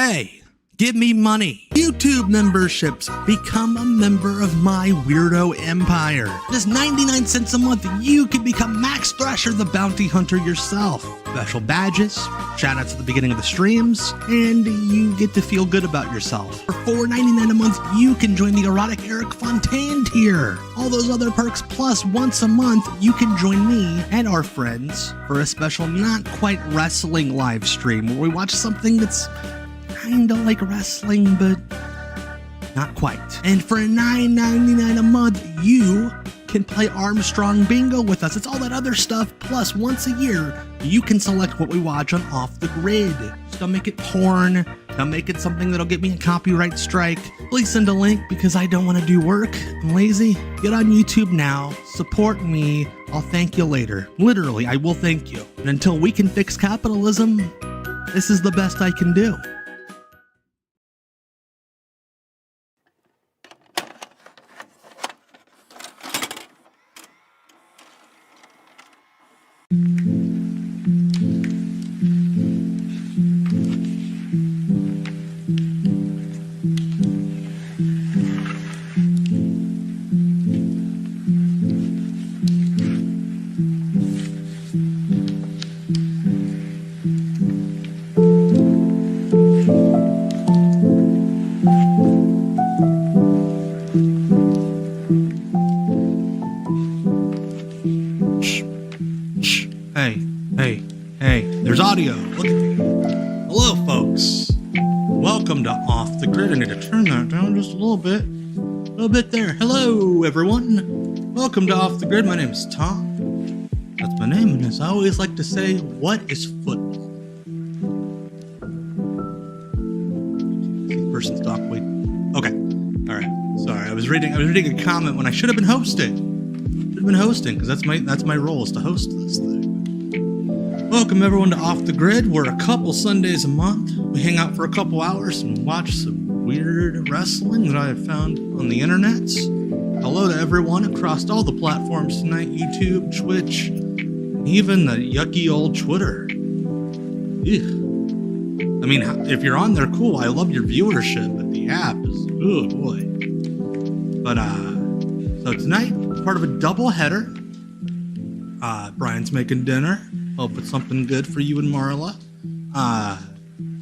Hey, give me money. YouTube memberships. Become a member of my weirdo empire. Just 99 cents a month, you can become Max Thrasher the Bounty Hunter yourself. Special badges, shoutouts at the beginning of the streams, and you get to feel good about yourself. For $4.99 a month, you can join the Erotic Eric Fontaine tier. All those other perks, plus once a month, you can join me and our friends for a special not quite wrestling live stream where we watch something that's kinda like wrestling, but not quite. And for $9.99 a month, you can play Armstrong Bingo with us. It's all that other stuff, plus once a year, you can select what we watch on Off the Grid. Just don't make it porn, don't make it something that'll get me a copyright strike. Please send a link because I don't want to do work. I'm lazy. Get on YouTube now, support me, I'll thank you later. Literally, I will thank you. And until we can fix capitalism, this is the best I can do. There's audio. Look at me. Hello, folks. Welcome to Off the Grid. I need to turn that down just a little bit. A little bit there. Hello, everyone. Welcome to Off the Grid. My name is Tom. That's my name, and as I always like to say, what is football? Person's talk. Wait. Okay. All right. Sorry. I was reading a comment when I should have been hosting. Should have been hosting because that's my role is to host this thing. Welcome everyone to Off the Grid. We're a couple Sundays a month. We hang out for a couple hours and watch some weird wrestling that I have found on the internet. Hello to everyone across all the platforms tonight, YouTube, Twitch, and even the yucky old Twitter. Ew. I mean, if you're on there, cool. I love your viewership, but the app is, oh boy. But, so tonight, part of a double header. Brian's making dinner. Hope it's something good for you and Marla.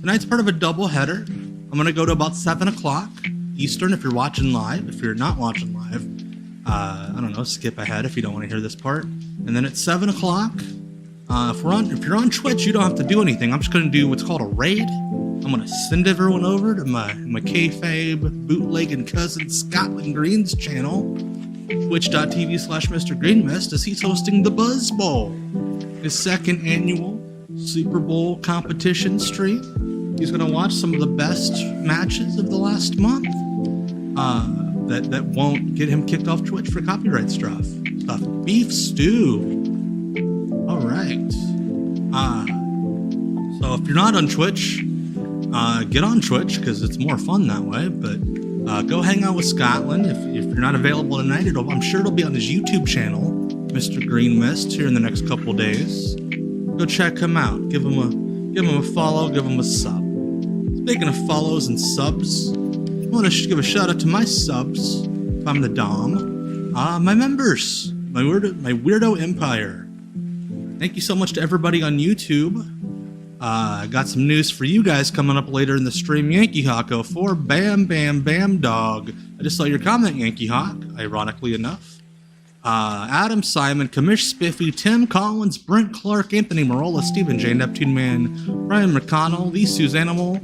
Tonight's part of a double header. I'm going to go to about 7 o'clock Eastern if you're watching live. If you're not watching live, I don't know, skip ahead if you don't want to hear this part. And then at 7 o'clock, if you're on Twitch, you don't have to do anything. I'm just going to do what's called a raid. I'm going to send everyone over to my kayfabe bootlegging cousin Scotland Green's channel, twitch.tv/Mr. Greenmist, as he's hosting the Buzz Bowl, his second annual Super Bowl competition stream. He's going to watch some of the best matches of the last month that won't get him kicked off Twitch for copyright stuff. Beef stew. All right. So if you're not on Twitch, get on Twitch because it's more fun that way. But go hang out with Scotland. If you're not available tonight, I'm sure it'll be on his YouTube channel, Mr. Green Mist, here in the next couple days. Go check him out. Give him a follow. Give him a sub. Speaking of follows and subs, I want to give a shout out to my subs. If I'm the Dom, my members, my weirdo empire. Thank you so much to everybody on YouTube. I got some news for you guys coming up later in the stream. Yankee Hawk 04, Bam Bam Bam Dog. I just saw your comment, Yankee Hawk, ironically enough. Adam Simon, Kamish Spiffy, Tim Collins, Brent Clark, Anthony Marola, Stephen J. Neptune Man, Brian McConnell, Lee Suzanimal,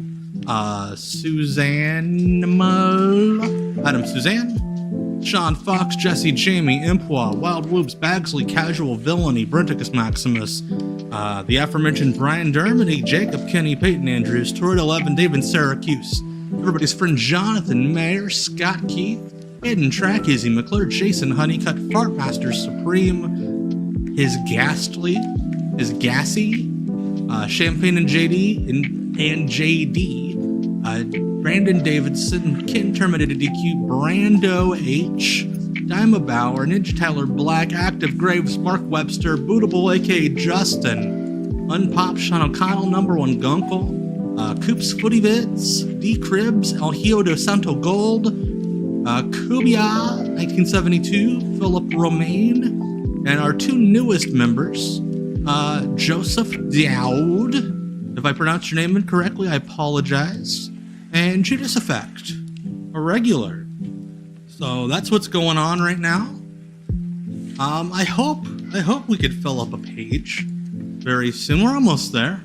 Adam Suzanne, Sean Fox, Jesse Jamie, Impwa, Wild Whoops, Bagsley, Casual Villainy, Brenticus Maximus, the aforementioned Brian Dermody, Jacob Kenny, Peyton Andrews, Torrid 11, David Syracuse, everybody's friend Jonathan Mayer, Scott Keith, Hayden Track, Izzy McClure, Jason Honeycutt, Fartmaster Supreme, his Ghastly, his Gassy, Champagne and JD, and JD, Brandon Davidson, Ken Terminated DQ, Brando H, Dyma Bauer, Ninja Tyler Black, Active Graves, Mark Webster, Bootable aka Justin, Unpop, Sean O'Connell, Number One Gunkle, Coops Footy Vids, D Cribs, El Hijo de Santo Gold, Kubia 1972, Philip Romaine, and our two newest members, Joseph Dowd, if I pronounced your name incorrectly, I apologize, and Judas Effect, a regular. So that's what's going on right now. I hope we could fill up a page very soon. We're almost there.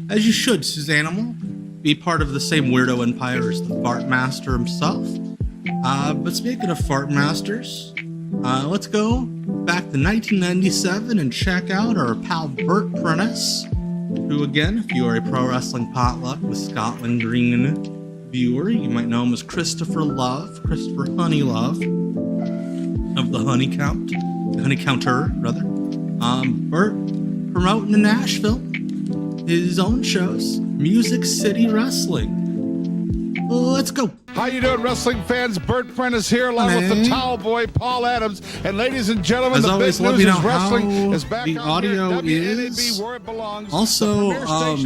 As you should, Suzanimal. Be part of the same weirdo empire as the Fart Master himself. But speaking of Fart Masters, let's go back to 1997 and check out our pal Bert Prentice, who, again, if you are a pro wrestling potluck with Scotland Green viewer, you might know him as Christopher Honey Love of the Honey Counter, rather. Bert promoting in Nashville his own shows, Music City Wrestling. Let's go. How you doing, wrestling fans? Bert Prentice here, along with the Towel Boy, Paul Adams. And ladies and gentlemen, as the always, big let news me know is wrestling how is back the on audio here, is. where it belongs. Also,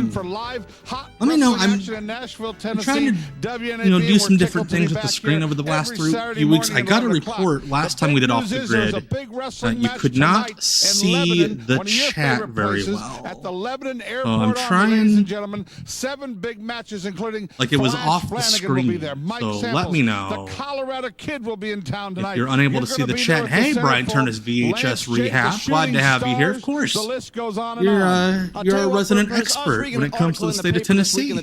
for live, hot let me know. I'm in Nashville, Tennessee, trying to do some different things with the screen over the last few weeks. I got a report last time we did Off the Grid that you could not see the chat very well. At the Lebanon Airport, I'm trying, ladies and gentlemen, 7 big matches, including like it was off the screen. So let me know. The Colorado Kid will be in town tonight. If you're unable to see the chat, hey, Brian Turner's VHS Rehab. Glad to have you here, of course. The list goes on and you're a resident expert when it comes to the state of Tennessee.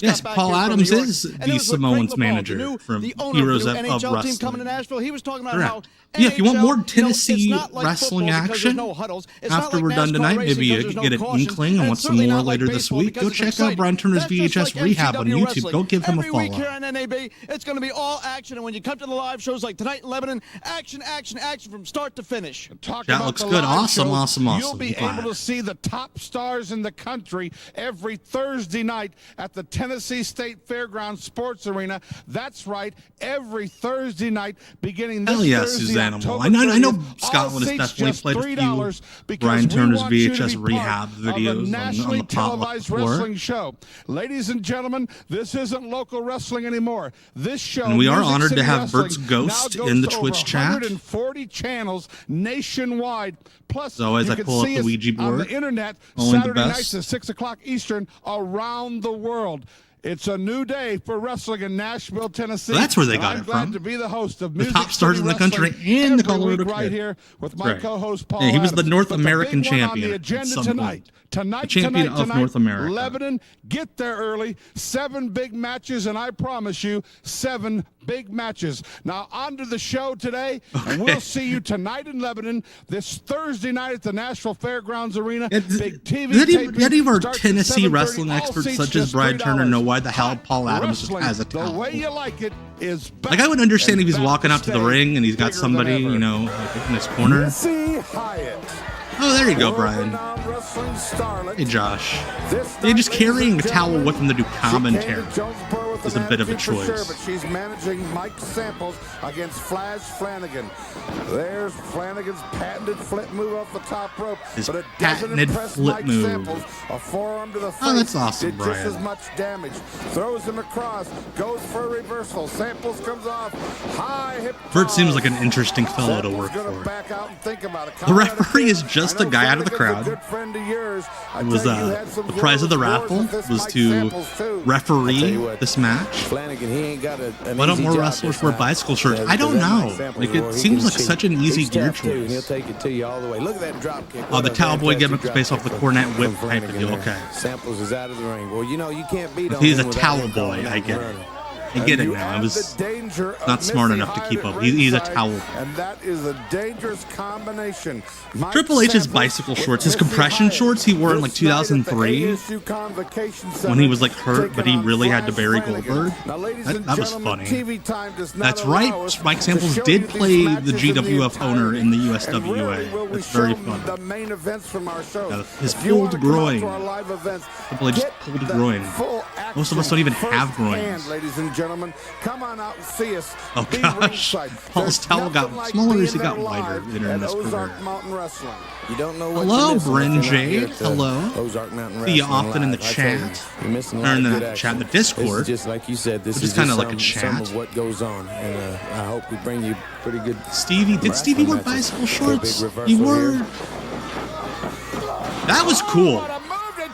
Yes, Paul Adams is the Samoans manager from Heroes of Wrestling. Coming to Nashville. He was talking about how yeah, if you want more Tennessee wrestling action after we're done tonight, maybe you could get an inkling and want some more later this week, go check out Brian Turner's VHS Rehab on YouTube. Go give him a follow. Every week here on NAB, it's going to be all action, and when you come to the live shows like tonight in Lebanon, action from start to finish. That looks good. Awesome. You'll be able to see the top stars in the country every Thursday night at the Tennessee State Fairgrounds Sports Arena. That's right, every Thursday night beginning this Thursday. Animal. I know Scotland has definitely played a few Brian Turner's VHS Rehab videos on the potluck wrestling show. Ladies and gentlemen, this isn't local wrestling anymore. This show, and we are honored to have Bert's Ghost in the Twitch chat. 140 channels nationwide. Plus, so as I pull up the Ouija board, on the internet Saturday nights at 6 o'clock Eastern around the world. It's a new day for wrestling in Nashville, Tennessee. So that's where they got it from. I'm glad to be the host of the top stars in the country and the Colorado Kid. Right here with my co-host Paul. Yeah, he was the Adams. North American champion. On the agenda tonight. Champion of North America. Lebanon, get there early. 7 big matches, and I promise you, 7 big matches. Now, on to the show today, and we'll see you tonight in Lebanon, this Thursday night at the Nashville Fairgrounds Arena. Big TV taping. Did any of our Tennessee wrestling experts, such as Brian Turner, know why the hell Paul Adams has a towel? The way you like it is better. Like, I would understand if he's walking out to the ring and he's got somebody, you know, in his corner. Oh, there you go, Brian. Hey, Josh. You're just carrying a towel with him to do commentary. Is a bit of a choice. But she's managing Mike Samples against Flash Flanagan. There's Flanagan's patented flip move off the top rope. His but it doesn't patented impress flip Mike move. Samples. A forearm to the face. Oh, that's awesome, did Brian. just as much damage. Throws him across. Goes for a reversal. Samples comes off. High hip. Bert seems like an interesting fellow to work for. Back out and think about it. The referee is just a guy out of the crowd. It was the prize of the raffle was to referee this match. Flanagan, he ain't got Why don't more wrestlers wear bicycle shirts? I don't know. Like, it seems like such an easy gear choice. He'll take it to you all the way. Look at that drop kick. Oh, the towel boy gimmick was based off the cornet whip type of deal. Okay. Samples is out of the ring. Well, you know, you can't beat him. He's a towel boy. I get it. I get it now. I was not smart enough to keep up. He's a towel. And that is a dangerous combination. Triple H's bicycle shorts, his compression shorts he wore in like 2003 when he was like hurt, but he really had to bury Goldberg. That was funny. That's right. Mike Samples did play the GWF owner in the USWA. That's very funny. His pulled groin. Triple H pulled groin. Most of us don't even have firsthand, groins. ladies and gentlemen. Come on out and see us. Oh Be gosh, ringside. Paul's There's towel got nothing like smaller as he being got there wider live later in at his Ozark career. Mountain Wrestling. You don't know what Hello, you're missing if you're not Brinjade. here at the Hello. Ozark Mountain See you Wrestling often in the Live. I tell you, chat. you're missing a Or lot in of the good chat, action. the Discord. This is just like you said. This Which is is kinda just like a some chat. of what goes on, and I hope we bring you pretty good. Stevie, did Stevie wear wrestling matches. bicycle A shorts? big reversal He wore. here. That was cool.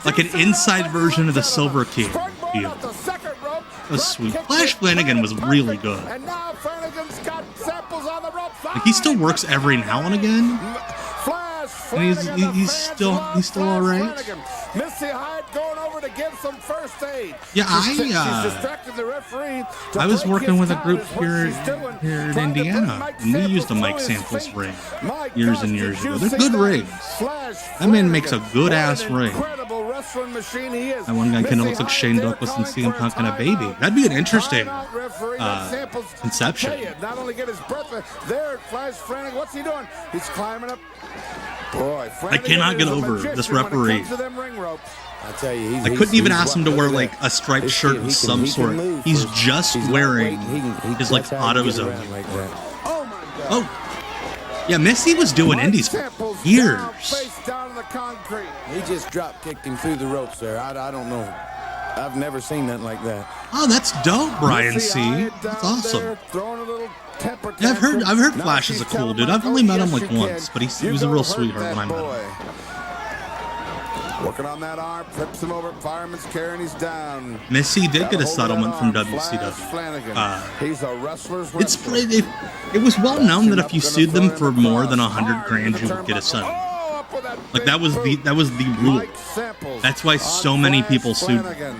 Like an inside version of the Silver King deal. That was sweet. Flash Flanagan was really good. And now Flanagan's got Samples on the ropes. Like he still works every now and again. Flash And Flanagan, he's the fans still love all Flash right. Flanagan. Missy Hyatt going over to give some first aid. Yeah, She's distracted the referee to I was break working his with a count group is what here she's doing. in Trying to put Indiana, Mike and we used a Samples Mike through his Samples feet. ring My years gosh, and years did you ago. They're see good that? rings. Flash That man makes a Flanagan. good What ass an ring. incredible wrestling machine he is. That one guy kind of Missy looks like Hyatt Shane there Douglas and calling CM for Punk and a baby. timeout. That'd be an interesting Timeout, referee. That Samples, conception. I tell you, not only get his breath, there, Flash Flanagan. What's he doing? He's climbing up. Boy, Flanagan cannot get is a over magician this when it referee. comes to them ring ropes. I tell you, I couldn't even ask him to wear look at like that. a striped This shirt kid, of he some can sort. move He's first. just He's not wearing waiting. his like that's how he gets AutoZone. around like that. Oh my God. Oh, yeah, Missy was doing Mike indies for Samples years. down, face down in the concrete. He just drop kicked him through the ropes there. I don't know. I've never seen nothing like that. Oh, that's dope, Brian Missy C. Hyatt That's down awesome. there, throwing a little temper Yeah, tantrum. I've heard Now Flash is she's a cool telling dude. Mike, I've only oh, met him yes, like you once, can. but he You was a go real hurt sweetheart that when I met him. boy. Working on that arm, flips him over, fireman's carrying, he's down. Missy did Gotta get a hold settlement that from arm. Flash WCW. Flanagan. He's a wrestler's It's wrestler. it was well known that if you Backing up, sued them gonna for throw him more than across. 100 Hard grand, into you would get a turnbuckle. settlement. Oh, up with that Like big that was the rule. Mike Samples That's why on so many Flash people sued. Flanagan.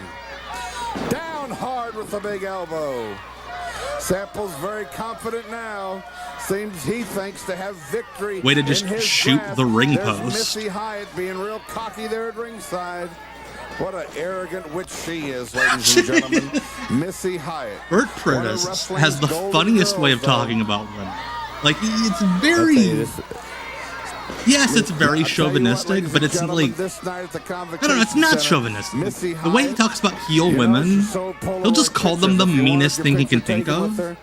Down hard with the big elbow. Samples very confident now. Seems he thinks to have victory. Way to just in his shoot grasp. the ring There's post. Missy Hyatt being real cocky there at ringside. What an arrogant witch she is, ladies and gentlemen. Missy Hyatt. Bert One of Prentice wrestling's has the golden funniest way of girls, though. talking about women. Like it's I'll very. tell you this. Yes, it's very I'll tell you what, chauvinistic, ladies but and it's gentlemen, like this night at the I don't know. It's Convocation not Center, chauvinistic. Missy The way he Hyatt, talks about heel you know, women, she sold Polaroid he'll just call them the pictures if you want meanest your thing he can picture think taken of. with her.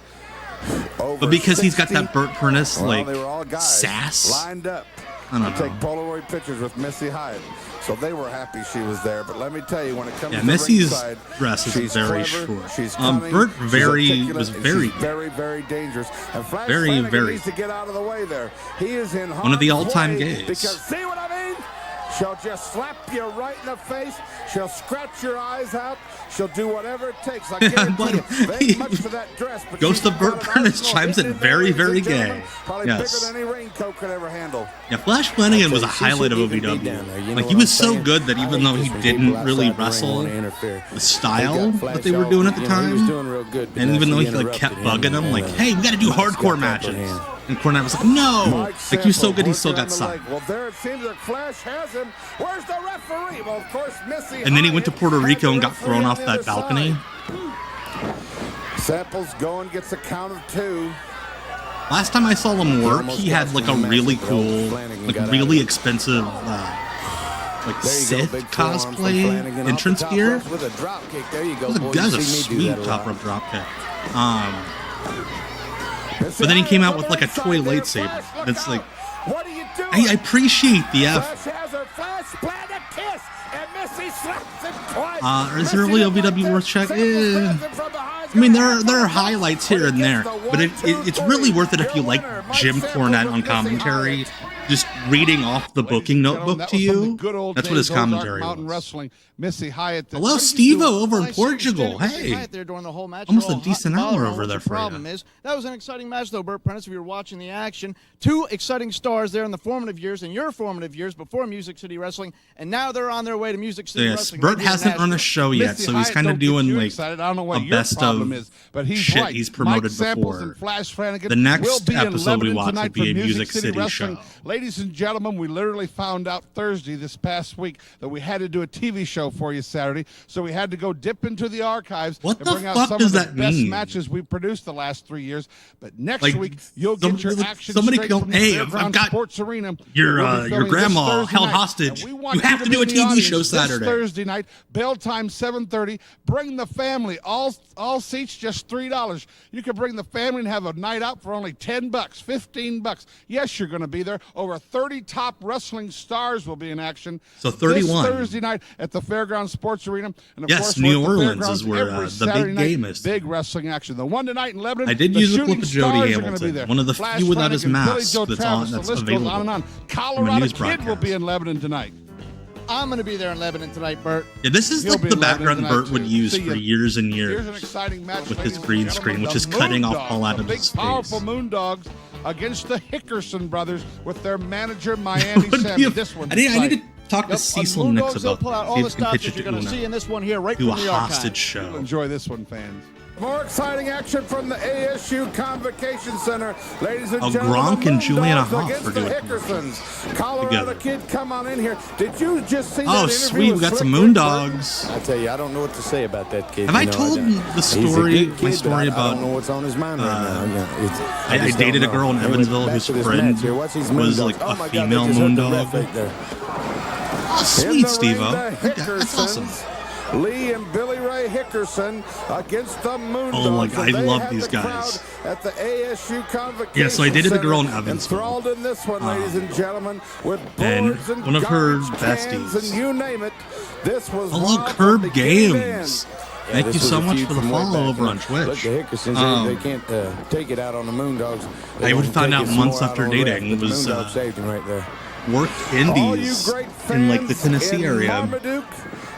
Over But because he's got 60, that Bert Prentice well, like they were all guys sass. lined up I don't to take know. Polaroid pictures with Missy Hyatt. So they were happy she was there. But let me tell you, when it comes Yeah, to Missy's ringside, dress is she's very clever, short. She's cunning, Bert she's very articulate, was and very she's very, very dangerous. And Flash Very, Flanagan very. needs to get out of the way there. He is in One of the harm's all-time way gays. Because see what I mean? She'll just slap you right in the face. She'll scratch your eyes out. She'll do whatever it takes. I guarantee you. There ain't much for that dress, but Ghost she's of Bert got an Prentice arsenal chimes in hidden there, very, ladies very and gentlemen. gay. Probably Yes. bigger than any raincoat could ever handle. Yeah, Flash Flanagan was a I'll tell you, she highlight of shouldn't even be OVW. down there. You know Like what he was I'm so saying? good that I even hate though this he when didn't people really outside the ring wrestle wanna interfere. the style They got that they were Flash doing all- at the you know, he was time, doing real good, but and now even though she he like kept interrupted bugging him, like, and, "Hey, we got to do Mike's got hardcore the upper matches," hand. and Cornette was like, "No, Mike like you so Samples good, he still working got on the signed." leg. Well, there it seems that Flash has him. Where's the referee? Well, of course, Missy And then he went to Hyatt Puerto has Rico the and got referee thrown on off the that other balcony. side. Samples going, gets a count of 2. Last time I saw him work, almost he got had like a some really massive cool, gold. Flanagan like got really out of it. expensive, like There you go, Sith big forearm from cosplay Flanagan off the entrance top gear. ropes with a drop kick. There you go, boy. That was You a see me do sweet that a top lot. rope drop kick. But then he came out with like a toy lightsaber. That's like, What are you doing? I appreciate the effort. Flash has her flash plant a kiss, and Missy slaps him twice. Is there really OVW worth check? I mean, there are highlights here and there, but it's really worth it if you like Jim Cornette on commentary, just reading off the booking notebook to you. That's what his commentary Mountain was. Wrestling. Missy Hyatt. Hello, What are you doing? Steve-O over in Well, I see you Portugal. standing with Missy Hey, Hyatt there during the whole match. almost You're a all decent hot and hour bothered over on there what for your you. problem is. That was an exciting match, though, Bert Prentice, if you were watching the action. 2 exciting stars there in the formative years, in your formative years before Music City Wrestling, and now they're on their way to Music City yes, Wrestling. Bert right here in hasn't run a Nashville. show yet, Missy so he's Hyatt kind of don't get doing you like excited. I don't know what a your best problem of is, but he's shit right. he's promoted Mike Samples before. and Flash Flanagan The next will be in episode we Lebanon watch will tonight be for a Music City Wrestling. show. ladies and gentlemen, we literally found out Thursday this past week that we had to do a TV show for you Saturday, so we had to go dip into the archives What and the bring out fuck some does of the that best mean? matches we produced the last 3 years. But next Like, week, you'll get your action somebody straight go, from the hey, I've Fairgrounds got Sports Arena. your We'll be filming grandma this Thursday held night. hostage. And we want You have to be do a in the TV audience show this Saturday. Thursday night, bell time 7:30. Bring the family. All seats just $3. You can bring the family and have a night out for only $10, $15. Yes, you're going to be there. Over 30 top wrestling stars will be in action. So 31. This Thursday night at the Fairgrounds Sports Arena. And of Yes, course, New we're at the Orleans Fairgrounds is where every the Saturday big night. game is. Big wrestling action. The one tonight in Lebanon. I did the use a clip Shooting of Jody Stars are gonna be there. Hamilton, one of the Flash few without his Flanagan, Billy mask Joe that's Travis, on, the that's list goes available on and on. from a Colorado news Kid will broadcast. be in Lebanon tonight. I'm going to be there in Lebanon tonight, Bert. Yeah, this is He'll like be the in Lebanon background tonight, Bert would too. use See for ya. years and Here's an years exciting match with ladies his and green gentlemen. screen, which The is cutting off Moondogs, Paul the Adams' big, powerful face. Moondogs against the Hickerson brothers with their manager, Miami Would Sammy. be a- This one. I need to talk to Yep, Cecil on Nix Moondogs, they'll about pull out that. all See the if we can stuff pitch that it you're to going to see Uno. in this one here right Do a from the hostage archive. show. Enjoy this one, fans. More exciting action from the ASU Convocation Center. Ladies and Oh, gentlemen, Gronk the and Juliana Moondogs Hough against are the doing Hickersons. Colorado together. Kid, come on in here. Did you just see that Oh, interview sweet. We with got some Slick Rick Moondogs. I tell you, I don't know what to say about that kid. Have I You know, told don't- the he's a story, good kid, my but story I about, don't know what's on his mind right now. You know, I just dated don't a girl in know. Anyway, Evansville back whose to this friend match here. Watch these was Moondogs. like Oh a my God, female they just hurt the ref Moondog. right there. Oh, In sweet, the Steve-O. ring, the That's awesome. Hickersons, Lee and Billy Ray Hickerson against the Moondogs. Oh, like, I And they love had these the guys. crowd at the ASU Convocation Yeah, so I dated a girl in Center, Evansville. enthralled in this one, ladies and gentlemen, with and boards and one of her garbage cans besties. and you name it. This was Hello, wild Curb from beginning to Games. end. Yeah, Thank this you was so a much feud for the from way follow back over when. on Twitch. Look, the Hickersons, they can't take it out on the Moondogs. I would find out Take it months more out after on the ref, dating but the was, Moondogs saved him right there. Worked All you indies great in like the fans Tennessee in area Marmaduke,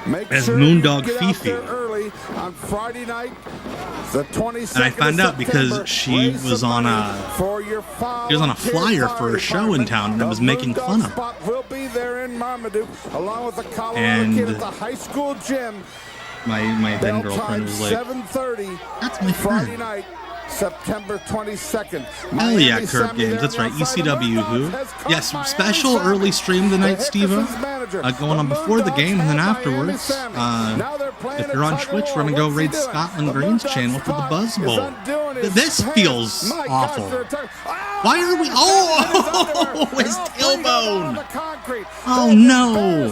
make as sure Moondog you get out Fifi. there early on Friday night, the 22nd And I found of out because September. she Raise was some on money a- for your she was on a volunteer flyer for fire a show in department. town and I The was making Moondog fun of. spot will be there in Marmaduke, along with the Colorado And Kid at the high school gym. My then Bell girlfriend time was like, 7:30. "That's my Friday friend." night, September 22nd. Hell yeah, Miami Curb Sammy Games. there That's on right. the outside. The ECW, Moondogs who? has caught Yes, Miami special Sammy. early stream tonight, The Steve-O. Hickerson's manager. Going on The before the game and then Moondogs have afterwards. Miami Sammy. Now they're playing If you're on at Twitch, we're going to go raid Scotland Green's channel for the Buzz Bowl. This feels awful. Why are we? Oh, his tailbone. Oh no.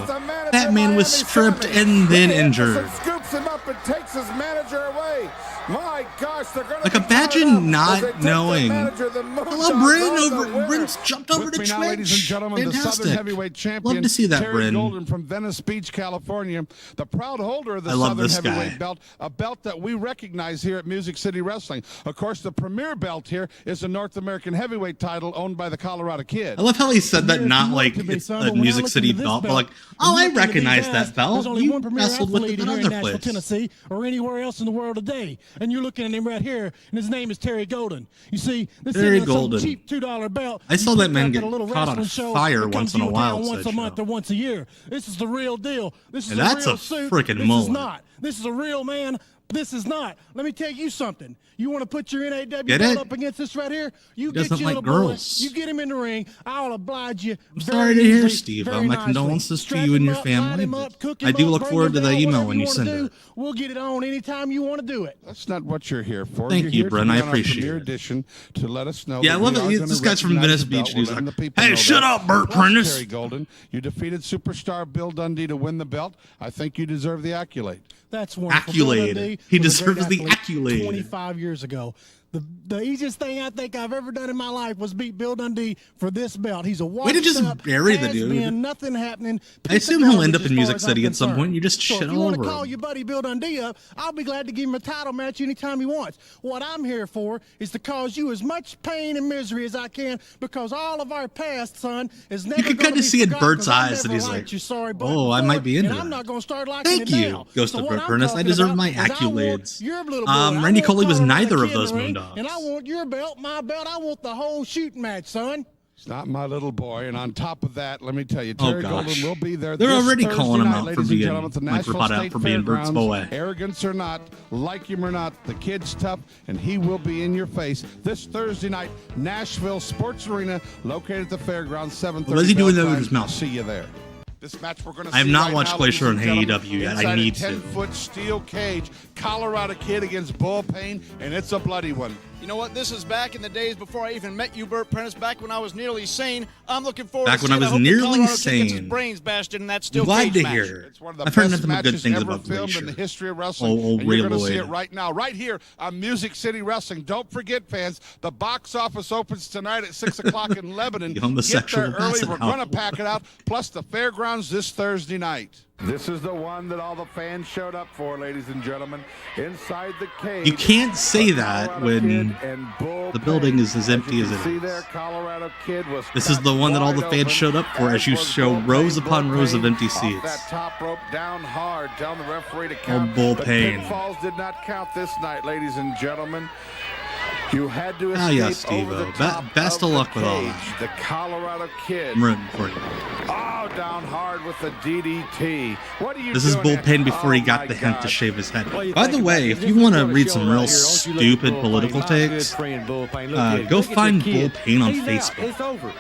That man was stripped and then injured. Scoops him up and takes his manager away. My gosh, they're gonna Like, be imagine tied up not as they take their knowing. manager, the Hello, Moondogs, Bryn. on the Over, win. Bryn's jumped over With to me now, ladies and Twitch. gentlemen, the Southern Fantastic. Heavyweight Champion, Love to see that, Terry Bryn. Golden from Venice Beach, California, the proud holder of the I love Southern this Heavyweight guy. belt, a belt that we recognize here at Music City Wrestling. Of course, the premier belt here is the North American Heavyweight title owned by the Colorado Kid. I love how he said that, Premier if not you like want to be, it's son, a but when I Music look City into this belt, but belt, like, and oh, I look into recognize these that guys, belt. There's only You one premier wrestled with it athlete in here in other Nashville, place. Tennessee, or anywhere else in the world today. And you're looking at him right here, and his name is Terry Golden. You see, this Terry isn't some Golden. cheap $2 belt. I saw you that pick man up get at a little caught on wrestling show fire that once comes in a to your while, town once a said month show. or once a year. This is the real deal. This is And a that's real a suit. frickin' This mullet. is not. This is a real man. This is not. Let me tell you something. You want to put your NAW Get belt it? up against this right here? You He get doesn't your like little boy, girls. you get him in the ring. I'll oblige you. I'm sorry to hear, Steve. Very My nicely. condolences to Strap you and him your up, family, line him but up, cook I him do up, look bring forward him to the down, email whatever when you wanna send do, it. We'll get it on anytime you want to do it. That's not what you're here for. Thank You're you, here Bryn. to I be on our appreciate premiere it. edition to let us know. Yeah, I that love we it. are gonna This guy's from recognize Venice the belt. Beach, and We're he's letting like, the people "Hey, know shut that." up, Bert Plus, Prentice. Terry Golden, you defeated superstar Bill Dundee to win the belt. I think you deserve the accolade. That's wonderful. Accolade. Bill Dundee He was a great deserves the athlete accolade. 25 years ago. The easiest thing I think I've ever done in my life was beat Bill Dundee for this belt. He's a Way to just washed-up, bury the has dude. been, nothing happening. I assume he'll end up in Music City at some point. You just so shit if you all want to over call him. your buddy Bill Dundee up, I'll be glad to give him a title match anytime he wants. What I'm here for is to cause you as much pain and misery as I can, because all of our past, son, is never can gonna kinda be see in forgotten, Bert's 'cause I eyes that never he's liked like, you, sorry, button "Oh, I might before, be into and that." I'm not going to start liking Thank it you, now. Ghost So of what Bert I'm Prentice. I talking deserve about my is I want accolades. your little boy. I Randy want Coley was Colorado neither Kid of those in the ring, Moondogs. and I want your belt, my belt. I want the whole shooting match, son. He's not my little boy. And on top of that, let me tell you, Terry Golden will be there. They're this already Thursday calling him night, out for ladies and being gentlemen, at the Mike Nashville Rapata out State for being Bert's Fairgrounds. boy. Arrogance or not, like him or not, the kid's tough, and he will be in your face this Thursday night. Nashville Sports Arena, located at the fairgrounds, 7:30. What is he doing there with his mouth? See you there. This match we're going to see I have not right watched now, Glacier ladies on and gentlemen, AEW yet. I inside a need to. 10-foot steel cage, Colorado Kid against Bull Payne, and it's a bloody one. You know what? This is back in the days before I even met you, Bert Prentice. Back when I was nearly sane. I'm looking forward Back to when I seeing was hope the nearly Colorado Kid gets his sane. brains bashed in that steel Glad cage to match. hear. It's one of the I've heard best nothing but good matches things ever about filmed Glacier. in the history of wrestling. Old And you're going to see Lloyd. it right now, right here on Music City Wrestling. Don't forget, fans, the box office opens tonight at 6 o'clock in Lebanon. The homosexual Get there early. basset We're going to house. pack it out, plus the fairgrounds this Thursday night. This is the one that all the fans showed up for, ladies and gentlemen. Inside the cage. You can't say that Colorado when Kid and Bull the building is Payne. as empty you as can it see is. there, Colorado Kid was This is the one that all the wide fans open, showed up for, as you was show Bull rows Payne. upon Bull rows of Payne empty off seats. that top rope down hard, telling the referee to count. Bull but Payne. pinfalls did not count this night, ladies and gentlemen. You had to escape Ah, yeah, over Steve-O. the top Best of the luck with all cage. that. The Colorado Kid. I'm rooting for you. Oh, down hard with the DDT. What are you This is doing Bull there? Payne before he Oh, got my the hint to gosh. shave his head. By the way, if you want to read some real stupid political takes, go find Bull Payne on Facebook. It's over.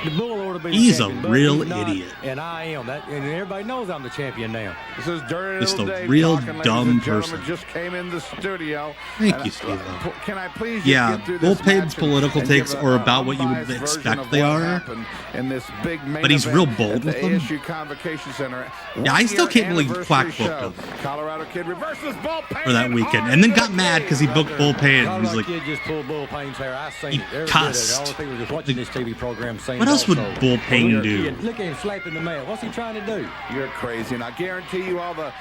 The Bull ought to be the He's a champion, but real he's not, idiot. and I am. And everybody knows I'm the champion now. This is Dirty Just Little a Dave real talking, ladies dumb and gentlemen. person. Just came in the studio. Thank And, you, Steve-O. Can I please just Yeah, get through Bull this Payne's match political and takes give are about what you would unbiased version expect of they what are. happened in this big main But he's event real bold at with the them. ASU Convocation Center. Yeah, I still can't believe One-year Quack anniversary booked him show. Colorado Kid reverses Bull Payne for that weekend, and then got mad because he booked Bull Payne. He's Colorado like, Kid just pulled Bull Payne's hair. I seen he it. Every cussed. All the people just watching this TV program saying What else would also. Bull Payne Look at do? him, Look at him slapping the man. What's he trying to do? You're crazy, and I guarantee you all the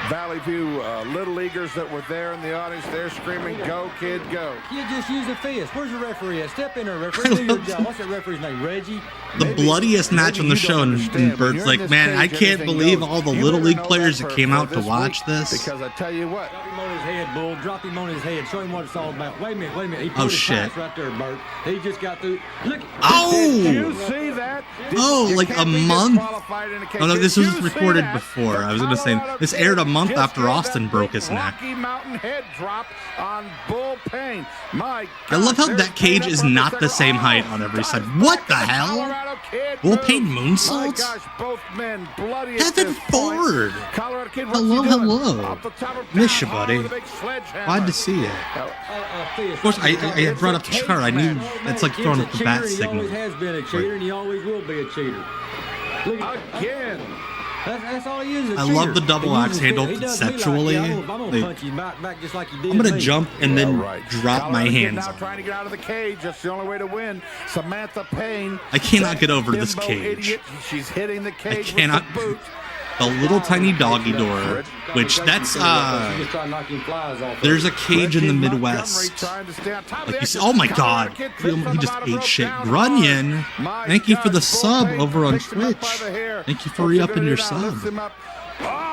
Valley View Little Leaguers that were there in the audience, they're screaming, "Go, kid, go!" You just use a fist. Where's the referee at? Step in there, referee. Do your job. What's that referee's name? Reggie? the bloodiest match on the show, and Bert's like, man, I can't believe all the Little League players that came out to watch this. Because I tell you what, Drop him on his head, Bull. Drop him on his head. Show him what it's all about. Wait a minute. He put Oh, his shit. pass right there, Bert. He just got through. Look. did you Oh! see that? Oh, You like can't a be month? disqualified in a case. Oh, no, Did this was you see recorded that? before. The I was going to say, Colorado this Kid aired a month just after gave Austin that broke big his neck. Rocky Mountain head drop on Bull Payne. My I love how gosh, that cage there's is clean up not on the same second. height Oh, on every God, side. What the back to the hell? Colorado Kid Bull move. Payne My moonsaults? gosh, both men bloody at Heaven this point. forward. Colorado Kid, what's Hello, he doing? hello. Off the top of Miss you, down hard buddy. with a big sledgehammer. Glad to see you. Of course, I had brought up the chart. I knew that's like throwing up the bat He signal. always has been a cheater, and he always will be a cheater. Look at Again. That's all he is. A I cheater. love the double He axe uses handle it. He does me like, conceptually. yeah, I'm gonna Like, punch you back just like you did I'm going to me. jump and then Yeah, right. drop my Colorado Kid hands now on trying to it. get out of the cage. That's the only way to win. Samantha Payne. I cannot get over this Bimbo cage. Idiot. She's hitting the cage cannot- with the boot. The little tiny doggy door, which that's, there's a cage in the Midwest. Like you see, oh my God, he just ate shit. Grunion, thank you for the sub over on Twitch. Thank you for re-upping your sub.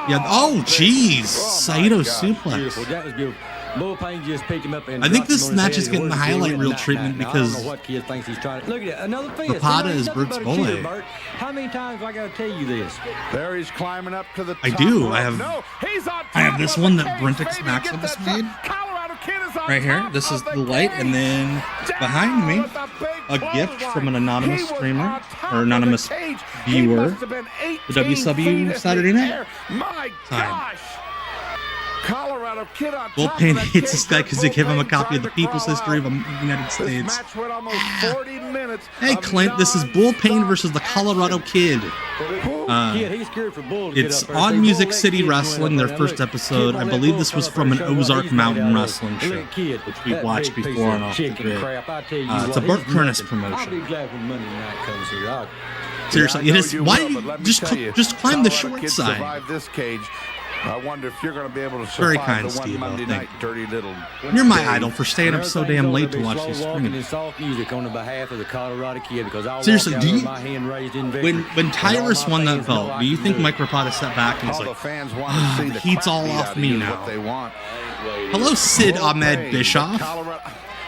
Yeah, oh jeez, Saito suplex. Beautiful. That was beautiful. Bull Payne just picked him up and I think dropped him this on his match head is and getting the what highlight doing reel that treatment night. Now, because I don't know what kid thinks he's trying to. Look at it, another fist. Rapata He's is nothing Bert's but a cheater, boy. Bert. How many times do I got to tell you this? There he's climbing up to the top. I do. I rope. have- No, he's on I have top this of one the that cage, Brentix fading to Maximus get that made. top. Colorado Kid is on Right here, top this is of the light, cage. and then behind me, Down with a big a gift clothesline. from an anonymous He was streamer, on top or of anonymous the cage. He viewer, must have been the 18 WSW feet in the Saturday night air. My time. gosh. Colorado Kid on Bull top Payne of that hates this cage. guy because they Bull gave him a Payne copy of tried the to People's crawl History of out. the United This States. match went almost 40 minutes. Hey of Clint, this is Bull Payne versus the Colorado Kid. Kid, he's scared for Bull to It's get up there. on See, Music Bull, that City kid's going Wrestling, up their there. first Look, episode. kid, I let believe Bull this was come up from there an and show what Ozark he's made Mountain out of. wrestling Look, show, kid, which we that watched big piece before of and off the chicken grid. crap, I tell you It's what, a Bert he's Prentice nothing. I'll promotion. be glad when Monday night comes here. Seriously, Yeah, I it know is. you Why will, do but you let me just tell you, just climb the Colorado short Kid side? survived this cage. I wonder if you're going to be able to Very survive kind, the one Steve-O, Monday thank night, you. dirty little. You're my Dave. idol for staying up so damn late to watch these walking streams. and soft music on the behalf of the Colorado Kid because I'll Seriously, walk out do with you- my hand raised in victory. When And Tyrus all my won that fans know belt, I do you can think do it. Mike Rapata sat back and was All the like, fans want to see the the heat's crap all beat off out of me you, now. What they want. "Hello, Sid Bull Ahmed Payne, Bischoff. Colorado-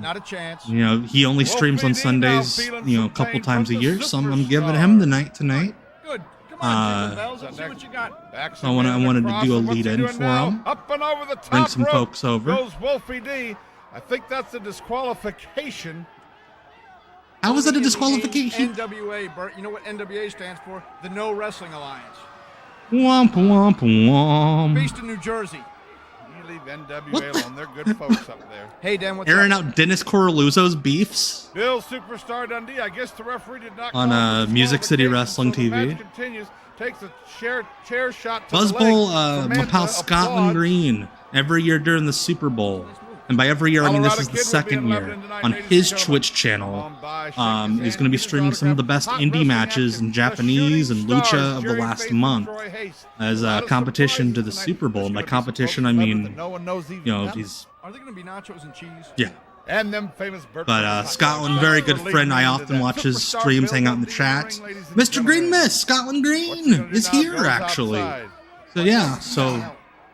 Not a chance. You know, he only streams on Sundays, you know, a couple times a year, so I'm giving him the night tonight. Good. Come See what you got. I wanted to do a lead-in for him. Up and over the top Bring some rope folks over. goes Wolfie D. I think that's a disqualification. How was it a disqualification? NWA, Bert. You know what NWA stands for? The No Wrestling Alliance. Womp womp womp. Based in New Jersey. You leave NWA alone. They're good folks up there. Hey, Dan, what's Airing up? out Dennis Coraluzzo's beefs Bill Superstar Dundee. I guess the referee did not on call for Music City Wrestling disqualification, so the TV. match continues. Takes a chair shot to Buzzbowl, the leg. my pal Samantha Scotland applauds. Green every year during the Super Bowl. And by every year, I mean this is the second year. On his Twitch channel, he's going to be streaming some of the best indie matches in Japanese and lucha of the last month as a competition to the Super Bowl. And by competition, I mean, you know, he's... Are they going to be nachos and cheese? Yeah. And them famous Bert But Prentice. Scotland, very good friend. I often watch his streams, hang out in the chat. Mr. Green Miss, Scotland Green is here, actually. So yeah, so...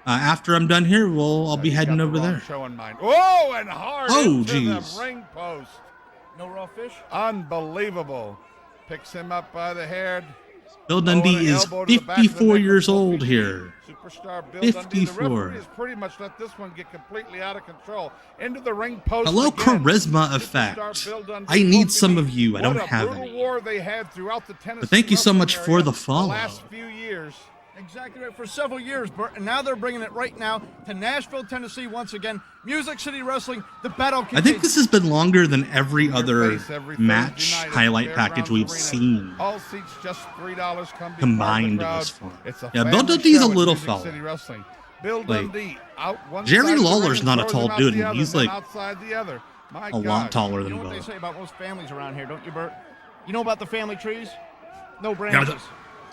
after I'm done here, I'll be heading over there. Oh, and hard Oh, into jeez. the ring post. No raw fish? Unbelievable. Picks him up by the hair. Bill Dundee is 54 years old here. Superstar Bill Dundee. The 54. referee has pretty much let this one get completely out of control. Into the ring post. Hello, again. charisma Superstar effect. Bill Dundee, I need Wolfie some D. of you. I don't What a have brutal any. war they had throughout the Tennessee But thank you so much wrestling for area the follow. last few years. Exactly right. For several years, Bert, and now they're bringing it right now to Nashville, Tennessee once again. Music City Wrestling, the battle I continues. think this has been longer than every other Every match Thursday night at highlight Fairgrounds package we've Arena. seen All seats just $3. Come be combined part of this the far. crowd. It's a Yeah, Bill family Dundee's a show at little Music fella. City Wrestling. Bill Like, Dundee out one Jerry side of the Lawler's ring, not a throws tall him out dude, the and other, he's, then like, outside the other. My a lot God. taller You than know what they Bill. say about most families around here, don't you, Bert? You know about the family trees? No Yeah, branches.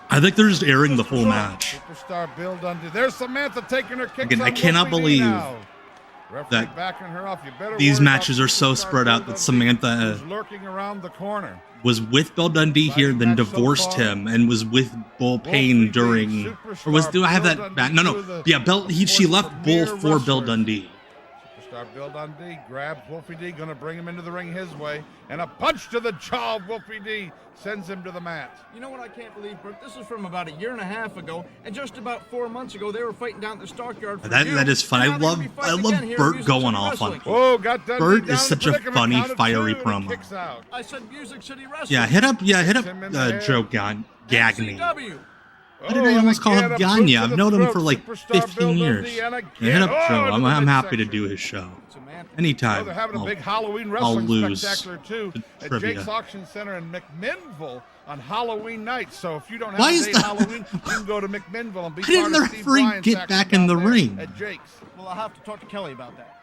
I think they're just airing the full match. Superstar Bill Dundee. There's Samantha taking her kicks. Again, I on cannot Wolfie D believe now. Referee that backing her off. You better these worry matches about are so Superstar spread out Bill that Dundee, Samantha who's lurking around the corner. was with Bill Dundee here, then divorced him, and was with Bull Payne during, or was, do I have that back? No, yeah, she left Bull for Bill Dundee. Superstar Bill Dundee grabs Wolfie D, gonna bring him into the ring his way, and a punch to the jaw of Wolfie D sends him to the mat. You know what I can't believe, Bert? This is from about a year and a half ago, and just about 4 months ago, they were fighting down at the Stockyard for you. That is fun. And I now they're love gonna be fighting again here in Bert Music going City off on Wrestling. people. Whoa, got Dundee Bert down is in such a predicament, funny, count of fiery two, and he promo. kicks out. I said Music City Wrestling. Yeah, hit up Joe Gagne. MCW. Why did I almost call him Gagne? I've known him for like 15 years. Yeah, hit up Joe. I'm happy to do his show. Anytime. They're having a big Halloween I'll wrestling lose spectacular too the at trivia. Jake's Auction Center in McMinnville on Halloween night. So if you don't have Why a is day that- Halloween, you can go to McMinnville and be Why didn't part the of Steve referee Bryan's get action back in down the there ring? at Jake's. Well, I'll have to talk to Kelly about that.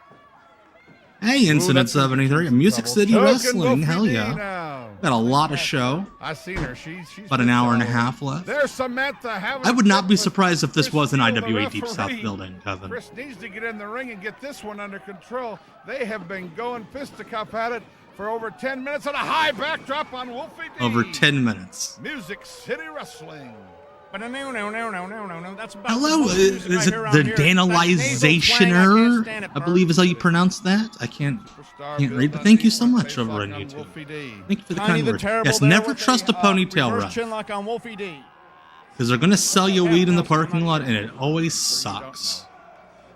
Hey, Incident that's 73, Music City Choking Wrestling. Wolfie Hell D yeah. now. Got a lot of show. I seen her. She's About an hour and a half left. There's Samantha having I would not be with surprised if this Chris was an Steele, the IWA Deep South referee. building, Kevin. Chris needs to get in the ring and get this one under control. They have been going fisticuff at it for over 10 minutes on a high backdrop on Wolfie D. Over 10 minutes. Music City Wrestling. But no. That's about Hello, the most music is I it hear the around here. That nasal twang, I can't Danalizationer? stand it, I Bert. believe is how you pronounce that. I can't read, but thank you so much over on YouTube. Thank you for the Tiny kind the word. Terrible Yes, there never with trust a a ponytail reverse ref. chin lock on Wolfie D. Because they're going to sell you weed in the parking lot, and it always sucks.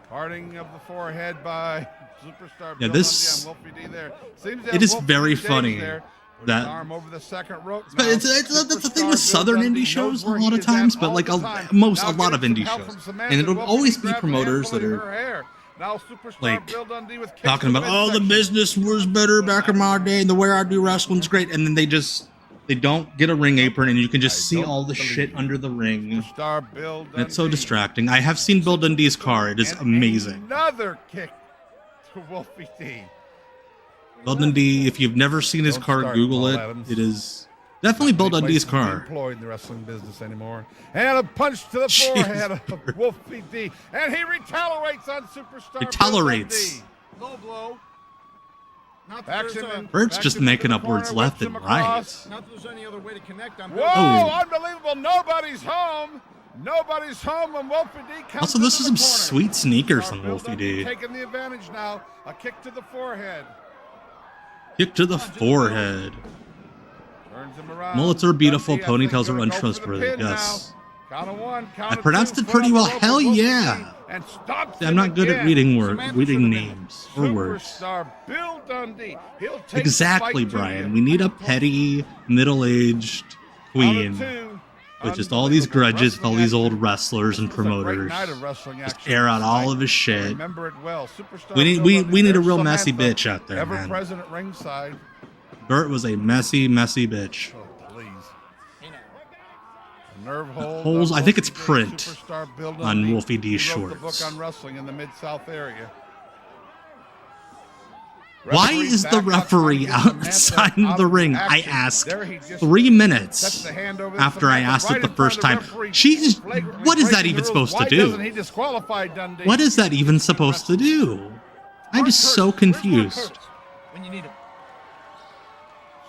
Parting of the forehead by Superstar Yeah, Bill this- Dundee on Wolfie D there. Seems it is Wolfie very stays funny there with that- his arm over the second rope. But Now, that's the thing Superstar with Southern Bill Dundee indie shows knows a where lot he of is times, at but all like the a time. lot Now of getting indie some help shows, from Samantha, and it'll Wolfie always D be grabs the promoters that handle in are her hair. Now Superstar like Bill Dundee with kicks talking to about, oh, the midsection. business was better back in my day, and the way I do wrestling's great, and then they don't get a ring apron, and you can just see all the shit under the ring. Superstar Bill Dundee. And it's so distracting. I have seen Bill Dundee's car. It is And amazing. Another kick to Wolfie D. Bill Dundee, if you've never seen his Don't car, start, Google Paul it. Adams. It is definitely Bill Anybody Dundee's should be car. employed in the wrestling business anymore. And a punch to the forehead of Wolfie D. And he retaliates on Superstar Retaliates. Bill Low blow. Not that Dundee. there's Action. Bert's Back just into making the up words corner, left whips and him right. across. not that there's any other way to connect. I'm Whoa, Oh. unbelievable. Nobody's home. Nobody's home and Wolfie D comes Also, this into is the some corner. sweet sneakers Superstar on Bill Wolfie Dundee D. taking the advantage now. A kick to the forehead. Kick to the forehead. Mullets are beautiful, ponytails are untrustworthy. Yes. I pronounced it pretty well. Hell yeah. I'm not good at reading names or words. Exactly, Brian. We need a petty, middle-aged queen with just all these grudges with all these old wrestlers and promoters. Just air out all of his shit. We need a real messy bitch out there, man. Bert was a messy bitch. Holes, I think it's print on Wolfie D's shorts. Why is the referee outside the ring? I asked 3 minutes after I asked it the first time. What is that even supposed to do? What is that even supposed to do? I'm just so confused.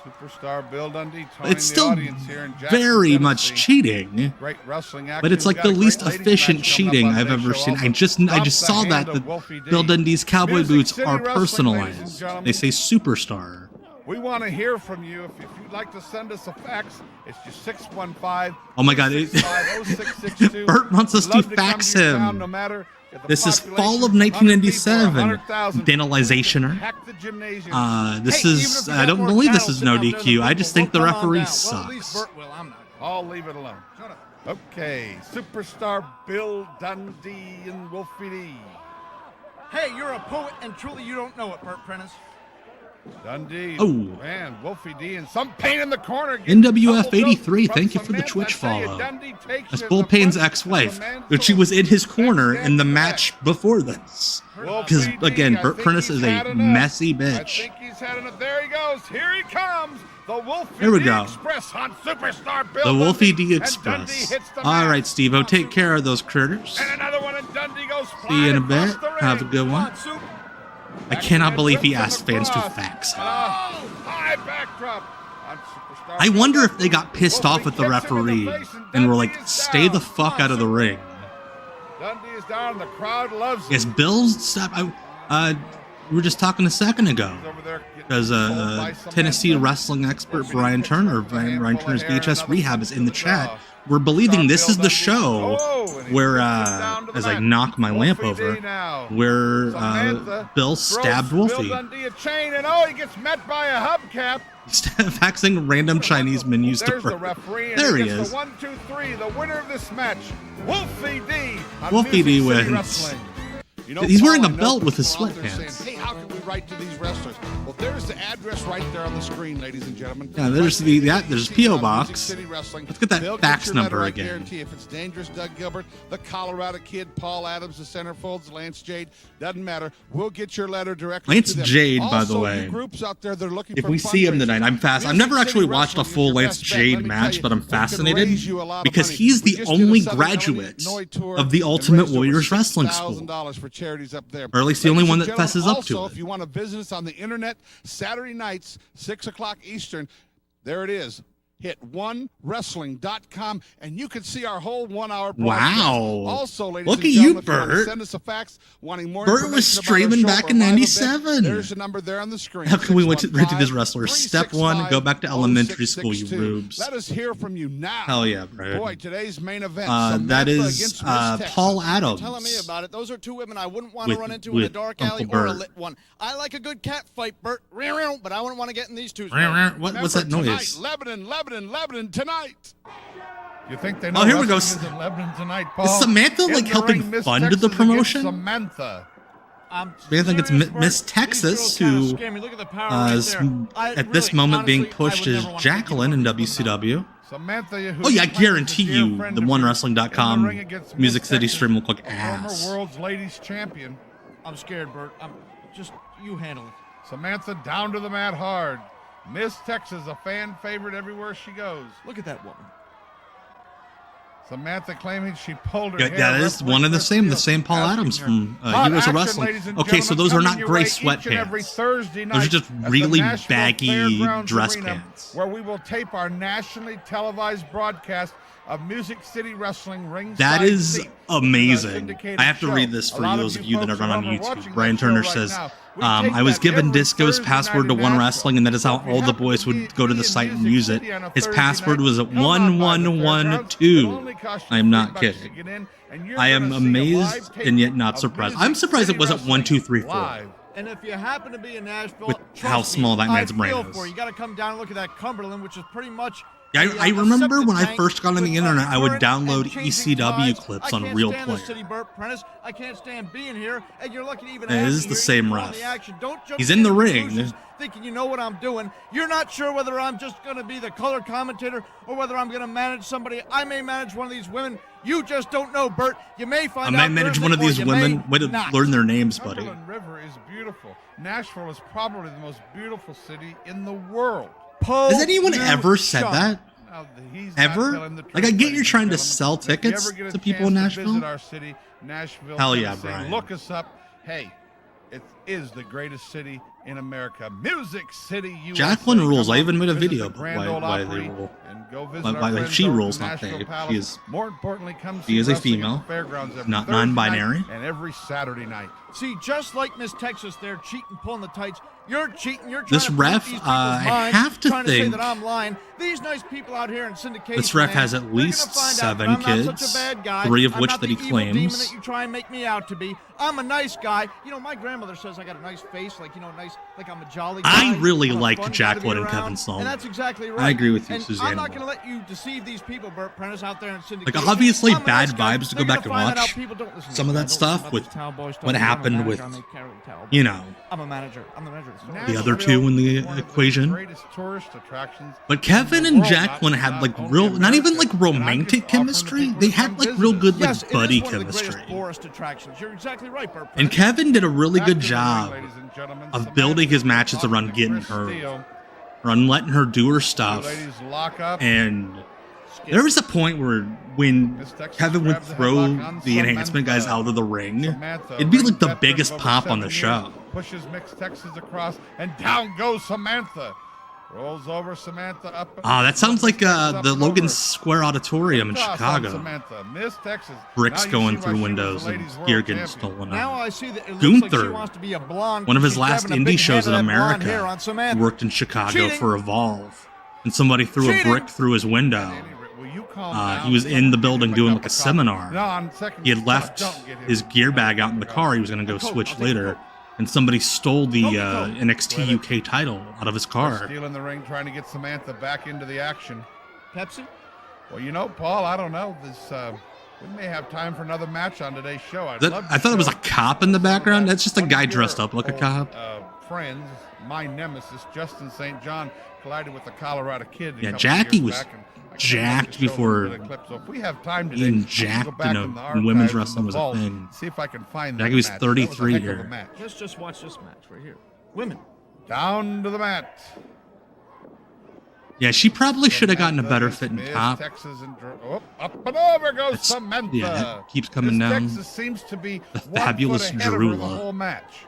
Superstar Bill Dundee. It's still very much cheating, but it's like the least efficient cheating I've ever seen. I just saw that Bill Dundee's cowboy boots are personalized. They say superstar. We want to hear from you. If you'd like to send us a fax, it's just 615. Oh my God! Bert wants us to fax him. This is fall of 1997. Denalizationer. This is. I don't believe this is no DQ. I just think the referee sucks. I'll leave it alone. Okay, Superstar Bill Dundee and Wolfie D. Hey, you're a poet, and truly you don't know it, Bert Prentice. Dundee. Oh. Man, Wolfie D and some pain in the corner. NWF 83, thank you for the Twitch follow. That's Bullpain's ex-wife, but she was in his corner in the match before this. Because, again, Bert Prentice is a messy bitch. There he goes. Here he comes. The Wolfie There we go. Express on Superstar Bill The Wolfie D Dundee. Express. All right, Steve-O, take care of those critters. And another one, and Dundee goes See you in a bit. across the ring. Have a good one. I cannot believe he asked fans to fax him. High backdrop on Superstar I wonder if they got pissed off at the referee and were like, stay the fuck out of the ring. Dundee is down, the crowd loves him. Yes, Bill's step. We were just talking a second ago. Because Tennessee wrestling expert Brian Turner, Brian Turner's VHS Rehab, is in the chat. We're believing this is the show where, as I knock my lamp over, where Bill stabbed Wolfie. He gets met by a hubcap. Faxing random Chinese menus to referee. There he is. The 1, 2, 3. The winner of this match, Wolfie D. Wolfie D wins. He's wearing a belt with his sweatpants. Hey, how can we write to these wrestlers? Well, there's the address right there on the screen, ladies and gentlemen. Yeah, there's P.O. Box. Let's get that fax number again. If it's dangerous, Doug Gilbert, the Colorado Kid, Paul Adams, the centerfolds, Lance Jade, doesn't matter. We'll get your letter directly Lance to them. Jade, by Also, the way. groups out there that are looking If for we see him tonight, I'm fast. I've never actually watched a full Lance Wrestling is your Jade best bet. match, but I'm Let me tell you, fascinated we can raise you a lot of because money. he's We the just did only a Southern graduate Illinois tour of the and Ultimate raised over Warriors Wrestling School. $60,000 for charities up there. Or at least the only Ladies one and that fesses up to also, it. if you want to visit us on the internet, Saturday nights, 6 o'clock Eastern, there it is. Hit onewrestling.com, and you can see our whole 1 hour broadcast. Wow. Also, ladies Look and at gentlemen, you, if you want to Bert. send us a fax wanting more Bert was information about our streaming show back or in live event, 97. There's the number there on the screen. How can we went to these wrestlers? Step 1, go back to elementary school, you 0662. rubes. Let us hear from you now. Hell yeah, Brad. Boy, today's main event. That Samantha is against Miss Texas. Paul Adams. Telling me about it. Those are two women I wouldn't want to With- run into in a with dark Uncle alley or a Bert. lit one. I like a good cat fight, Bert, but I wouldn't want to get in these two. What's that noise? Tonight, Lebanon tonight. You think they Oh, here we go. wrestling is in Lebanon tonight, Paul? Is Samantha, In like, the helping ring, Miss fund Texas the against promotion? Samantha. Samantha gets Miss Texas, who is at this moment being pushed as Jacqueline in WCW. Samantha, Oh yeah, I guarantee you the OneWrestling.com Music City stream will look ass. The world's ladies champion. I'm scared, Bert. Just you handle it. Samantha down to the mat hard. Miss Texas, a fan favorite everywhere she goes. Look at that woman. Samantha claiming she pulled her Yeah, hair. that is one of the same Paul Adams from Heroes of Wrestling. Okay, so those are not gray sweatpants. Those are just really baggy dress pants. Where we will tape our nationally televised broadcast of Music City Wrestling ringside. That is seat. amazing. Syndicated I have to show. read this A for lot those of you that are folks on at home are YouTube. watching Brian that show Turner right says, now. I was given Disco's password to One Wrestling, and that is how all the boys would go to the site and use it. His password was 1112. I am not kidding. I am amazed and yet not surprised. I'm surprised it wasn't 1234. And if you happen to be in Nashville, With how small that man's brain is. You got to come down and look at that Cumberland, which is pretty much. Yeah, I remember when I first got on the internet, I would download ECW clips on Real Player. City, Bert Prentice. I can't stand being here, and you're lucky to even. It is the same ref. Don't jump He's in the ring. Thinking you know what I'm doing. You're not sure whether I'm just going to be the color commentator or whether I'm going to manage somebody. I may manage one of these women. You just don't know, Bert. You may find out. I may manage one of these women. Way to learn their names, buddy. Cumberland River is beautiful. Nashville is probably the most beautiful city in the world. Has anyone ever said that? Ever? Like, I get you're trying to sell tickets to people in Nashville. Visit our city, Nashville. Hell yeah, Brian. Look us up. Hey, it is the greatest city in America. Music City, USA. Jacqueline rules. I even made a Visit video the about Grand Ole why Opry they rule. and go visit Why our friends she over rules, at the not Nashville they. Palace. She is. More importantly, come She see is a wrestling at female, the fairgrounds every not Thursday non-binary. night and every Saturday night. See, just like Miss Texas there, cheating, pulling the tights. You're cheating. You're trying This to ref, these I have to trying to say think that I'm lying. These nice people out here in syndication. this ref man, has at they're gonna least find out 7 that I'm kids, not such a bad guy. 3 of I'm which not that the he evil demon claims. that you try and make me out to be. I'm a nice guy. You know, my grandmother says I got a nice face, like, you know, nice, like I'm a jolly guy. I really I'm a liked fun guy to Jacqueline be and around, Kevin Sullivan. And that's exactly right. I agree with you, and Susanna. I'm not going to let you deceive these people, Bert Prentice, out there in syndication. Like, obviously I'm a bad nice guy. vibes to They're go back gonna and find that watch out. People don't listen to some me. of that Don't listen stuff about with this cowboy stuff. what I'm a happened manager. with, I make cowboy you know, I'm a manager. I'm the manager. the other two in the equation. But Kevin and Jacqueline had like real, not even like romantic chemistry. They had like real good like buddy chemistry. You're exactly right, Bert. And Kevin did a really good job of building his matches around getting her, around letting her do her stuff. And there was a point where when Kevin would throw the enhancement guys out of the ring, it'd be like the biggest pop on the show. Pushes Mixed Texas across, and down goes Samantha. Rolls over Samantha up. Ah, that sounds like the Logan Square Auditorium in Chicago. Samantha, Miss Texas. Bricks going through windows and gear getting stolen Now out. I see that it looks like she Gunther, wants to be a blonde. one of his She's last grabbing a big indie shows in head of that blonde hair America, on Samantha. worked in Chicago Cheating. for Evolve, and somebody threw a brick through his window. He was in the building doing like a seminar. He had left his gear bag out in the car. He was going to go switch later. And somebody stole the NXT UK title out of his car. Stealing the ring, trying to get Samantha back into the action. Pepsi? Well, you know, Paul, I don't know. This we may have time for another match on today's show. I thought it was a cop in the background. That's just a guy dressed up like a cop. Friends, my nemesis, Justin St. John, collided with the Colorado Kid. Yeah, Jackie was jacked before being jacked, you know, when women's wrestling was a thing. See if I can find Jackie was 33 here. Let's just watch this match right here. Women. Down to the mat. Yeah, she probably should have gotten a better fitting top. Up and over goes Samantha. Yeah, that keeps coming down. Texas seems to be the fabulous Jarula. Whole match.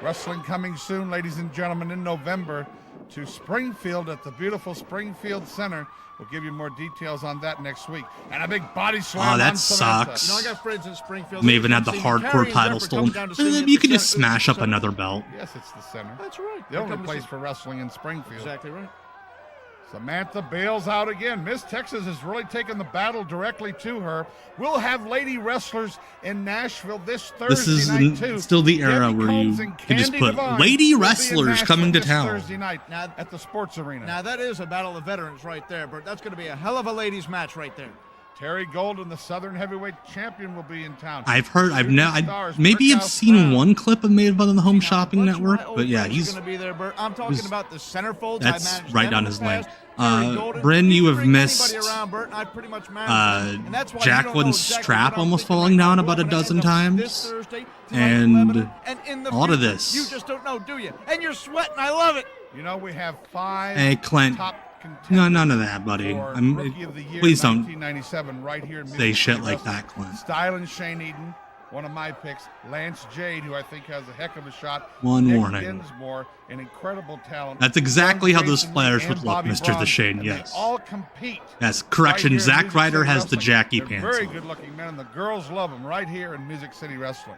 Wrestling coming soon, ladies and gentlemen, in November to Springfield at the beautiful Springfield Center. We'll give you more details on that next week. And a big body slam. Oh, that on Samantha. sucks. You know, I got friends in Springfield. May even had the hardcore title stolen. You could just smash up another belt. Yes, it's the center. That's right. The only place for wrestling in Springfield. Exactly right. Samantha bails out again. Miss Texas has really taken the battle directly to her. We'll have lady wrestlers in Nashville this Thursday night, too. Still the era where you can just put lady wrestlers coming to town. Thursday night at the sports arena. Now, that is a battle of veterans right there, Bert. That's going to be a hell of a ladies match right there. Terry Golden, the Southern Heavyweight Champion, will be in town. I've heard, maybe I've seen one clip of Made on the Home Shopping Network, but yeah, he's going to be there, Bert. I'm talking about the centerfolds. That's right down his lane. Bryn, you have missed Jacqueline's strap almost falling down about a dozen times, and a lot of this. You just don't know, do you? And you're sweating. I love it. You know, we have 5 Hey, Clint. No, none of that, buddy. Please don't right here in say shit like that, Clint. Styling Shane Eden, one of my picks. Lance Jade, who I think has a heck of a shot. One Nick warning. Dinsmore, an incredible talent. That's exactly how those Jason flyers Lee would and look, Bobby Mr. Braun, Deshane, and yes. They all compete. Yes, correction. Right Zack Music Ryder City has the Wrestling. Jackie They're pants very on. good-looking men, and the girls love them right here in Music City Wrestling.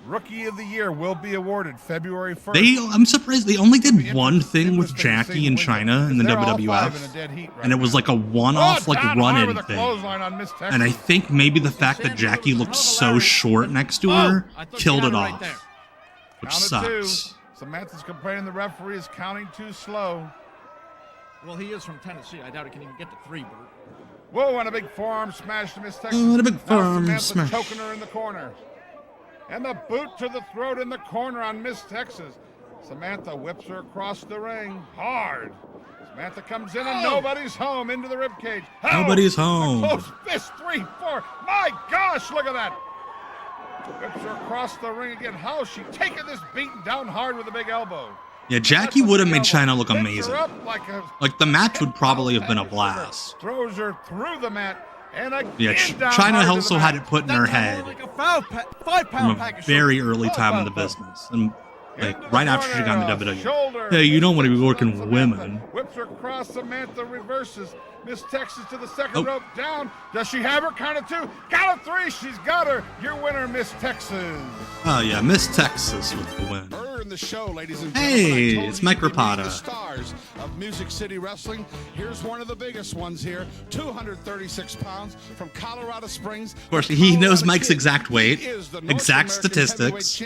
Rookie of the Year will be awarded February 1st. I'm surprised they only did one thing with Jackie in China in the WWF, and it was like a one-off like run-in thing. And I think maybe the fact that Jackie looked so short next to her killed it off, which sucks. Samantha's complaining the referee is counting too slow. Well, he is from Tennessee. I doubt he can even get to 3, Bert. Whoa, and a big forearm smash to Miss Texas. Oh, and a big forearm Samantha smash. choking her in the corner. And the boot to the throat in the corner on Miss Texas. Samantha whips her across the ring hard. Samantha comes in and nobody's home into the ribcage. Nobody's home. Close fist, 3, 4. My gosh, look at that. Whips her across the ring again. How is she taking this beating down hard with a big elbow? Yeah, Jackie would have made China look amazing. Like the match would probably have been a blast. Throws her through the mat. And yeah, China also had it put in her head like a 5-pound from a very early time in the business. And like right after she got into WWE. Hey, you don't want to be working with women. Whips her across, Samantha reverses. Miss Texas to the second rope, down. Does she have her? Count of 2. Count of 3. She's got her. Your winner, Miss Texas. Oh yeah, Miss Texas with the win. In the show, ladies and hey, gentlemen, it's Micropada. The stars of Music City Wrestling. Here's one of the biggest ones here, 236 pounds from Colorado Springs. Of course, he knows Mike's exact weight, exact statistics.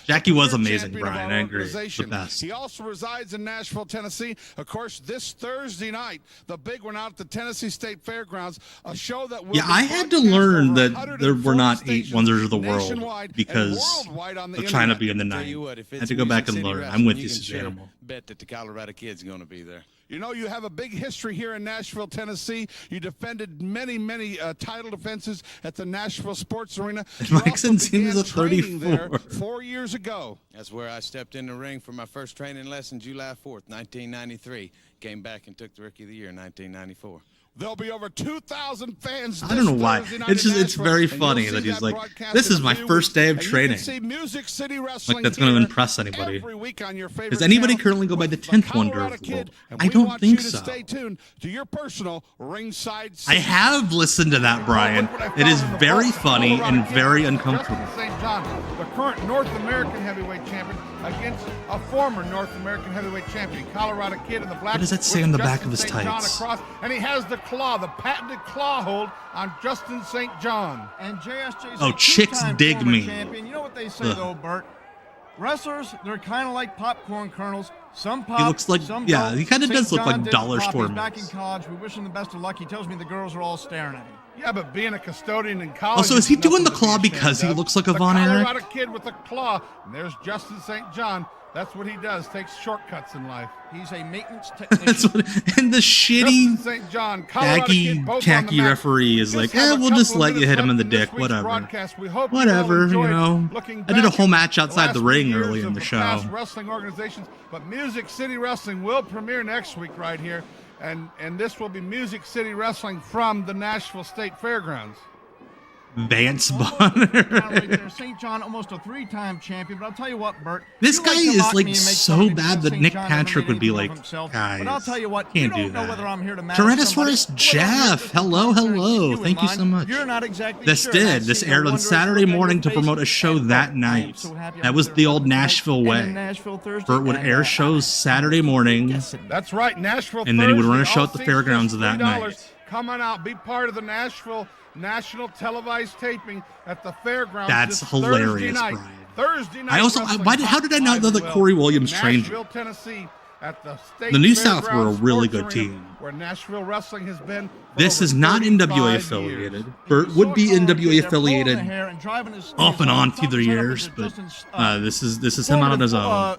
Jackie was amazing, Brian. I agree. The best. He also resides in Nashville, Tennessee. Of course, this Thursday night, the big one out at the Tennessee State Fairgrounds, a show that will I had to learn that there were not 8 Wonders of the World because of China being the 9. I had to go back and learn. I'm with you, Animal. Bet that the Colorado kid's going to be there. You know, you have a big history here in Nashville, Tennessee. You defended many title defenses at the Nashville Sports Arena. Mike Sensini was a 34. 4 years ago. That's where I stepped in the ring for my first training lesson, July 4th, 1993. Came back and took the Rookie of the Year in 1994. There'll be over 2,000 fans. I don't know why. It's very funny that he's like, this is my first day of training. Like that's going to impress anybody. Does anybody currently go by the 10th Wonder of the World? I don't think so. Stay tuned to your personal ringside. I have listened to that, Brian. It is very funny and very uncomfortable. St. John, the current North American heavyweight champion, against a former North American heavyweight champion, Colorado Kid in the black. What does that say on the back of his tights? And he has the claw, the patented claw hold on Justin St. John. And JSJ's oh, chicks dig me. Champion. You know what they say though, Bert? Wrestlers, they're kind of like popcorn kernels. Some pop, he looks like, some yeah, don't. he kind of does look like dollar pop. store He's back in moves. college. We wish him the best of luck. He tells me the girls are all staring at him. Yeah, but being a custodian in college. Also, is he doing the claw because he looks like a Von Erich? Colorado Kid with the claw. And there's Justin St. John. That's what he does. Takes shortcuts in life. He's a maintenance technician. That's what, and the shitty St. John, khaki referee is like, we'll just let you hit him in the dick, whatever. Whatever, you know. I did a whole match outside the ring early in the show. Wrestling organizations, but Music City Wrestling will premiere next week right here, and this will be Music City Wrestling from the Nashville State Fairgrounds. Vance Bonner. Right there. St. John, almost a 3-time champion. But I'll tell you what, Bert. This guy is like so bad that Nick Patrick would be like, guys, but I'll tell you what, can't you do don't know that. whether I'm here to Tyrannosaurus Jeff, hello. Thank you so much. You're not exactly this aired on Saturday morning to promote a show that night. That was the old Nashville way. Bert would air shows Saturday morning. That's right, Nashville. And then he would run a show at the fairgrounds that night. Come on out, be part of the Nashville national televised taping at the fairgrounds. That's hilarious, Brian. Thursday night. I also, how did I not know that Corey Williams trained you? Tennessee, at the New South were a really good team. Where Nashville wrestling has been. This is not NWA affiliated. Bert would be NWA affiliated off and on through the years, but this is him on his own.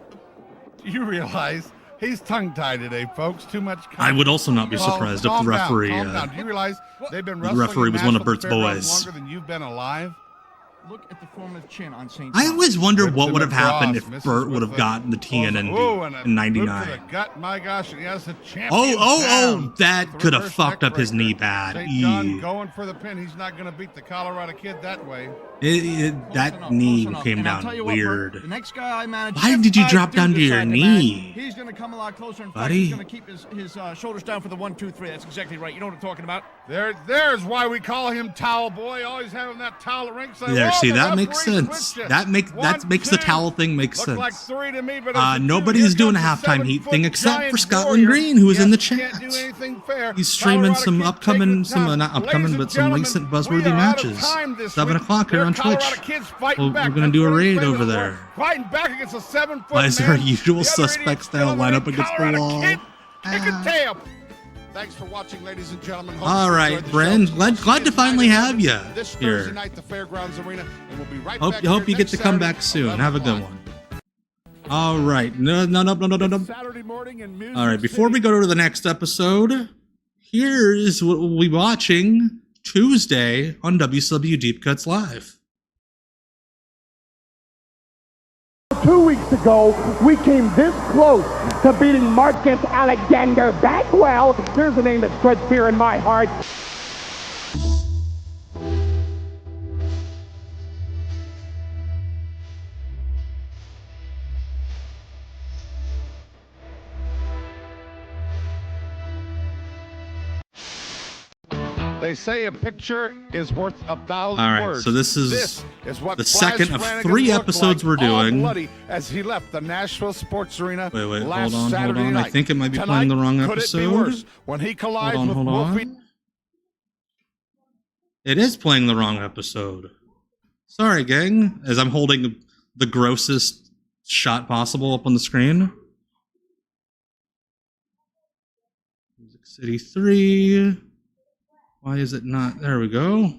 You realize he's tongue-tied today, folks. Too much. I would also not be surprised if the referee. Calm down. Do you realize they've been the referee was one of Bert's boys. Longer than you've been alive. Look at the formative chin on St. I always wonder what would have happened if Bert would have gotten the TNN in '99. My gosh, he has a champion. Oh, that could have fucked up his knee bad. St. John going for the pin. He's not going to beat the Colorado Kid that way. That knee came down weird. The next guy I manage, why did you drop down to your knee? He's going to come a lot closer. In fact, buddy, he's going to keep his shoulders down for the 1, 2, 3. That's exactly right. You know what I'm talking about. There's why we call him Towel Boy. Always having that towel at ringside. There Actually, the that makes referee sense. switched it. That makes the 1, 2. towel thing make Looked like sense. 3 to me, but it was a 2. Nobody's Here doing a comes the halftime heat 7-foot thing except giant for Scotland warrior. Green, who was in the Yes, chat. can't do anything fair. He's streaming Colorado some kid upcoming, taking time. not upcoming, Ladies but and some gentlemen, recent we buzzworthy are out of matches. time this 7 week. o'clock here They're on Colorado Twitch. kids fighting back. We're gonna do a That's what he's raid over famous for. there. Fighting back against a 7-foot Why is man. our usual The other suspect idiot's style still over lineup there. against the Colorado wall? kid, kick a tail. Thanks for watching, ladies and gentlemen. Hope All you right, enjoyed the Bren. show. Glad to finally have you This here. Thursday night, the Fairgrounds Arena, and we'll be right Hope back you here get to next come Saturday, back soon. 11 Have a good o'clock. one. All right. No. Saturday morning in Music All right. Before City. we go to the next episode, here's what we'll be watching Tuesday on WCW Deep Cuts Live. 2 weeks ago, we came this close to beating Marcus Alexander Bagwell. There's a name that spreads fear in my heart. They say a picture is worth 1,000 All right, words. so this is what the Flash second of Flanagan 3 looked episodes like, we're all doing. bloody as he left the Nashville Sports Arena Wait, last hold Saturday on. night. I think it might be Tonight, playing the wrong could it be episode. worse when he collides with Hold Wolfie? on. It is playing the wrong episode. Sorry, gang, as I'm holding the grossest shot possible up on the screen. Music City 3. Why is it not? There we go.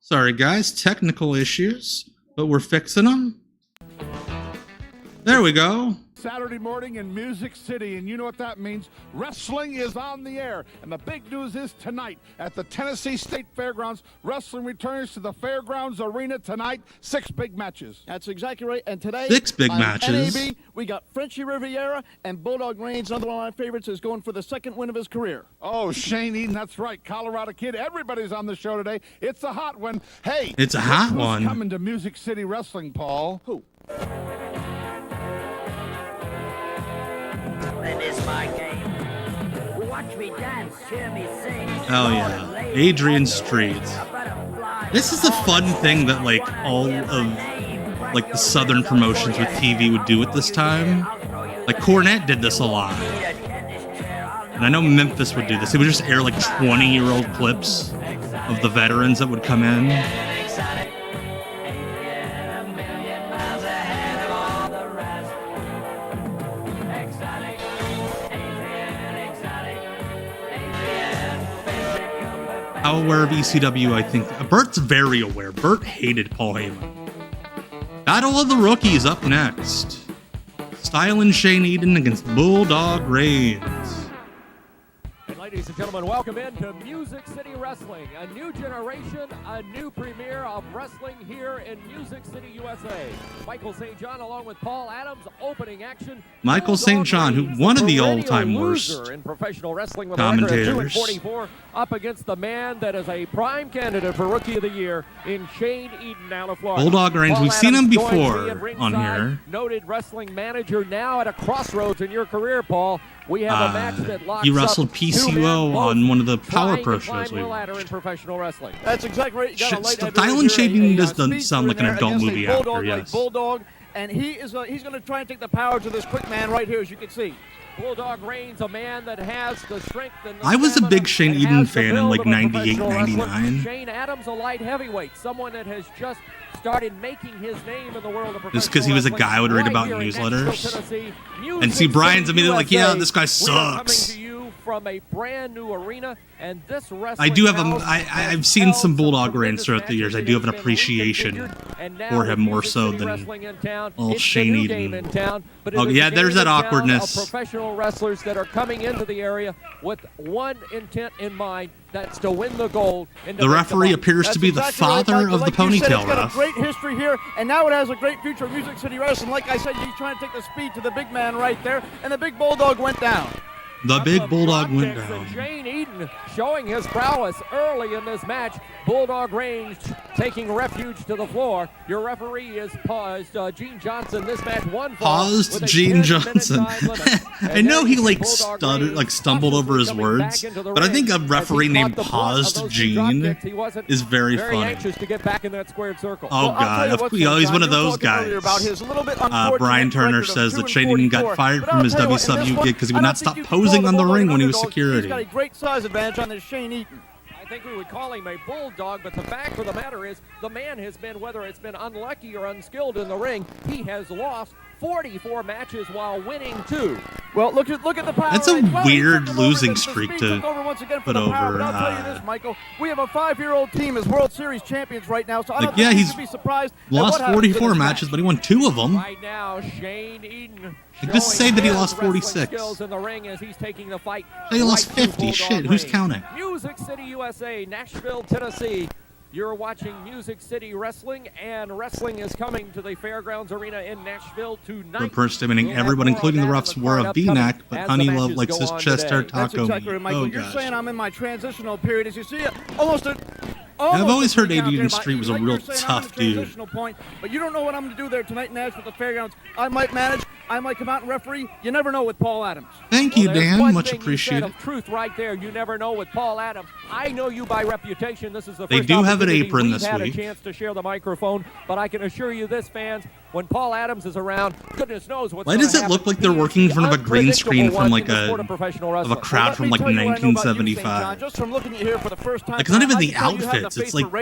Sorry, guys. Technical issues, but we're fixing them. There we go. Saturday morning in Music City, and you know what that means. Wrestling is on the air, and the big news is tonight at the Tennessee State Fairgrounds, wrestling returns to the Fairgrounds Arena tonight. 6 big matches. That's exactly right. And today, 6 big on matches. NAB, we got Frenchy Riviera and Bulldog Reigns, another one of my favorites, is going for the 2nd win of his career. Oh, Shane Eden, that's right. Colorado kid. Everybody's on the show today. It's a hot one. Hey, It's a hot who's one. coming to Music City Wrestling, Paul? Who? It is my game. Watch me dance, hear me sing. Oh yeah, Adrian Street. This is a fun thing that like all of like the southern promotions with TV would do at this time. Like Cornette did this a lot, and I know Memphis would do this. They would just air like 20-year-old clips of the veterans that would come in. How aware of ECW, I think. Bert's very aware. Bert hated Paul Heyman. Battle of the Rookies up next. Styling Shane Eden against Bulldog Reigns. And ladies and gentlemen, welcome into Music City Wrestling. A new generation, a new premiere of wrestling here in Music City, USA. Michael St. John along with Paul Adams, opening action. Michael St. John, who one of the all-time worst in professional wrestling with commentators. a record of 2-44, up against the man that is a prime candidate for Rookie of the Year in Shane Eden out of Florida. Bulldog Reigns, Paul we've seen him Adams joins me before at ringside, on here. Noted wrestling manager, now at a crossroads in your career, Paul. We have a match that locks he wrestled up 2 men, PCO both on one of the Power trying Pro to climb shows we the ladder in watched. professional wrestling. That's exactly right. You got a light heavyweight Styling here, Shane doesn't speedster sound like an in there adult against a movie bulldog actor, like yes. Bulldog, and he's going to try and take the power to this quick man right here, as you can see. Bulldog Reigns, a man that has the strength and the I was a stamina big Shane and Eden has the fan in build like of a 98, professional wrestler. 99. Shane Adams, a light heavyweight, someone that has just started making his name in the world of professional Just because he was a wrestling guy I would read right about here in newsletters. Nashville, Tennessee. And Music see Brian's City, immediately like, yeah, USA. this guy We are coming sucks. to you from a brand new arena, and this I wrestling do have house I've seen held some Bulldog tremendous Reigns throughout the matches. years. I It do have an has been appreciation reconfigured, and now for him with more Music so City than Wrestling in town, all it's Shane the new Eden. game in town, but it Oh, is yeah, the there's game that in town awkwardness. of professional wrestlers that are coming into the area with one intent in mind. That's to win the gold. And to The make referee money. appears to be the Exactly right, father Michael. of the Like you said, ponytail it's got a ref. great history here, and now it has a great future of Music City Wrestling. Like I said, he's trying to take the speed to the big man right there, and the big Bulldog went down. The big Bulldog went And down. Shane Eden showing his prowess early in this match. Bulldog Range taking refuge to the floor. Your referee is paused. Gene Johnson, this match won. Paused Gene Johnson. I know he like stumbled over his words, but I think a referee named Paused Gene is very funny. Anxious to get back in that squared circle. Oh God, he's one of those guys. Brian Turner says that Shane Eden got fired from his WCW gig because he would not stop posing on the ring when he was security. He's got a great size advantage on this Shane Eden. I think we would call him a bulldog, but the fact of the matter is the man has been, whether it's been unlucky or unskilled in the ring, he has lost 44 matches while winning 2. Well, look at the power. That's a weird losing streak to put over. But I'll tell you this, Michael. We have a 5-year-old team as World Series champions right now, so I don't think you should be surprised. Lost 44 matches, but he won 2 of them. Right now, Shane Eden. Just say that he lost 46. In the ring as he's taking the fight. He lost 50. Shit, who's counting? Music City, USA, Nashville, Tennessee. You're watching Music City Wrestling, and wrestling is coming to the Fairgrounds Arena in Nashville tonight. For first stating everyone, including the refs, wore a V-neck, but Honey Love likes his chest hair taco. That's exactly right, Michael. Oh, You're gosh. saying I'm in my transitional period. As you see, I've always heard Aiden Street was a real tough dude. Point, but you don't know what I'm going to do there tonight in Nashville at the Fairgrounds. I might manage. I might come out and referee. You never know with Paul Adams. Thank you, Dan. Much appreciated. Truth right there. You never know with Paul Adams. I know you by reputation. This is the They first do have an opportunity apron we've this had week. a chance to share the microphone, but I can assure you this, fans, when Paul Adams is around, goodness knows what's Why does it look like they're working in front of a green screen from like a crowd from like 1975? Just from looking at you here for the first time. Like, it's not even the outfits. It's like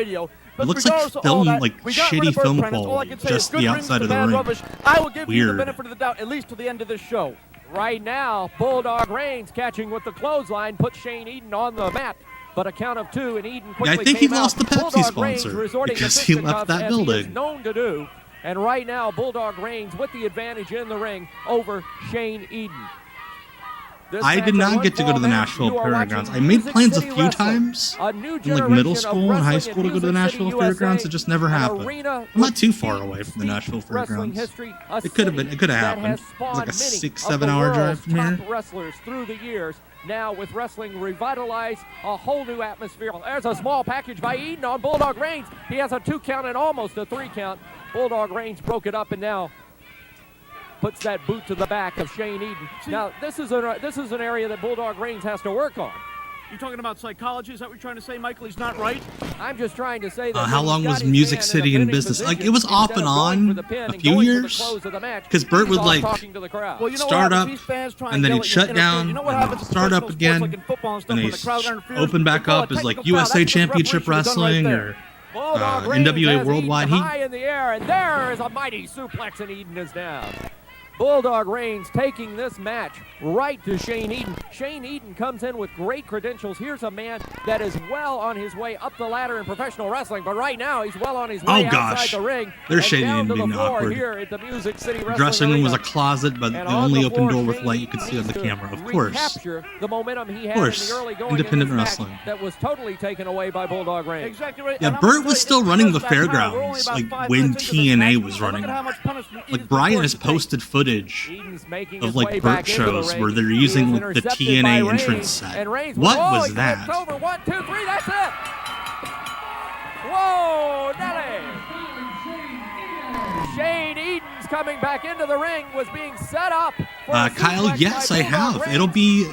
it looks like film, like shitty film quality. Just the outside of the ring. I will give you the Weird. benefit of the doubt at least to the end of this show. Right now, Bulldog Reigns catching with the clothesline puts Shane Eden on the mat. But a count of 2, and Eden quickly Yeah, I think he came lost out. the Pepsi Bulldog Reigns sponsor resorting to because he fisticuffs left that as he is building. known to do. And right now, Bulldog Reigns with the advantage in the ring over Shane Eden. I did not get to go to the Nashville Fairgrounds. I made plans a few times in like middle school and high school to go to the Nashville Fairgrounds. It just never happened. I'm not too far away from the Nashville Fairgrounds. It could have been. It could have happened. It was like a 6-7 hour drive from here. Wrestlers through the years. Now with wrestling revitalized, a whole new atmosphere. There's a small package by Eden on Bulldog Reigns. He has a 2 count and almost a 3 count. Bulldog Reigns broke it up and now puts that boot to the back of Shane Eden. Now, this is an area that Bulldog Reigns has to work on. You talking about psychology? Is that what you're trying to say, Michael? He's not right? I'm just trying to say that how long was Music City in business? Like, it was off and on a few years. Because Bert would, like, start up, and then he'd shut down, and then start up again, and he'd open back up as, like, USA Championship Wrestling, or NWA Worldwide. High in the air, and there is a mighty suplex, and Eden is down. Bulldog Reigns taking this match right to Shane Eden. Shane Eden comes in with great credentials. Here's a man that is well on his way up the ladder in professional wrestling, but right now he's well on his way outside the ring. There's Shane Eden being the floor awkward. here at the Music City The dressing room was a closet, but and the only open door with Shane light you could see on the camera. Of course. Capture the momentum he had Of course. in the early going Independent in this match wrestling. that was totally taken away by Bulldog Reigns. Exactly right. Yeah, Bert was still running the fairgrounds, like, when TNA was running. Like, Brian has posted footage of, like, Bert shows where they're using, like, the TNA entrance set. What was that? It's over. 1, 2, 3. That's it. Whoa, Nelly. Shane Eden's coming back into the ring, was being set up. Kyle, yes, I have. It'll be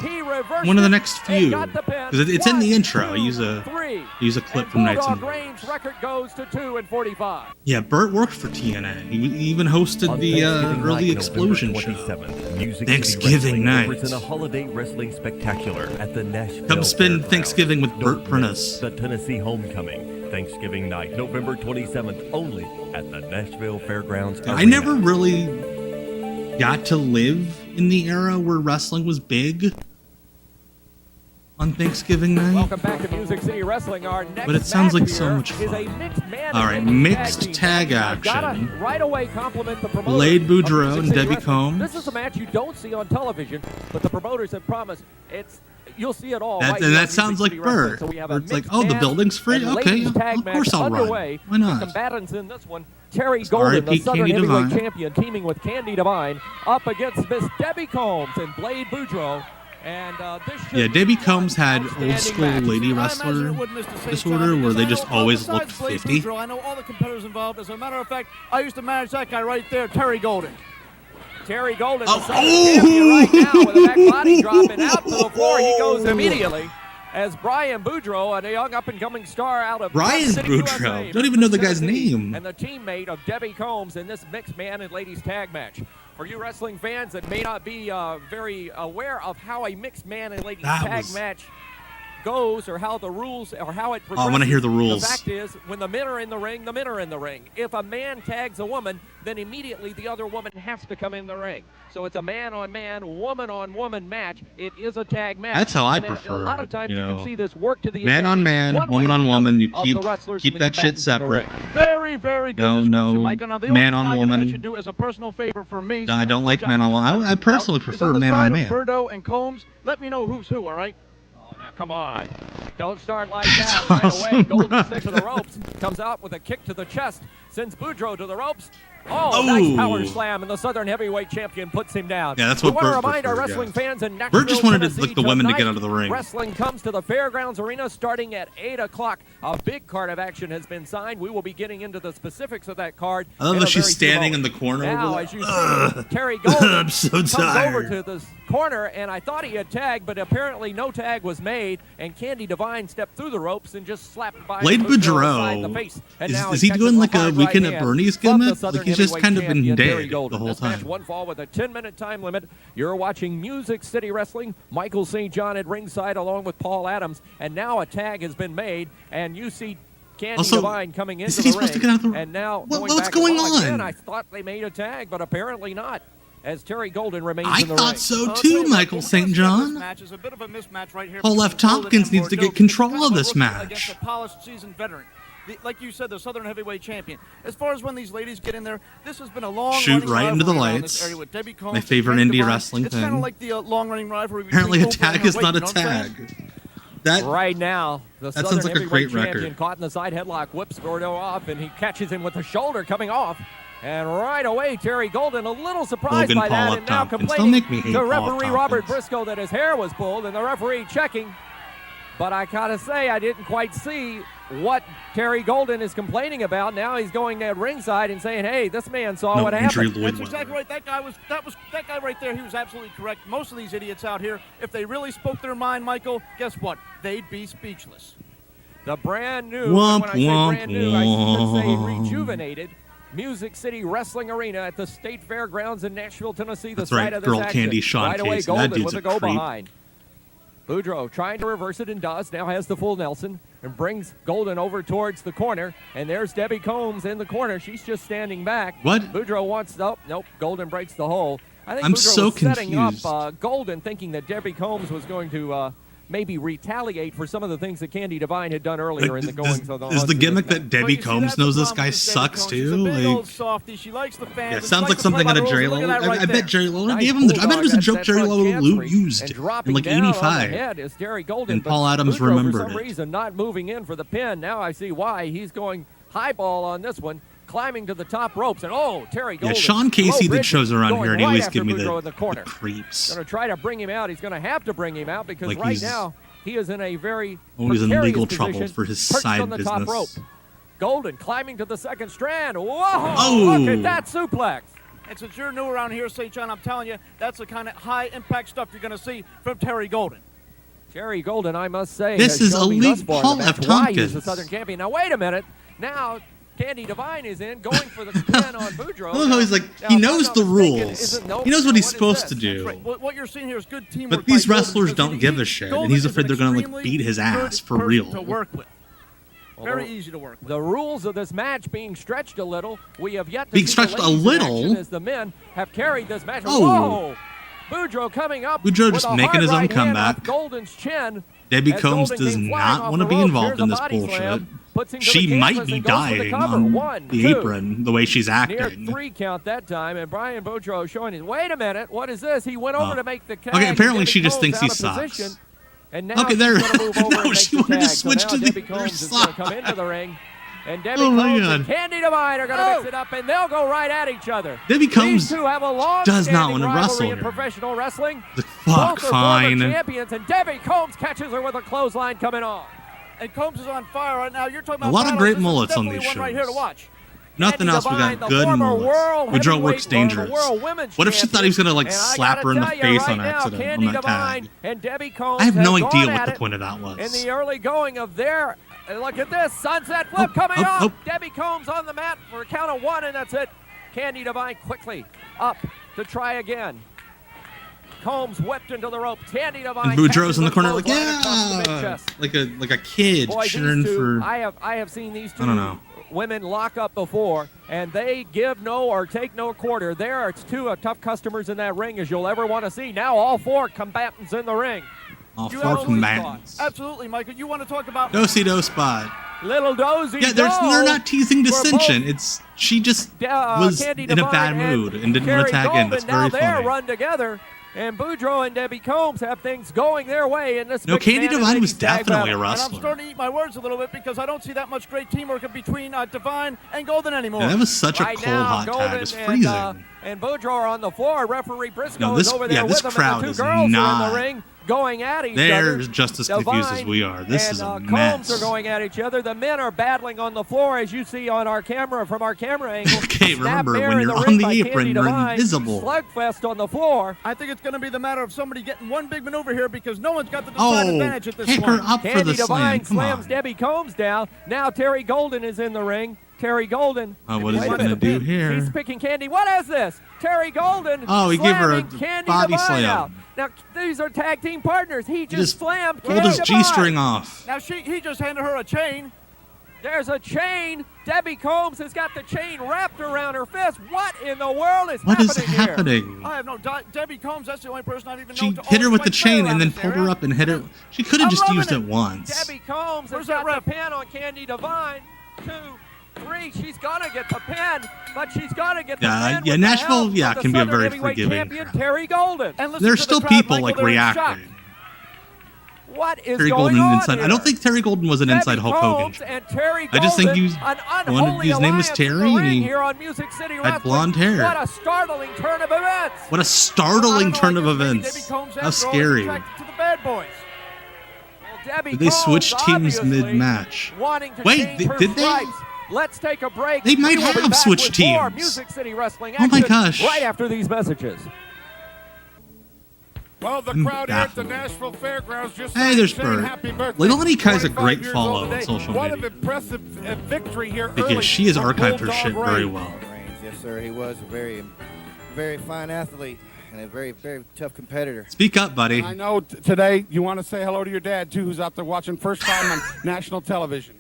one of the next few. Because it's in the intro. I use a clip from Nights in Reigns' record goes to 2-45. Yeah, Bert worked for TNA. He even hosted the early Explosion show. Thanksgiving night. In a holiday wrestling spectacular at the Nashville Come spend Fairgrounds. Thanksgiving with Bert Don't Prentice. miss the Tennessee Homecoming. Thanksgiving night, November 27th, only at the Nashville Fairgrounds. I never really got to live in the era where wrestling was big on Thanksgiving night. Welcome back to Music City Wrestling. Our next But it sounds like match so here much is fun. a mixed man All right, and mixed tag I've gotta action. right away compliment the promoters. Blade of Boudreaux Music and City Debbie Wrestling. Combs. This is a match you don't see on television, but the promoters have promised you'll see it all. That, right and here on that sounds Music like City Wrestling. Bert. So we have a Bert's like, mixed oh, the man building's free? and Okay, ladies tag of match course I'll run. underway. Why not? The combatants in this one, Terry Sorry, Golden, the Pete Southern Candy Heavyweight Divine. Champion, teaming with Candy Divine, up against Miss Debbie Combs and Blade Boudreaux. And yeah, Debbie Combs had old school lady wrestler disorder where they just always looked 50. I know all the competitors involved. As a matter of fact, I used to manage that guy right there, Terry Golden. Terry Golden, the champion right now with a back body drop and out to the floor. He goes immediately as Brian Boudreaux, a young up-and-coming star out of Brian Boudreaux. Don't even know the guy's name. And the teammate of Debbie Combs in this mixed man and ladies tag match. For you wrestling fans that may not be very aware of how a mixed man and ladies tag match goes, or how the rules, or how it progresses. I want to hear the rules. The fact is, when the men are in the ring, the men are in the ring. If a man tags a woman, then immediately the other woman has to come in the ring. So it's a man-on-man, woman-on-woman match. It is a tag match. That's how I and prefer. A lot of times you can see this work to the man-on-man, woman-on-woman. You keep that shit separate. Very, very good. No, man-on-woman. You should do as a personal favor for me. I don't like man-on-woman. I personally prefer man-on-man. Birdo and Combs, let me know who's who, all right? Come on. Don't start like that right away. Golden sticks to the ropes. Comes out with a kick to the chest. Sends Boudreaux to the ropes. Oh, nice power slam, and the Southern Heavyweight Champion puts him down. Yeah, that's what Bert We want to remind our preferred, wrestling fans in Nashville, Bert just wanted Tennessee, the women to get tonight, out of the ring. Wrestling comes to the Fairgrounds Arena starting at 8 o'clock. A big card of action has been signed. We will be getting into the specifics of that card. I love that she's standing in the corner. Now, as you see, Terry Golden I'm so comes tired. over to this corner, and I thought he had tagged, but apparently no tag was made, and Candy Divine stepped through the ropes and just slapped by Blade Boudreaux the Boudreaux. face. And now Is he doing like a Weekend at Bernie's gimmick? Like he's just kind of been dead the whole This match, time. one fall with a 10-minute time limit. You're watching Music City Wrestling. Michael St. John at ringside along with Paul Adams. And now a tag has been made, and you see Candy Divine coming into the ring. To get out the... And now what's going on? Again, I thought they made a tag, but apparently not. As Terry Golden remains I in the ring. thought so too, Michael St. John. Paul F. Tompkins needs to get control of this match. Against a polished, seasoned veteran. Like you said, the Southern Heavyweight Champion. As far as when these ladies get in there, this has been a long shoot right into the lights. My favorite indie wrestling it's thing. Kind of like the long-running rivalry. Apparently, a tag is not a tag. That right now, the that Southern sounds like a great Heavyweight Champion record. caught in the side headlock, whips Gordo off, and he catches him with the shoulder coming off. And right away, Terry Golden a little surprised by that, and now complaining to referee Robert Briscoe that his hair was pulled, and the referee checking. But I gotta say, I didn't quite see what Terry Golden is complaining about. Now he's going at ringside and saying, "Hey, this man saw what happened." That's exactly right. That guy right there. He was absolutely correct. Most of these idiots out here, if they really spoke their mind, Michael, guess what? They'd be speechless. The brand new, when I say brand new, I should say rejuvenated. Music City Wrestling Arena at the State Fairgrounds in Nashville, Tennessee. The site of this Girl action. Candy Sean right away, Casey. Golden That dude's with a go behind. Boudreaux trying to reverse it and does. Now has the full Nelson and brings Golden over towards the corner. And there's Debbie Combs in the corner. She's just standing back. What? Boudreaux wants, nope. Golden breaks the hole. I think I'm Boudreaux so was setting confused. up Golden, thinking that Debbie Combs was going to maybe retaliate for some of the things that Candy Divine had done earlier in the goings of the Is the gimmick that Debbie Combs knows this guy sucks too? Like, She likes the fans. yeah, sounds like something out of Jerry Lo. I bet Jerry Lo gave him the. I bet it was a joke Jerry Lo used in like '85. And Paul Adams Boudreaux, remembered for some reason, not moving in for the pin. Now I see why. He's going high ball on this one, climbing to the top ropes, and Terry Golden. Yeah, Sean Casey that shows around here and he always give me the creeps. Going to try to bring him out. He's going to have to bring him out because Like right now he is in a very always in legal position, trouble for his perched side on the business. top rope. Golden climbing to the second strand. Whoa! Look at that suplex. And since you're new around here, St. John, I'm telling you, that's the kind of high-impact stuff you're going to see from Terry Golden. Terry Golden, I must say, this is elite Paul F. Tompkins. He's the Tompkins. Southern champion. Now, wait a minute. Now, Candy Divine is in, going for the pin on Boudreaux. I love how he's like, he knows the rules. He knows what he's supposed to do. Right. What you're seeing here is good teamwork. But these by Golden, wrestlers because don't give a shit, and he's afraid they're going to like beat his ass for real. To work with. Very easy to work with. The rules of this match being stretched a little. We have yet to Being see stretched the a ladies in little? action as the men have carried this match. Oh. Whoa! Boudreaux coming up. Boudreaux with just a making hard his own right hand comeback. off Golden's chin. Debbie As Combs Golden does came flying not off want to the be ropes. involved Here's in a this body bullshit. slam. Puts him to She the might canvas be and goes for the dying cover. on One, the two. apron the way she's Near acting. 3 count that time, and Brian Boudreaux showing his. Wait a minute, what is this? He went over to make the tag. Okay, apparently Debbie she just Combs thinks he out of sucks. position, and now Okay, there. she's gonna move over No, and make she the wanted to tag. switch so to now the Debbie other Combs is going to come side. into the ring. And Debbie Oh my Combs God. and Candy Divine are going to mix it up, and they'll go right at each other. Oh. And they'll go right at each other. Debbie Combs These two have a long does not want to rivalry wrestle in here. professional wrestling. Fuck, Both are fine. former champions, and Debbie Combs catches her with a clothesline coming on. And Combs is on fire right now. You're talking A about lot of battles. great This is mullets on definitely these one right here to shows. watch. Nothing Candy else we Divine, got. the Good former mullets. world Woodrow heavyweight works dangerous. world women's What if she thought he was gonna like champion? And I slap her in the gotta tell you face on right now, accident Candy on that Divine tag? and Debbie Combs I have no have idea gone what at the it point of that was. in the early going of their. Look at this sunset flip coming up. Debbie Combs on the mat for a count of 1, and that's it. Candy Divine quickly up to try again. Combs whipped into the rope. Candy Divine. And Boudreaux's in the corner like, clothesline across the big chest. like a kid Boy, cheering these two, for. I have seen these two I don't know. women lock up before, and they give no or take no quarter. There are two tough customers in that ring as you'll ever want to see. Now all 4 combatants in the ring. All You 4 have a combatants. Absolutely, Michael. You want to talk about Do-si-do spot. Little dozy. Yeah, they're not teasing dissension. It's she just was Candy in a bad Divine mood and didn't Terry want to tag in. Golden, That's now very they're funny. run together, and Boudreaux and Debbie Combs have things going their way in this. No, big Candy man and Divine was ladies tag definitely a battle. And I'm wrestler. starting to eat my words a little bit because I don't see that much great teamwork between Divine and Golden anymore. Yeah, that was such a Right cold now, hot tag. Golden It was freezing. and Boudreaux are on the floor. Referee Briscoe No, this- is over there yeah, with this them, crowd and the is two girls are in not- the ring going at each They're other. just as confused as we are. This and, is a Combs mess. are going at each other. The men are battling on the floor, as you see on our camera from our camera angle. Okay, remember, Snapmare when in you're ring on the by apron, Candy you're Divine. invisible. Slugfest on the floor. I think it's going to be the matter of somebody getting one big maneuver here because no one's got the decided advantage at this kick point. her up for Candy the slam. Divine Come slams on. Debbie Combs down. Now Terry Golden is in the ring. Terry Golden. What is he Wait a going to minute. do here? He's picking Candy. What is this? Terry Golden. Oh, he gave her a slamming Candy body Divine slam. out. Now these are tag team partners. He just slammed pulled Candy his Divine. G-string off. Now he just handed her a chain. There's a chain. Debbie Combs has got the chain wrapped around her fist. What in the world is What happening is here? happening? I have no doubt. Debbie Combs, that's the only person I've even She known to hit her always with the fight fair chain around and then this pulled area. her up and hit her. She could have I'm just loving used it. it once. Debbie Combs Where's has got that the pin on Candy Divine. 2, 3. She's gonna get the pin, but she's gotta get the pin. Yeah, with the Nashville, help yeah, of the can be a Southern very Heavyweight forgiving champion, crowd. Terry Golden. And listen There's to still the crowd, people Michael, like they're in shock. reacting. What is Terry going Golden on inside. here? I don't think Terry Golden was an Debbie inside Hulk Hogan. Combs and Terry I just think Golden, he was an wanted- unholy his name was alliance in the Terry, and ring he here on Music City had Wrestling. blonde hair. What a startling turn of events. What a startling turn of Maybe events. Debbie Combs, How after all, is scary. attracted to the bad boys. Debbie Did they switch Combs, teams obviously mid-match? wanting to Wait, change her did they? stripes. Let's take a break. They might We will be have back switched with more teams. Music City Wrestling Oh my action gosh. right after these messages. Well, the I'm crowd here at the baffled. Nashville Fairgrounds just Hey, there's saying Bert. happy birthday. Little Honey Kai's a 25 great years follow old on today. social What media. an impressive victory here Because early she has for archived her Bulldog shit Reigns. very well. Yes, sir. He was a very fine athlete and a very tough competitor. Speak up, buddy. I know today you want to say hello to your dad, too, who's out there watching first time on national television.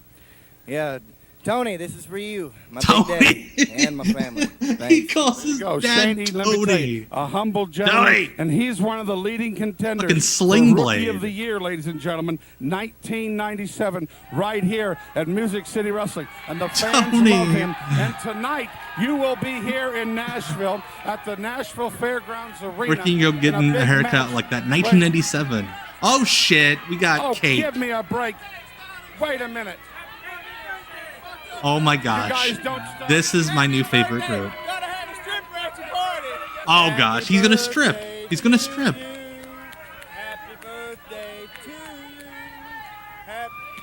Yeah, Tony, this is for you, my Tony. big daddy, and my family. He Thanks. calls his Go, dad Shane, let me tell you, Tony. a humble gentleman, Tony. and he's one of the leading contenders Fucking Sling for Rookie Blade. of the Year, ladies and gentlemen, 1997, right here at Music City Wrestling, and the fans Tony. love him. And tonight, you will be here in Nashville at the Nashville Fairgrounds Arena. Ricky go in a getting a big haircut match. like that. 1997. Oh shit, we got Oh, Kate. give me a break. Wait a minute. Oh my You gosh. guys don't stop. This is my new favorite group. Oh gosh, he's gonna strip. He's gonna strip.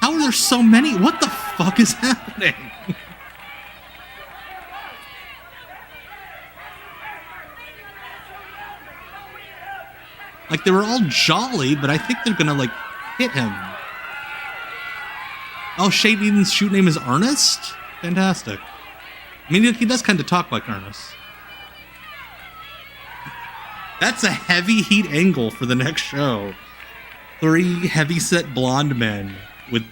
How are there so many? What the fuck is happening? Like they were all jolly, but I think they're gonna like hit him. Oh, Shane Eden's shoot name is Ernest? Fantastic. I mean, he does kind of talk like Ernest. That's a heavy heat angle for the next show. 3 heavy-set blonde men with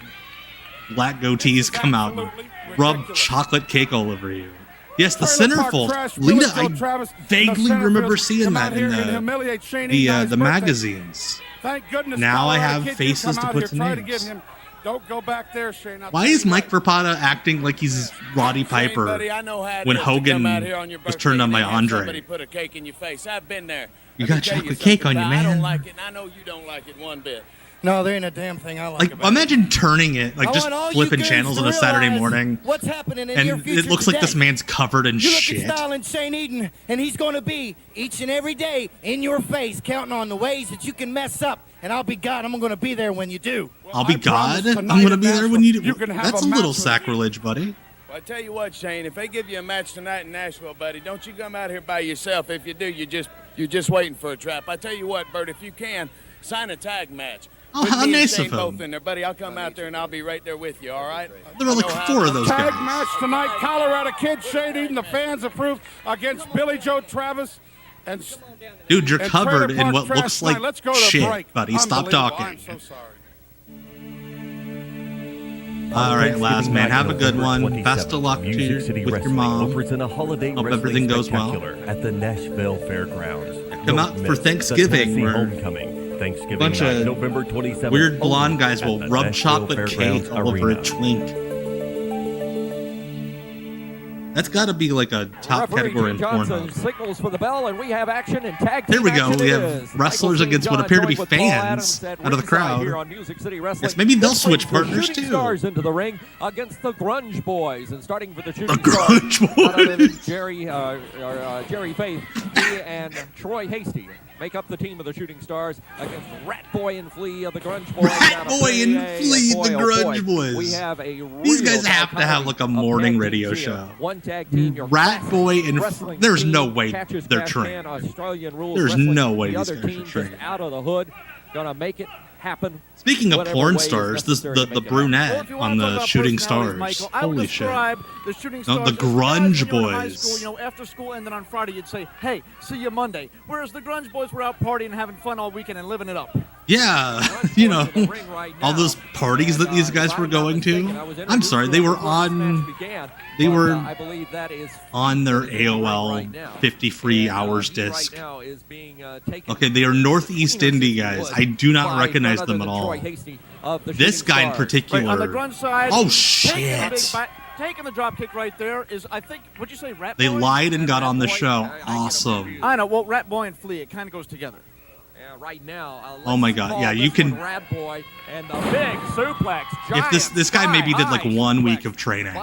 black goatees come out and rub chocolate cake all over you. Yes, the Trailer Park centerfold. Trash, Lita, Billy I Joe Travis, vaguely the remember Centerfields seeing come that out here in and humiliate Shane the Eden's birthday. magazines. Thank goodness Now I Colorado have Kid can faces come to out put here, to try names. get him. Don't go back there, Shane. I'll Why tell is you Mike Verpata acting like he's Roddy Piper buddy, I know how it when is to come Hogan out here on your was birthday turned on and by have Andre? Somebody put a cake in your face. I've been there. You Let me got tell chocolate cake something, on you, pal. I man. don't like it, and I know you don't like it one bit. No, there ain't a damn thing I like about imagine turning it, like I just want all you flipping goons channels to on a Saturday realize morning. what's happening in your And future it looks like today. this man's covered in You look shit. at Stalin Shane Eden, and he's going to be each and every day in your face, counting on the ways that you can mess up. And I'll be God. I'm going to be there when you do. I'll be God. I'm going to be there when you do. That's a little sacrilege, buddy. Well, I tell you what, Shane, if they give you a match tonight in Nashville, buddy, don't you come out here by yourself. If you do, you're just waiting for a trap. I tell you what, Bert, if you can, sign a tag match. Oh, Put how me and nice Shane of him. both in there, buddy. I'll come out there and I'll be right there with you, all right? There were like 4 of those Tag guys. match tonight, Colorado Kid, Shane Eden, the fans approved, against Billy Joe Travis. And Dude, you're and covered Trailer in Park what Trash looks like tonight. Let's go to shit, break. buddy. Stop Unbelievable. talking. I'm so sorry. All right, last man, have a good one. Best of luck to Music you City with your Wrestling mom. offers in a holiday Hope wrestling everything goes well. spectacular at the Nashville Fairgrounds. Come out for Thanksgiving. We're Where Homecoming. Thanksgiving bunch night, of November 27th. weird blonde guys at will the rub Nashville chocolate Fairgrounds cake all over a Arena. twink. That's got to be like a top Referee category in Jim Johnson Pornhub. signals for the bell, and we have action in tag team. Here we go. action We it have is. wrestlers Michael against St. what John appear to be joined with Paul fans Adams at out of the ringside crowd. here on Music City Wrestling. Yes, maybe they'll This switch brings the partners, Shooting too. Stars into the ring against the Grunge Boys, and starting for the Shooting The Grunge Stars, none other than Boys. Jerry Faith, he and Troy Hasty make up the team of the Shooting Stars against Rat Boy and Flea of the Grunge Boys. Rat Boy and Flea, the Grunge Boys. We have a These real guys have to have like a morning tag radio teams here. show. One tag team, your Rat Boy and wrestling there's team, no way catches they're Cash trained. Can, Australian rules There's wrestling. no way the these other guys are team just trained. out of the hood, gonna make it happen. Speaking of whatever porn way is stars, necessary the to make it happen. brunette Well, if you on wanna talk the about Shooting personalities, Stars. Michael, I would Holy shit. describe the Shooting No, Stars the as guys Grunge when you were in high Boys. school, you know, after school ended on Friday, you'd say, "Hey, see you Monday." Whereas the Grunge Boys were out partying and having fun all weekend and living it up. Yeah, you know, all those parties that these guys were going to. I'm sorry, they were on. They were I believe that is on their right AOL now. 50 free hours He right disc. now is being taken Okay, they are Northeast Indie guys. I do not by recognize none them other at than all. Troy Hasty of the This Shooting guy in Stars. particular. On the Grunge side, Oh taking the shit! big taking the drop kick right there is, I think, what'd you say, Rat They Boy? lied and got Rat on the Boy? show. Awesome. I know. Well, Rat Boy and Flea, it kind of goes together. Yeah, right now. Oh my God! Yeah, you can. Rat Boy and the big suplex. If this guy maybe did like 1 week of training,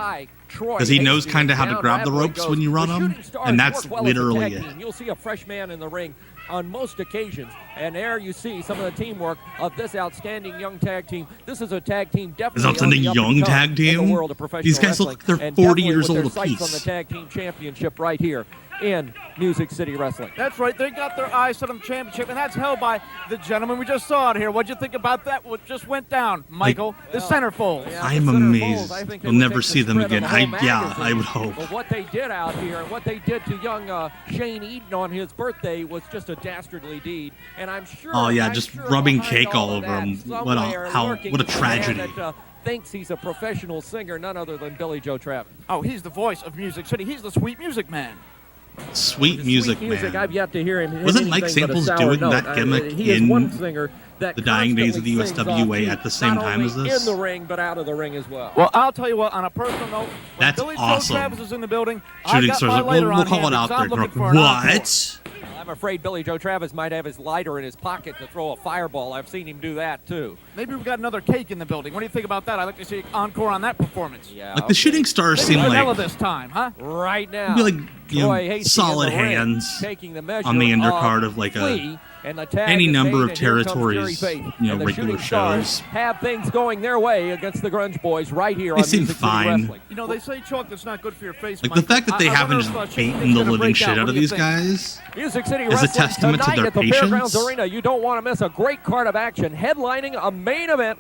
because he knows kind of how to grab the ropes when you run them, and that's literally it. You'll see a fresh man in the ring on most occasions, and there you see some of the teamwork of this outstanding young tag team. This is a tag team definitely Is that a young tag team? in the world of professional These guys look like they're wrestling, 40 and years definitely old with their sights apiece. on the tag team championship right here in Music City Wrestling. That's right. They got their eyes set on the championship, and that's held by the gentleman we just saw out here. What'd you think about that? What just went down, Michael? The centerfold. I'm amazed. You'll never see them again. I would hope. But what they did out here and what they did to young Shane Eden on his birthday was just a dastardly deed. And I'm sure. Oh yeah, I'm just sure rubbing behind cake all over that, him. somewhere lurking What a is man tragedy. that, thinks he's a professional singer, none other than Billy Joe Travis. Oh, he's the voice of Music City. He's the sweet music man. Sweet music, man. I've yet to hear him. hit Wasn't Mike anything but a Samples sour doing note. that gimmick He is one in singer that the dying days of the constantly sings USWA off at the same not time only as this? in the ring, but out of the ring as well. Well, I'll tell you what, on a personal note, when That's Billy awesome. Joe Travis is in the building, Shooting I got stars. my lighter We'll on call hand it out because I'm there. looking for an encore. What? I'm afraid Billy Joe Travis might have his lighter in his pocket to throw a fireball. I've seen him do that, too. Maybe we've got another cake in the building. What do you think about that? I'd like to see an encore on that performance. Yeah, Like the Shooting Stars Maybe seem vanilla like this time, huh? Right now. be like Troy Hasty solid in the ring, hands taking the measure on the undercard of like Flea, and the tag any is number made, of and here comes territories, Jerry Faith. you know, And the regular Shooting Stars shows. have things going their way against the Grunge Boys right here They on seem Music City fine. Wrestling. You know, they say chocolate's not good for your face, Like the Michael. fact that they I haven't wonder just if, Shane beaten Eden's the gonna living break shit out What of do you these think? guys Music City is a Wrestling testament to tonight their at the Fairgrounds patience. Arena. You don't want to miss a great card of action, headlining a main event.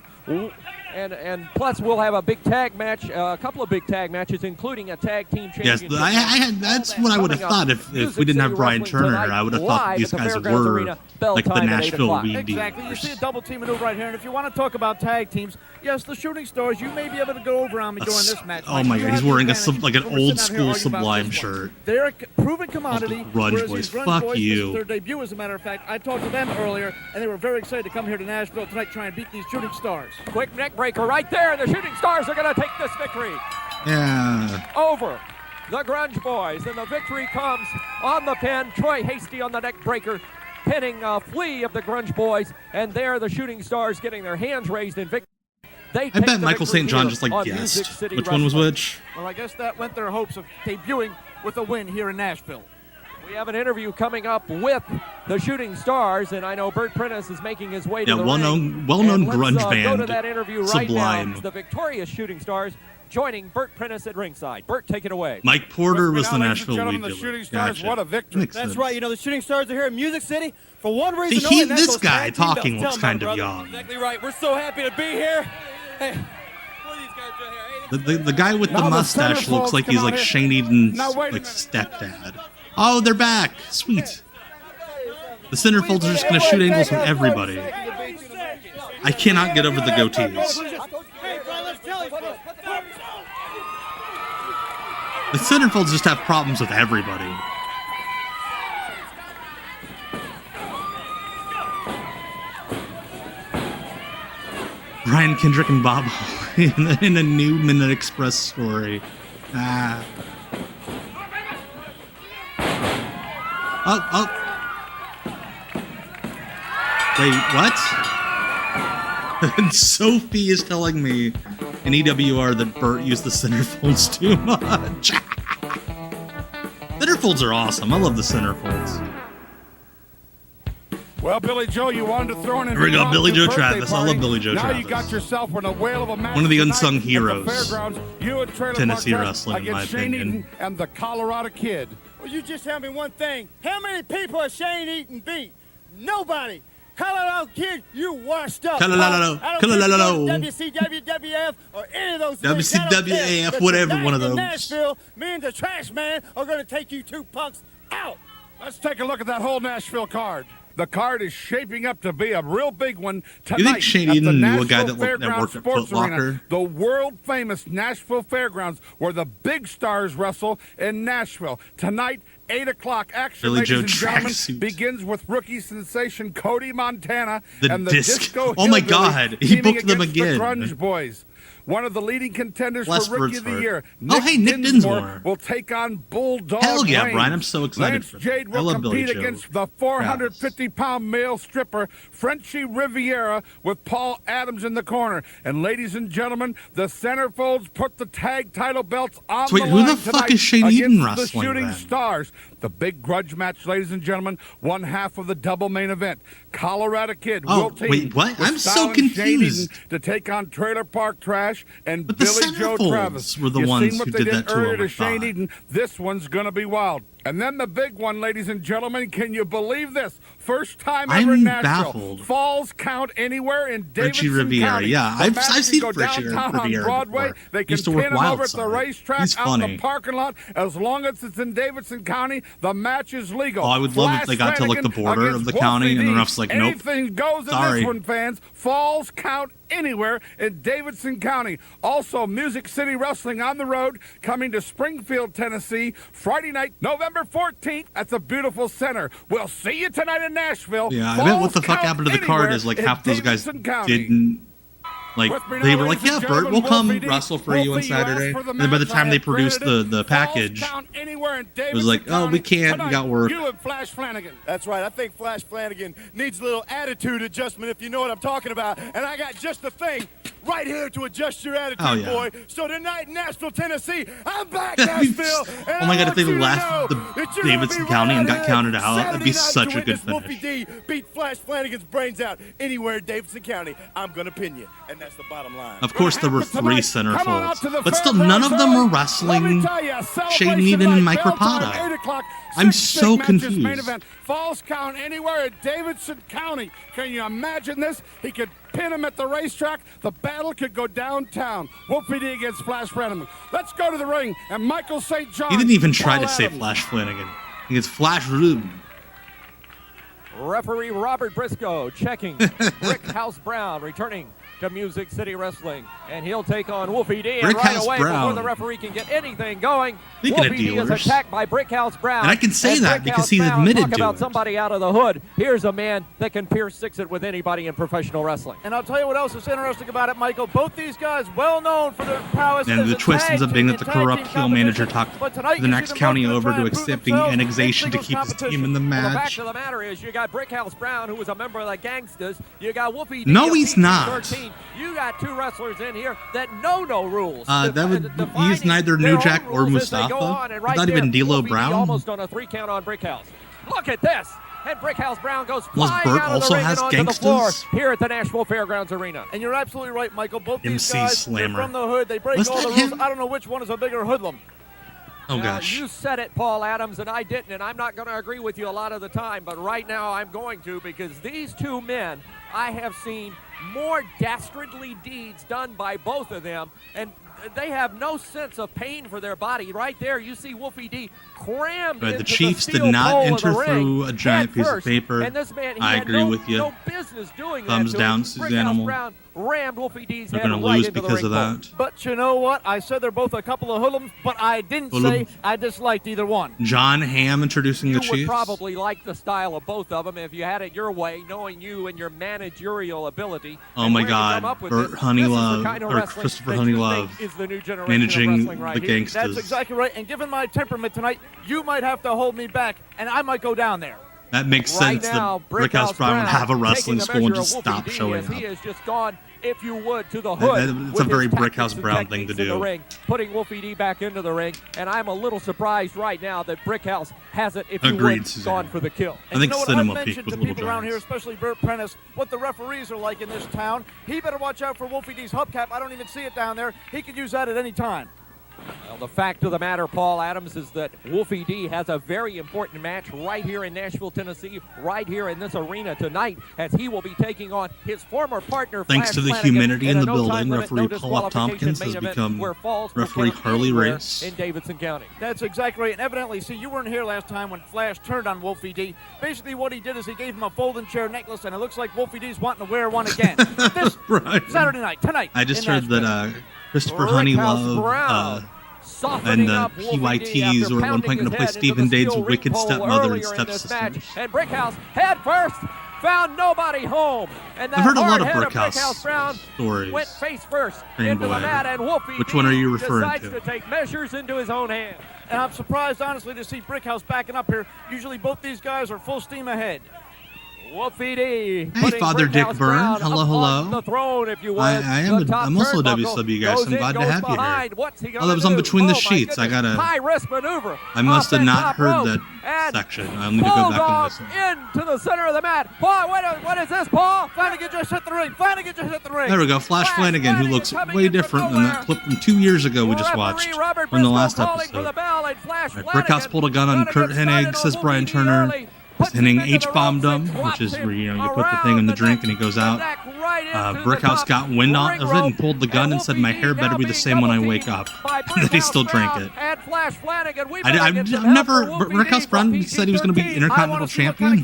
And plus, we'll have a big tag match, a couple of big tag matches, including a tag team Yes, championship. that's what I would have thought if we didn't have Brian Turner. I would have thought these guys were like the Nashville Weed Exactly. You see a double team maneuver right here. And if you want to talk about tag teams, yes, the Shooting Stars, you may be able to go over on me during this match. Oh my You God, he's have the wearing advantage like an when we're old sitting out here school arguing about Sublime this one. shirt. They're a proven commodity. Grunge whereas Boys, these Grunge fuck Boys, you. This is their debut, as a matter of fact. I talked to them earlier, and they were very excited to come here to Nashville tonight, try and beat these Shooting Stars. Quick neck breaker right there. The Shooting Stars are going to take this victory Yeah. over the Grunge Boys. And the victory comes on the pin. Troy Hasty on the neck breaker. pinning Flea of the Grunge Boys, and there the Shooting Stars getting their hands raised in victory. I bet Michael St. John just like guessed which one was which. Well, I guess that went their hopes of debuting with a win here in Nashville. We have an interview coming up with the Shooting Stars, and I know Bert Prentice is making his way to the ring. Well-known grunge band. Go to that interview Sublime. right now. The victorious Shooting Stars joining Bert Prentice at ringside. Bert, take it away. Mike Porter was the Nashville lead the dealer. Shooting Stars, Gotcha. what a victory. Makes That's sense. right. You know, the Shooting Stars are here in Music City for one reason See, only, and that's this those guy tag team talking belts. looks Tell 'em, kind of brother. young. Exactly right. We're so happy to be here. Hey, what are these guys doing here? Hey, The guy with the Now the mustache centerfolds looks like come he's out like here. Shane Eden's Now, wait a like minute. stepdad. Oh, they're back. Sweet. The centerfolds are just going to shoot angles from everybody. I cannot get over the goatees. The centerfolds just have problems with everybody. Brian Kendrick and Bob Holly in a new Midnight Express story. Ah. Oh. Wait, what? Sophie is telling me in EWR that Bert used the centerfolds too much. Centerfolds are awesome. I love the centerfolds. Well, Billy Joe, you wanted to throw in a Here we go, Billy Joe birthday Travis. I love party. Billy Joe now Travis. You got yourself in a whale of a match One of the tonight unsung at the heroes. fairgrounds. You and Trailer Tennessee Park wrestling, in against my Shane opinion. Eaton and the Colorado Kid. Well, you just tell me one thing. How many people has Shane Eaton beat? Nobody. Colorado Kid, you washed up. Colorado. I don't care Colorado. if you go to WCWF or any of those things. I don't care. WCWAF, But whatever tonight one of in those. Nashville, me and the Trash Man are going to take you two punks out. Let's take a look at that whole Nashville card. The card is shaping up to be a real big one tonight. You think Shane at the Eaton knew a guy Nashville that Fairgrounds worked at Sports Foot Locker? Arena, the world-famous Nashville Fairgrounds, where the big stars wrestle in Nashville. Tonight, 8 o'clock. Action, Billy ladies Joe and gentlemen, tracksuit. begins with rookie sensation Cody Montana The and the disc. Disco Oh my Hillbillies God, he teaming booked them against again. The Grunge Boys. One of the leading contenders Bless for Rookie Bert's of the heart. Year, Oh, hey, Nick Dinmore. will take on Bulldog Hell yeah, Reigns. Brian, I'm so excited Lance for that. Jade I will love Billy compete Joe against the 450-pound male stripper Frenchy Riviera with Paul Adams in the corner. And ladies and gentlemen, the centerfolds put the tag title belts on So wait, the who line the fuck tonight is Shane against Eaton the wrestling Shooting then? Stars. The big grudge match, ladies and gentlemen, one half of the double main event. Colorado Kid Oh, will team wait, what? with I'm so Styling Shane confused. Eaton to take on Trailer Park Trash and But the Billy Joe Centerfolds Travis. were the You ones seen what who they did that to earlier him, I to Shane thought. Eaton. This one's going to be wild. And then the big one, ladies and gentlemen, can you believe this? First time ever in I'm Nashville. baffled. Falls count anywhere in Frenchy Davidson Riviera, County. yeah. The I've match can seen go Frenchy downtown on Riviera Broadway. before. They can Used to pin work him over at the Wildside. racetrack He's out in funny. the parking lot. As long as it's in Davidson County, the match is legal. Oh, I would love if they got to, like, the border of the county, and the ref's like, nope. Anything goes in Sorry. this one, fans. Falls count anywhere in Davidson County. Also, Music City Wrestling on the road, coming to Springfield, Tennessee, Friday night, November 14th at the beautiful center. We'll see you tonight in Nashville. Yeah, I bet what the Falls fuck count happened to the card anywhere is like in half those guys Davidson County. didn't. Like, With me they now, were like, ladies yeah, and Bert, we'll gentlemen, come Wolfie D. wrestle for you on Wolfie, you asked Saturday. for the And then by the match, time I they have produced granted the it. package, Falls count anywhere in it was like, Davidson oh, we County. can't, we Tonight, got work. You and Flash Flanagan. That's right. I think Flash Flanagan needs a little attitude adjustment, if you know what I'm talking about. And I got just the thing right here to adjust your attitude, Oh, yeah. boy. So tonight in Nashville, Tennessee, I'm back, Nashville. And Oh my God, I if they want you to left know the that you're gonna Davidson be County and right got here counted out, that'd be Saturday night such a to good witness Wolfie finish. D beat Flash Flanagan's brains out anywhere in Davidson County. I'm going to pin you. And that's the bottom line. Of course, there were three Come on out to the centerfolds, but still, none of them were wrestling Shane Eaton and Mike Rapata. I'm so confused. Main event. Falls count anywhere in Davidson County. Can you imagine this? He could pin him at the racetrack. The battle could go downtown. Wolfie D against Flash Flanagan. Let's go to the ring. And Michael St. John. He didn't even try Paul to say Adams. Flash Flanagan. He gets Flash Rube. Referee Robert Briscoe checking. Brickhouse Brown returning to Music City Wrestling. And he'll take on Wolfie D. And right away, before the referee can get anything going, Wolfie D is attacked by Brickhouse Brown. And I can say that because he's admitted to about it. Somebody out of the hood. Here's a man that can pierce six it with anybody in professional wrestling. And I'll tell you what else is interesting about it, Michael. Both these guys well known for their prowess. And the twist ends up being that the corrupt heel manager talked the next county over to accepting annexation to keep his team in the match. Well, the fact of the matter is, you got Brickhouse Brown, who was a member of the Gangsters. You got Wolfie D. No, he's not. 13. You got two wrestlers in here that know no rules. He's neither New Jack or Mustafa. Not even D'Lo Brown. Almost on a 3 count on Brickhouse. Look at this. And Brickhouse Brown goes flying Bert out of the also ring has and onto the floor Gangsters? here at the Nashville Fairgrounds Arena. And you're absolutely right, Michael. Both these MC guys Slammer. are from the hood. They break Was all the that rules. him? I don't know which one is a bigger hoodlum. Oh, Now, gosh. you said it, Paul Adams, and I didn't, and I'm not going to agree with you a lot of the time, but right now I'm going to, because these two men, I have seen more dastardly deeds done by both of them, and they have no sense of pain for their body. Right there, you see Wolfie D crammed into The Chiefs steel did not pole of enter the ring through a giant head piece of first. paper. And this man, he I had agree with you. no business doing Thumbs that to down, him. Susan Brickhouse Animal. Brown rammed Wolfie D's They're head gonna right lose into the because ring of post. that. But you know what? I said they're both a couple of hoodlums, but I didn't say I disliked either one. John Hamm introducing You the would Chiefs. probably like the style of both of them if you had it your way, knowing you and your managerial ability. Oh And my where you come God, up with Bert this is Honeylove, the kind of or wrestling Christopher that you Honeylove, think is the new generation of managing wrestling right the here. Gangsters. That's exactly right. And given my temperament tonight, you might have to hold me back, and I might go down there. That makes sense now, that Brickhouse Brown would have a wrestling taking the school and measure just of Wolfie stop D showing as up. He has just gone, if you would, to the hood. It's a with very his Brickhouse tactics and Brown thing to techniques in the do. ring, putting Wolfie D back into the ring, and I'm a little surprised right now that Brickhouse hasn't, if you Agreed, would, Suzanne. gone for the kill. I think you know what Cinema I've peaked mentioned with to Little people around here, Giants. especially Bert Prentice, what the referees are like in this town. He better watch out for Wolfie D's hubcap. I don't even see it down there. He could use that at any time. Well, the fact of the matter, Paul Adams, is that Wolfie D has a very important match right here in Nashville, Tennessee, right here in this arena tonight, as he will be taking on his former partner, Thanks Flash to the Flanagan, humidity in a the no-time building, limit, referee no Paul F. Tompkins has main event become where falls will referee count Harley anywhere Race. in Davidson County. That's exactly right. And evidently, see, you weren't here last time when Flash turned on Wolfie D. Basically, what he did is he gave him a folding chair necklace, and it looks like Wolfie D's wanting to wear one again. This Right. Saturday night, tonight. I just in heard that Nashville. Christopher Brickhouse Honeylove Brown and softening the up Wolfie D PYTs after were at one point pounding going to his play head into Stephen the Dade's steel wicked ring pole stepmother and earlier in this stepsister. match. And Brickhouse head first found nobody home. And that I've heard a lot hard of head Brickhouse Brown stories. went face first Green into the Boy. mat, and Wolfie Which D one are you referring decides to? to take measures into his own hands. And I'm surprised, honestly, to see Brickhouse backing up here. Usually both these guys are full steam ahead. Wolfie D. Hey, Father Dick Brickhouse Byrne. Brown Hello, up hello. on the throne, if you would. I'm also a WCW guy, so I'm glad to have you here. Oh, that was on Between the Sheets. I gotta. High risk maneuver. I must have not heard that and section. I'll need to go back and Bulldog listen. into the center of the mat. Paul, what is this, Paul? Flanagan just hit the ring. Flanagan just hit the ring. There we go. Flash Flanagan, who looks way different than that clip from 2 years ago we just watched from the last episode. Right, Brickhouse pulled a gun on Kurt Hennig, says Brian Turner. Hennig H-bombed him, which is where you put the thing in the drink and he goes out. Brickhouse got wind out of it and pulled the gun and said, "My hair better be the same when I wake up." And then he still drank it. I've never. Brickhouse Brown said he was going to be Intercontinental Champion.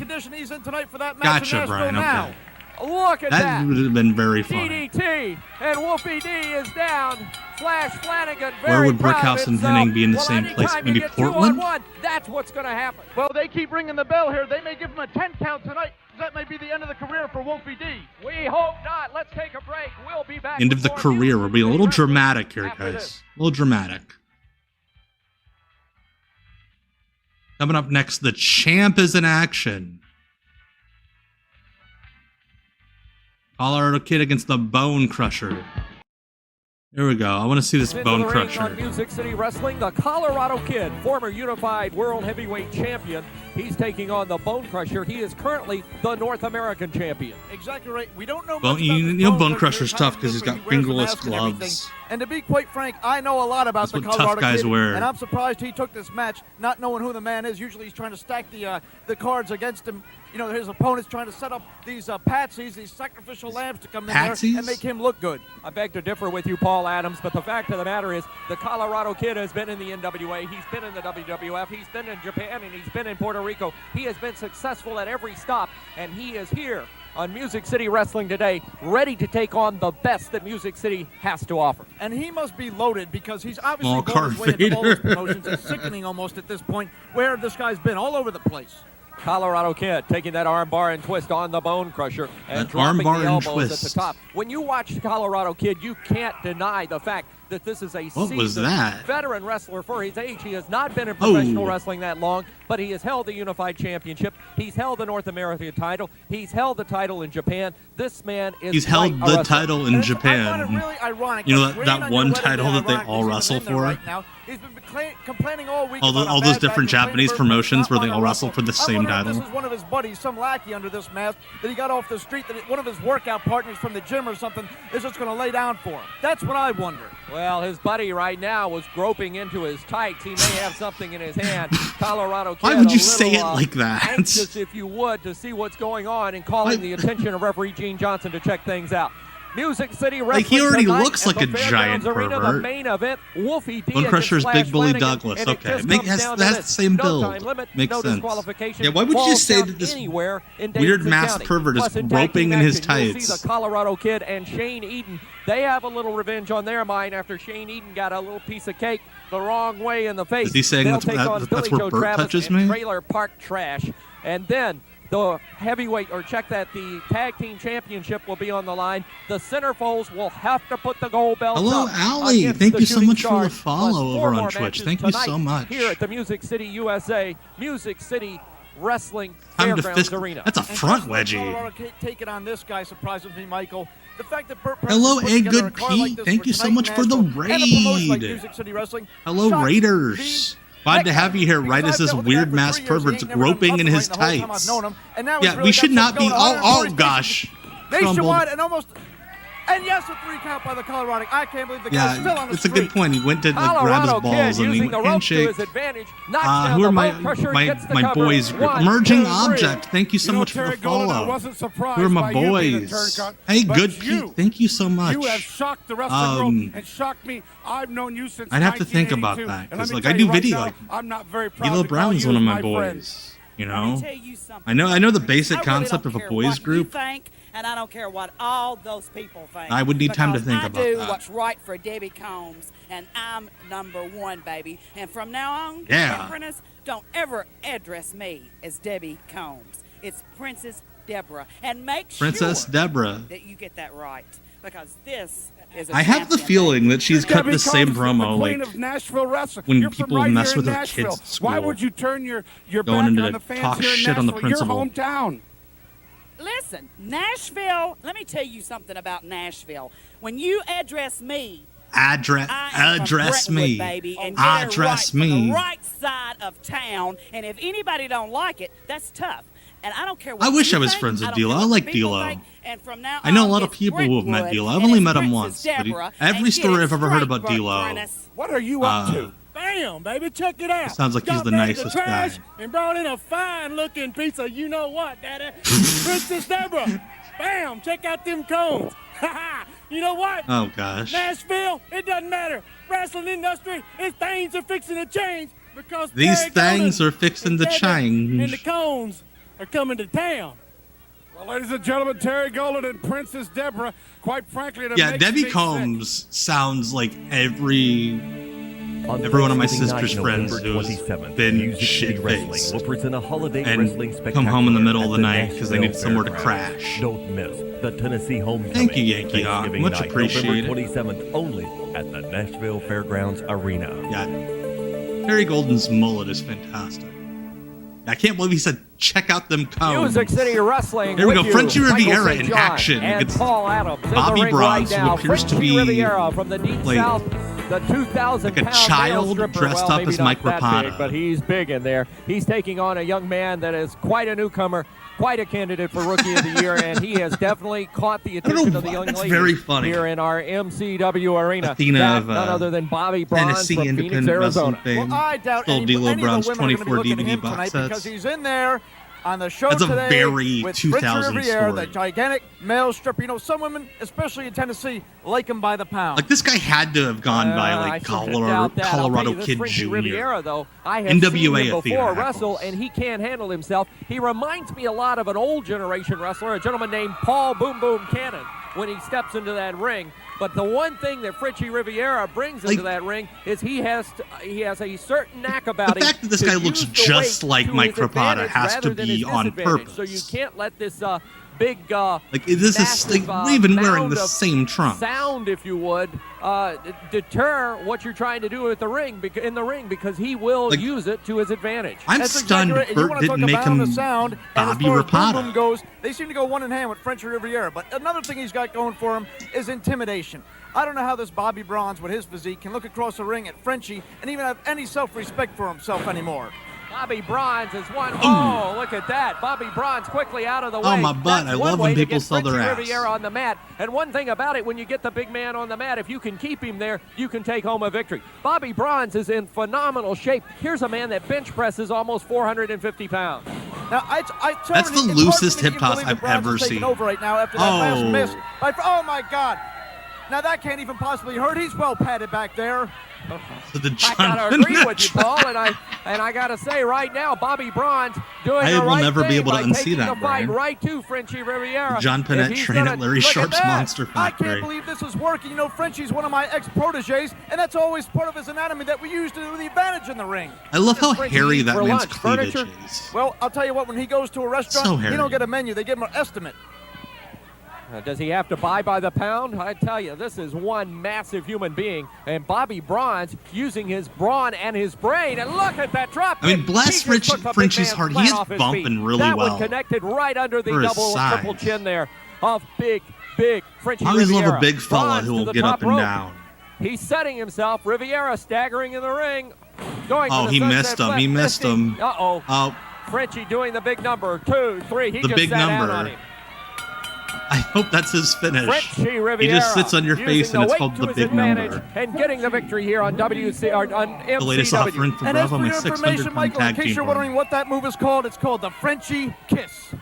Gotcha, Brian. Okay. Look at That would have been very fun. DDT, and Wolfie D is down. Flash Flanagan, Where would Brickhouse and Hennig be in the same place? Maybe Portland? That's what's going to happen. Well, they keep ringing the bell here. They may give him a 10 count tonight. That may be the end of the career for Wolfie D. We hope not. Let's take a break. We'll be back. End of the career. We're being a little dramatic here, guys. A little dramatic. Coming up next, the champ is in action. Colorado Kid against the Bone Crusher. Here we go. I want to see this Bone Crusher. On Music City Wrestling, the Colorado Kid, former Unified World Heavyweight Champion. He's taking on the Bone Crusher. He is currently the North American Champion. Exactly right. We don't know much Bone, about you this know Bone Bone Crusher. Crusher's tough because he's got He wears the fingerless mask and everything. gloves. And to be quite frank, I know a lot about That's the what Colorado tough guys Kid, wear. and I'm surprised he took this match not knowing who the man is. Usually he's trying to stack the cards against him. You know, his opponent's trying to set up these patsies, these sacrificial lambs to come in there and make him look good. I beg to differ with you, Paul Adams, but the fact of the matter is the Colorado Kid has been in the NWA, he's been in the WWF, he's been in Japan, and he's been in Puerto Rico. He has been successful at every stop, and he is here on Music City Wrestling today, ready to take on the best that Music City has to offer. And he must be loaded because he's obviously Small going his way into all those Vader. promotions. It's sickening almost at this point where this guy's been all over the place. Colorado Kid taking that arm bar and twist on the Bone Crusher and That dropping arm bar the and elbows at the twist. top. When you watch Colorado Kid, you can't deny the fact that this is a What was seasoned that? veteran wrestler for his age. He has not been in professional Oh. wrestling that long, but he has held the Unified Championship. He's held the North American title. He's held the title in Japan. This man is He's held quite a the wrestler. title in I find it Japan. really ironic. You know Like, that rain on one your wedding title day, that they ironic, all he's wrestle in there for? right now. He's been complaining all week All about how those bad different back Japanese complaining promotions about where they not all wanting to wrestle for the I same wonder if title. This is one of his buddies, some lackey under this mask that he got off the street, that one of his workout partners from the gym or something is just going to lay down for him. That's what I wonder. Well, his buddy right now was groping into his tights. He may have something in his hand. Colorado Kid, Why would a you say little, it like that? Anxious, if you would, to see what's going on and calling the attention of referee Gene Johnson to check things out. Music City Wrestling Like, he already tonight looks at like a the Fairgrounds giant Arena, the pervert. main event, Wolfie D Bone against Crusher's Flash Big Bully Flanagan, Douglas. and it Okay, just Make- comes has- down to that's this. the same No build. time limit, Makes no sense. disqualification. Yeah, why would you Falls say count that this anywhere in weird Davidson masked County. pervert is Plus, in tag groping team in his action, you'll tights? see the Colorado Kid and Shane Eden. They have a little revenge on their mind after Shane Eden got a little piece of cake the wrong way in the face. Is he saying They'll that's- take on that's Billy where Joe Bert Travis touches and me? Trailer Park Trash. And then the heavyweight, or check that, the tag team championship will be on the line. The centerfolds will have to put the gold belt Hello, up Allie. against Thank the you so Shooting much for the Stars. follow Plus, over four on more Twitch. matches Thank you so tonight much. Here at the Music City USA, Music City Wrestling Time to Fairgrounds fist. Arena. That's a front And just like wedgie. Colorado taking on this guy surprises me, Michael. The fact that Bert Hello, Prentice put A together Good a card like Pete. this Thank for you so tonight much in for the Nashville and a promotion like raid. Music City Wrestling Hello, shocks Raiders. Glad to have you here right as this weird masked pervert's groping in his tights. Yeah, we should not be. Oh gosh. Crumbled. Nationwide and almost. And yes, a 3 count by the Colorado. I can't believe the guy's still on Yeah, the it's a street. good point. He went to grab his Colorado balls Kid and he using the went ropes to handshake. his advantage. Knocks down Who the are Bone Crusher, gets the my cover. boys? 1, Emerging 2, 3. Object. Thank you so much for the follow. Who are my boys? Hey, Good Pete. Thank you so much. You have shocked the wrestling world and shocked me. I've known you since I'd have to think about 1982, that and because, let me like, tell I you do right video. now, Like, I'm not very proud D'Lo to call Brown's you one of my my friend. boys. You Let know, me tell you something. I know the basic I really concept don't of a care boys what group. You think, and I don't care what all those people think. I would need time to because think I about do that. what's right for Debbie Combs, and I'm #1, baby. And from now on, Yeah. Apprentice, don't ever address me as Debbie Combs. It's Princess Deborah, and make Princess sure Deborah. that you get that right, because this is a I have the champion, feeling baby. that she's cut Debbie the same Combs is promo the queen like of Nashville wrestling. when You're from people right mess here with in their kids Nashville. at school. Why would you turn your Going back into on to the fans talk here in shit on the Nashville? Your principal. hometown. Listen, Nashville, let me tell you something about Nashville. When you address me, Address me. baby, and Address right me. from the right side of town, and if anybody don't like it, that's tough. And I don't care what I wish you I was think, friends with I don't D'Lo. care I what like the people D'Lo. think, and from now I know a on, lot of it's people who have met Brentwood, D'Lo. I've and only it's met him Princess once, but Deborah, every and story get I've ever heard straight, about Bert D'Lo. Prentice. What are you up to? Bam, baby, check it out. Sounds like he's Got the back nicest trash guy. And brought in a fine-looking piece of you-know-what, Daddy. Princess Deborah. Bam, check out them cones. You know what? Oh gosh. Nashville, it doesn't matter. Wrestling industry, things are fixing to change because These Terry things Golden are fixing to and Debbie change. And the cones are coming to town. Well, ladies and gentlemen, Terry Golden and Princess Deborah, quite frankly, it Yeah, makes Debbie me Combs sounds like every one of my sister's friends who's been shit-faced will present a holiday and wrestling come home in the middle of at the night because they Nashville need somewhere to Fairgrounds. crash. Don't miss the Tennessee Homecoming. Thank you, Yankee Hawk. Thanksgiving Much night, appreciated. November 27th only at the Nashville Fairgrounds Arena. Yeah, Terry Golden's mullet is fantastic. I can't believe he said, "Check out them cones." Music City Wrestling. There we with go. you, Frenchy Michael Riviera St. in John action and against Paul Adams in Bobby the ring Bronze, right who now. appears to Frenchy be Riviera from the deep like south, the 2,000 like a pound child male stripper. dressed well, up maybe as not Mike that Rapana. big, but he's big in there. He's taking on a young man that is quite a newcomer, quite a candidate for Rookie of the Year, and he has definitely caught the attention of the young That's ladies very funny. here in our MCW arena. Athena That, of none other than Bobby Bronze Tennessee from Independent Phoenix, Wrestling Arizona. fame. Well, I doubt Still any D'Lo of the Brown's women are going to be 24 looking at DVD him box tonight sets. because he's in there On the show That's a today very with 2000 Frenchy Riviera, story. the gigantic male stripper. You know, some women, especially in Tennessee, like him by the pound. Like, this guy had to have gone by, like, Colorado this Kid Frenchy Jr. Riviera, though, I have NWA seen him at Theater before Hackles. wrestle, and he can't handle himself. He reminds me a lot of an old generation wrestler, a gentleman named Paul Boom Boom Cannon, when he steps into that ring. But the one thing that Frenchy Riviera brings into that ring is he has a certain knack about him. The fact that this guy looks just like Mike Rapata has to be on purpose. So you can't let this big like, this is like, even wearing the same trunks. Sound, if you would, deter what you're trying to do with the ring in the ring, because he will use it to his advantage. I'm That's stunned exactly right. Bert didn't make him the sound, Bobby and as far as Rapata. Boom Boom goes, they seem to go one in hand with Frenchy Riviera. But another thing he's got going for him is intimidation. I don't know how this Bobby Bronze, with his physique, can look across the ring at Frenchy and even have any self-respect for himself anymore. Bobby Bronze is one. Oh, look at that. Bobby Bronze quickly out of the way. Oh, my butt. That's I one love way when to people get sell their Frenchy ass. Riviera on the mat. And one thing about it, when you get the big man on the mat, if you can keep him there, you can take home a victory. Bobby Bronze is in phenomenal shape. Here's a man that bench presses almost 450 pounds. Now, That's the loosest hip toss I've ever seen. Over right now after that last miss. Oh, my God. Now, that can't even possibly hurt. He's well padded back there. So the I gotta agree with you, Paul, and I gotta say right now, Bobby Bronze doing I the will right never thing be able to by unsee taking that, the fight Brian. right to Frenchy Riviera. John Panette trained at Larry Sharp's Monster I Factory. can't believe this is working. You know, Frenchy's one of my ex-proteges, and that's always part of his anatomy that we use to do the advantage in the ring. I love how Frenchy hairy eat that for man's lunch, cleavage furniture? is. Well, I'll tell you what, when he goes to a restaurant, So he hairy. don't get a menu. They give him an estimate. Does he have to buy by the pound? I tell you, this is one massive human being. And Bobby Bronze using his brawn and his brain. And look at that drop. I mean, bless Frenchy's heart. He is bumping really that well. That one connected right under the for his double size. triple chin there of big Frenchy I always Riviera. love a big fella Bronze who to will the get top up and rope. down. He's setting himself. Riviera staggering in the ring. Going Oh, to the he sunset missed him. flip. He missed him. Uh-oh. Oh, Frenchy doing the big number. 2, 3. He The just big sat down number. on him. I hope that's his finish. Frenchy Riviera He just sits on your using face and the it's weight called to the his big advantage number. and getting the victory here on WC or on MCW. The latest offering for And as Bravo, for my your 600 information, pound Michael, in tag case team you're partner. wondering what that move is called, it's called the Frenchy Kiss.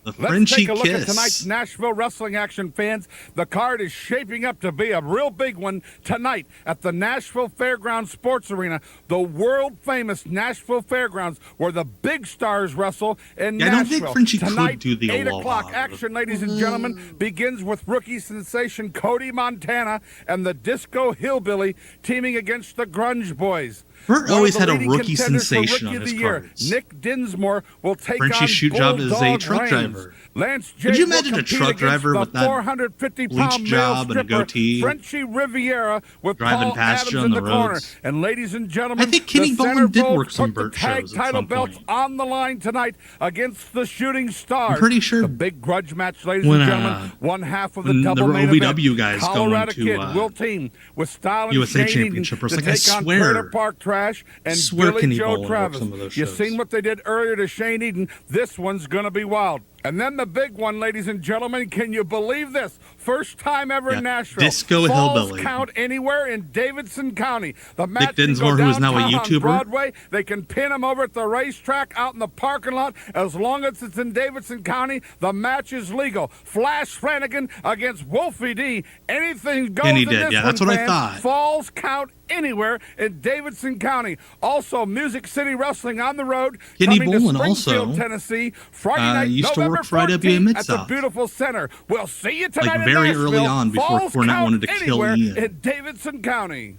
The Let's Frenchy take a look Kiss. at tonight's Nashville wrestling action, fans. The card is shaping up to be a real big one tonight at the Nashville Fairgrounds Sports Arena, the world-famous Nashville Fairgrounds, where the big stars wrestle in Yeah, I don't Nashville. think Frenchy could tonight, do the 8 Aloha. o'clock action, ladies and gentlemen, begins with rookie sensation Cody Montana and the Disco Hillbilly teaming against the Grunge Boys. Bert One of always the had a leading rookie contenders for sensation Rookie on of his the Year, cards. Nick Dinmore, will take Frenchy's on shoot job is a Bulldog truck Reigns. driver. Lance Could you Jade will imagine a compete truck against driver the with that 450-pound bleach job and a goatee? Frenchy Riviera with Driving Paul past Adams you on in the the corner. roads. And ladies and gentlemen, I think Kenny the Bolin did centerfolds work some put the Bert tag shows at title some belts point. on the line tonight against the Shooting Stars. I'm pretty sure the big grudge match, ladies when, and gentlemen, one half of the when double the main OVW event. guys going Colorado to, Kid will team with Style and USA Shane Eaton Championship, I was to like, I take on swear- Trailer Park Trash and swear Billy Kenny Joe Bolin Travis. worked some of those You shows. seen what they did earlier to Shane Eaton? This one's going to be wild. And then the big one, ladies and gentlemen, can you believe this? First time ever in Nashville. Disco Falls Hillbilly. count anywhere in Davidson County. The match Nick can Dinsmore, go who is now a downtown on YouTuber. Broadway. They can pin him over at the racetrack out in the parking lot. As long as it's in Davidson County, the match is legal. Flash Flanagan against Wolfie D. Anything goes And he in did, this yeah, one, that's what I fans. thought. Falls count anywhere in Davidson County. Also, Music City Wrestling on the road. Kenny coming to Bolin Springfield, also, Tennessee, Friday night, used to November work for IWA 14th at the Mid-South. beautiful center. We'll see you tonight Like in very Nashville. early on before Falls Cornette count wanted to kill anywhere Ian. in Davidson County.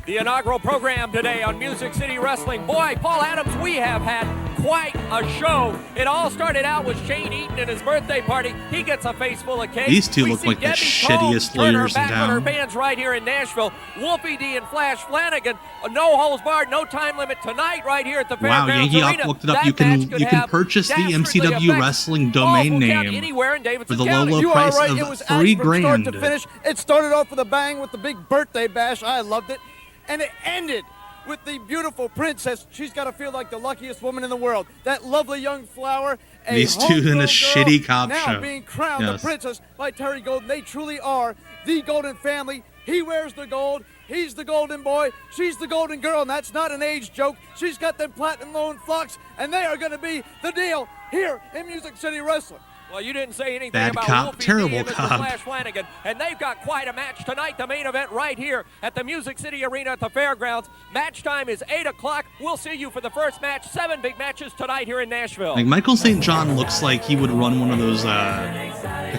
The inaugural program today on Music City Wrestling. Boy, Paul Adams, we have had quite a show. It all started out with Shane Eaton and his birthday party. He gets a face full of cake. These two We look see like the Debbie shittiest Combs turn her lawyers in back on her town. fans right here in Nashville. Wolfie D and Flash Flanagan. No holds barred, no time limit tonight right here at the Wow, Fairgrounds Yankee Arena. looked it up. That You can match could you can have purchase the dastardly MCW effects. Wrestling Falls domain will count name anywhere in for Davidson the low, County. low You price are right. of It was $3 from start to grand. finish. It started off with a bang with the big birthday bash. I loved it. And it ended with the beautiful princess. She's got to feel like the luckiest woman in the world. That lovely young flower. A These two in a homegrown girl, shitty cop now show. being crowned Yes. the princess by Terry Golden. They truly are the Golden family. He wears the gold. He's the golden boy. She's the golden girl, and that's not an age joke. She's got them platinum loan flocks, and they are going to be the deal here in Music City Wrestling. Well, you didn't say anything Bad about cop, Wolfie D terrible and Mr. cop. Flash Flanagan, and they've got quite a match tonight. The main event right here at the Music City Arena at the Fairgrounds. Match time is 8 o'clock. We'll see you for the first match. 7 big matches tonight here in Nashville. Like, Michael St. John looks like he would run one of those the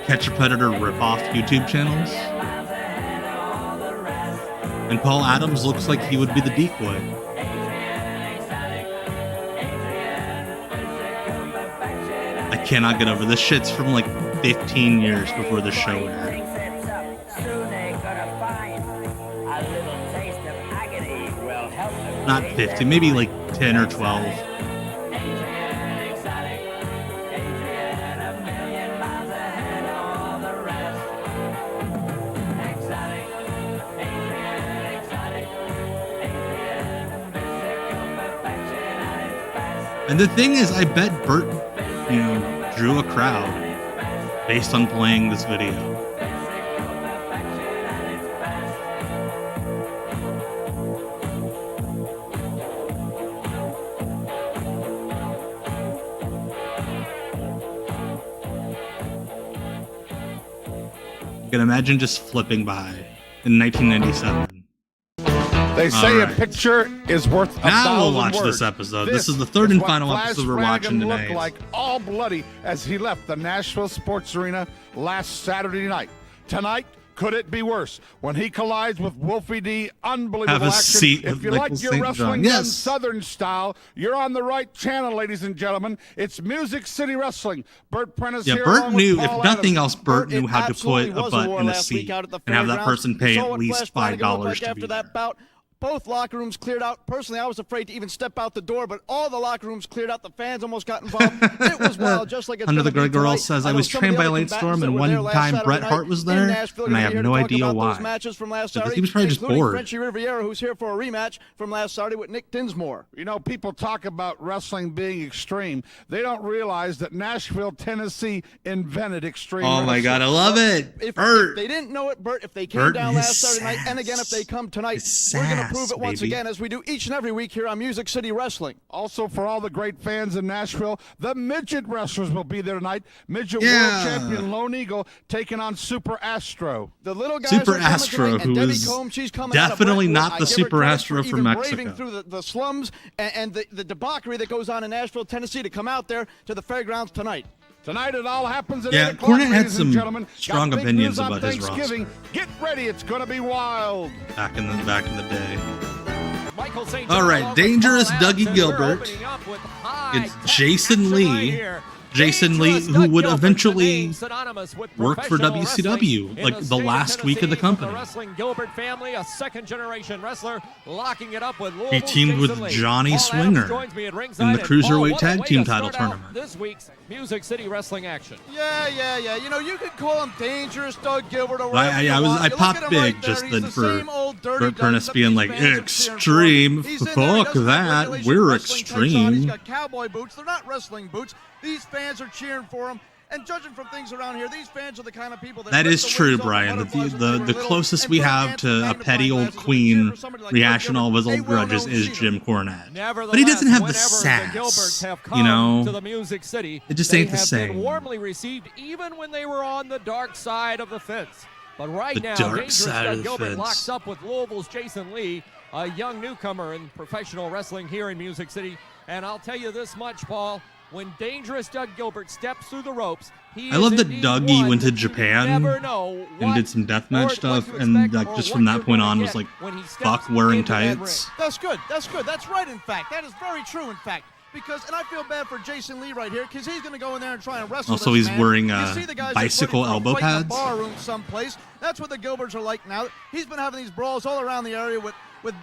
Catch a Predator ripoff YouTube channels. And Paul Adams looks like he would be the decoy. I cannot get over this. Shit's from like 15 years before the show aired. Not 50, maybe like 10 or 12. And the thing is, I bet Bert, drew a crowd based on playing this video. You can imagine just flipping by in 1997. They say a picture is worth a thousand Now we'll watch words. this episode. This is the third and final Flash episode we're Flanagan watching looked today. like all bloody as he left the Nashville Sports Arena last Saturday night. Tonight, could it be worse? When he collides with Wolfie D, unbelievable Have a action. seat If with you Michael like your St. wrestling John. done Yes. Southern style, you're on the right channel, ladies and gentlemen. It's Music City Wrestling. Bert Prentice here. Bert along with knew, Paul if nothing Adams. else, Bert knew how to put a was butt war in a last week seat out at the and have that Fairgrounds. person pay You saw at what least Flash Flanagan looked $5 like to after be that there. bout. Both locker rooms cleared out. Personally, I was afraid to even step out the door, but all the locker rooms cleared out. The fans almost got involved. It was wild, just like it's Under the gonna be Great Girl tonight. says, I know was some of trained the by other Lance combatants Storm, that and were one there last time Saturday Bret night Hart was in there, Nashville. and I Gonna have be here no to talk idea about why. those matches from last So Saturday, he was probably just including bored. Frenchy Riviera, who's here for a rematch from last Saturday with Nick Dinmore. You know, people talk about wrestling being extreme. They don't realize that Nashville, Tennessee invented extreme Oh my wrestling. God, I love it. If Bert. they didn't know it, Bert, if they came Bert down is last Saturday night, and again if they come tonight, we're going to prove it once baby. again, as we do each and every week here on Music City Wrestling. Also, for all the great fans in Nashville, the midget wrestlers will be there tonight. Midget Yeah. World Champion Lone Eagle taking on Super Astro. The little guys Super are coming Astro, tonight, and who Debbie is Combs, she's coming out of definitely Brentwood. not I the give her Super credit Astro for from even Mexico. braving through the slums and the debauchery that goes on in Nashville, Tennessee, to come out there to the fairgrounds tonight. Tonight it all happens at Yeah, 8 o'clock, Cornette had ladies some and gentlemen. strong Got big opinions news on about his Thanksgiving. Get ready, it's going to be wild. Back in the day. Michael St. All right, Dangerous Dougie Gilbert. It's Jason Lee. Jason Lee, who would eventually work for WCW, like the last week of the company. The Wrestling Gilbert family, a second-generation wrestler, locking it up with He teamed with Johnny Swinger in the Cruiserweight Tag Team title tournament. This week's Music City Wrestling action. Yeah. You know, you could call him Dangerous Doug Gilbert or I popped big just then for Bert Prentice being like, extreme, fuck that, we're He's extreme. got cowboy boots. They're not wrestling boots. These fans are cheering for him. And judging from things around here, these fans are the kind of people that... That is true, Brian. The closest we have to a petty old queen rehashing all of his old grudges is Jim Cornette. But he doesn't have the sass, you know? To the Music City, It just they ain't the have same. been warmly received even when they were on the dark side of the fence. But right The now, dark Dangerous side of Doug the Gilbert fence. locks up with Louisville's Jason Lee, a young newcomer in professional wrestling here in Music City. And I'll tell you this much, Paul. When Dangerous Doug Gilbert steps through the ropes, he I love is that indeed Dougie one went to that you Japan never know and what did some deathmatch or stuff, what to and expect like or just what from that you're point gonna on was get like, when he steps fuck wearing into that tights. That's good. That's right, in fact. That is very true, in fact. Because, and I feel bad for Jason Lee right here, because he's going to go in there and try and wrestle Also, this he's man. wearing You see the guys bicycle that put him elbow in a fight in pads. a bar room someplace. That's what the Gilberts are like now. He's been having these brawls all around the area with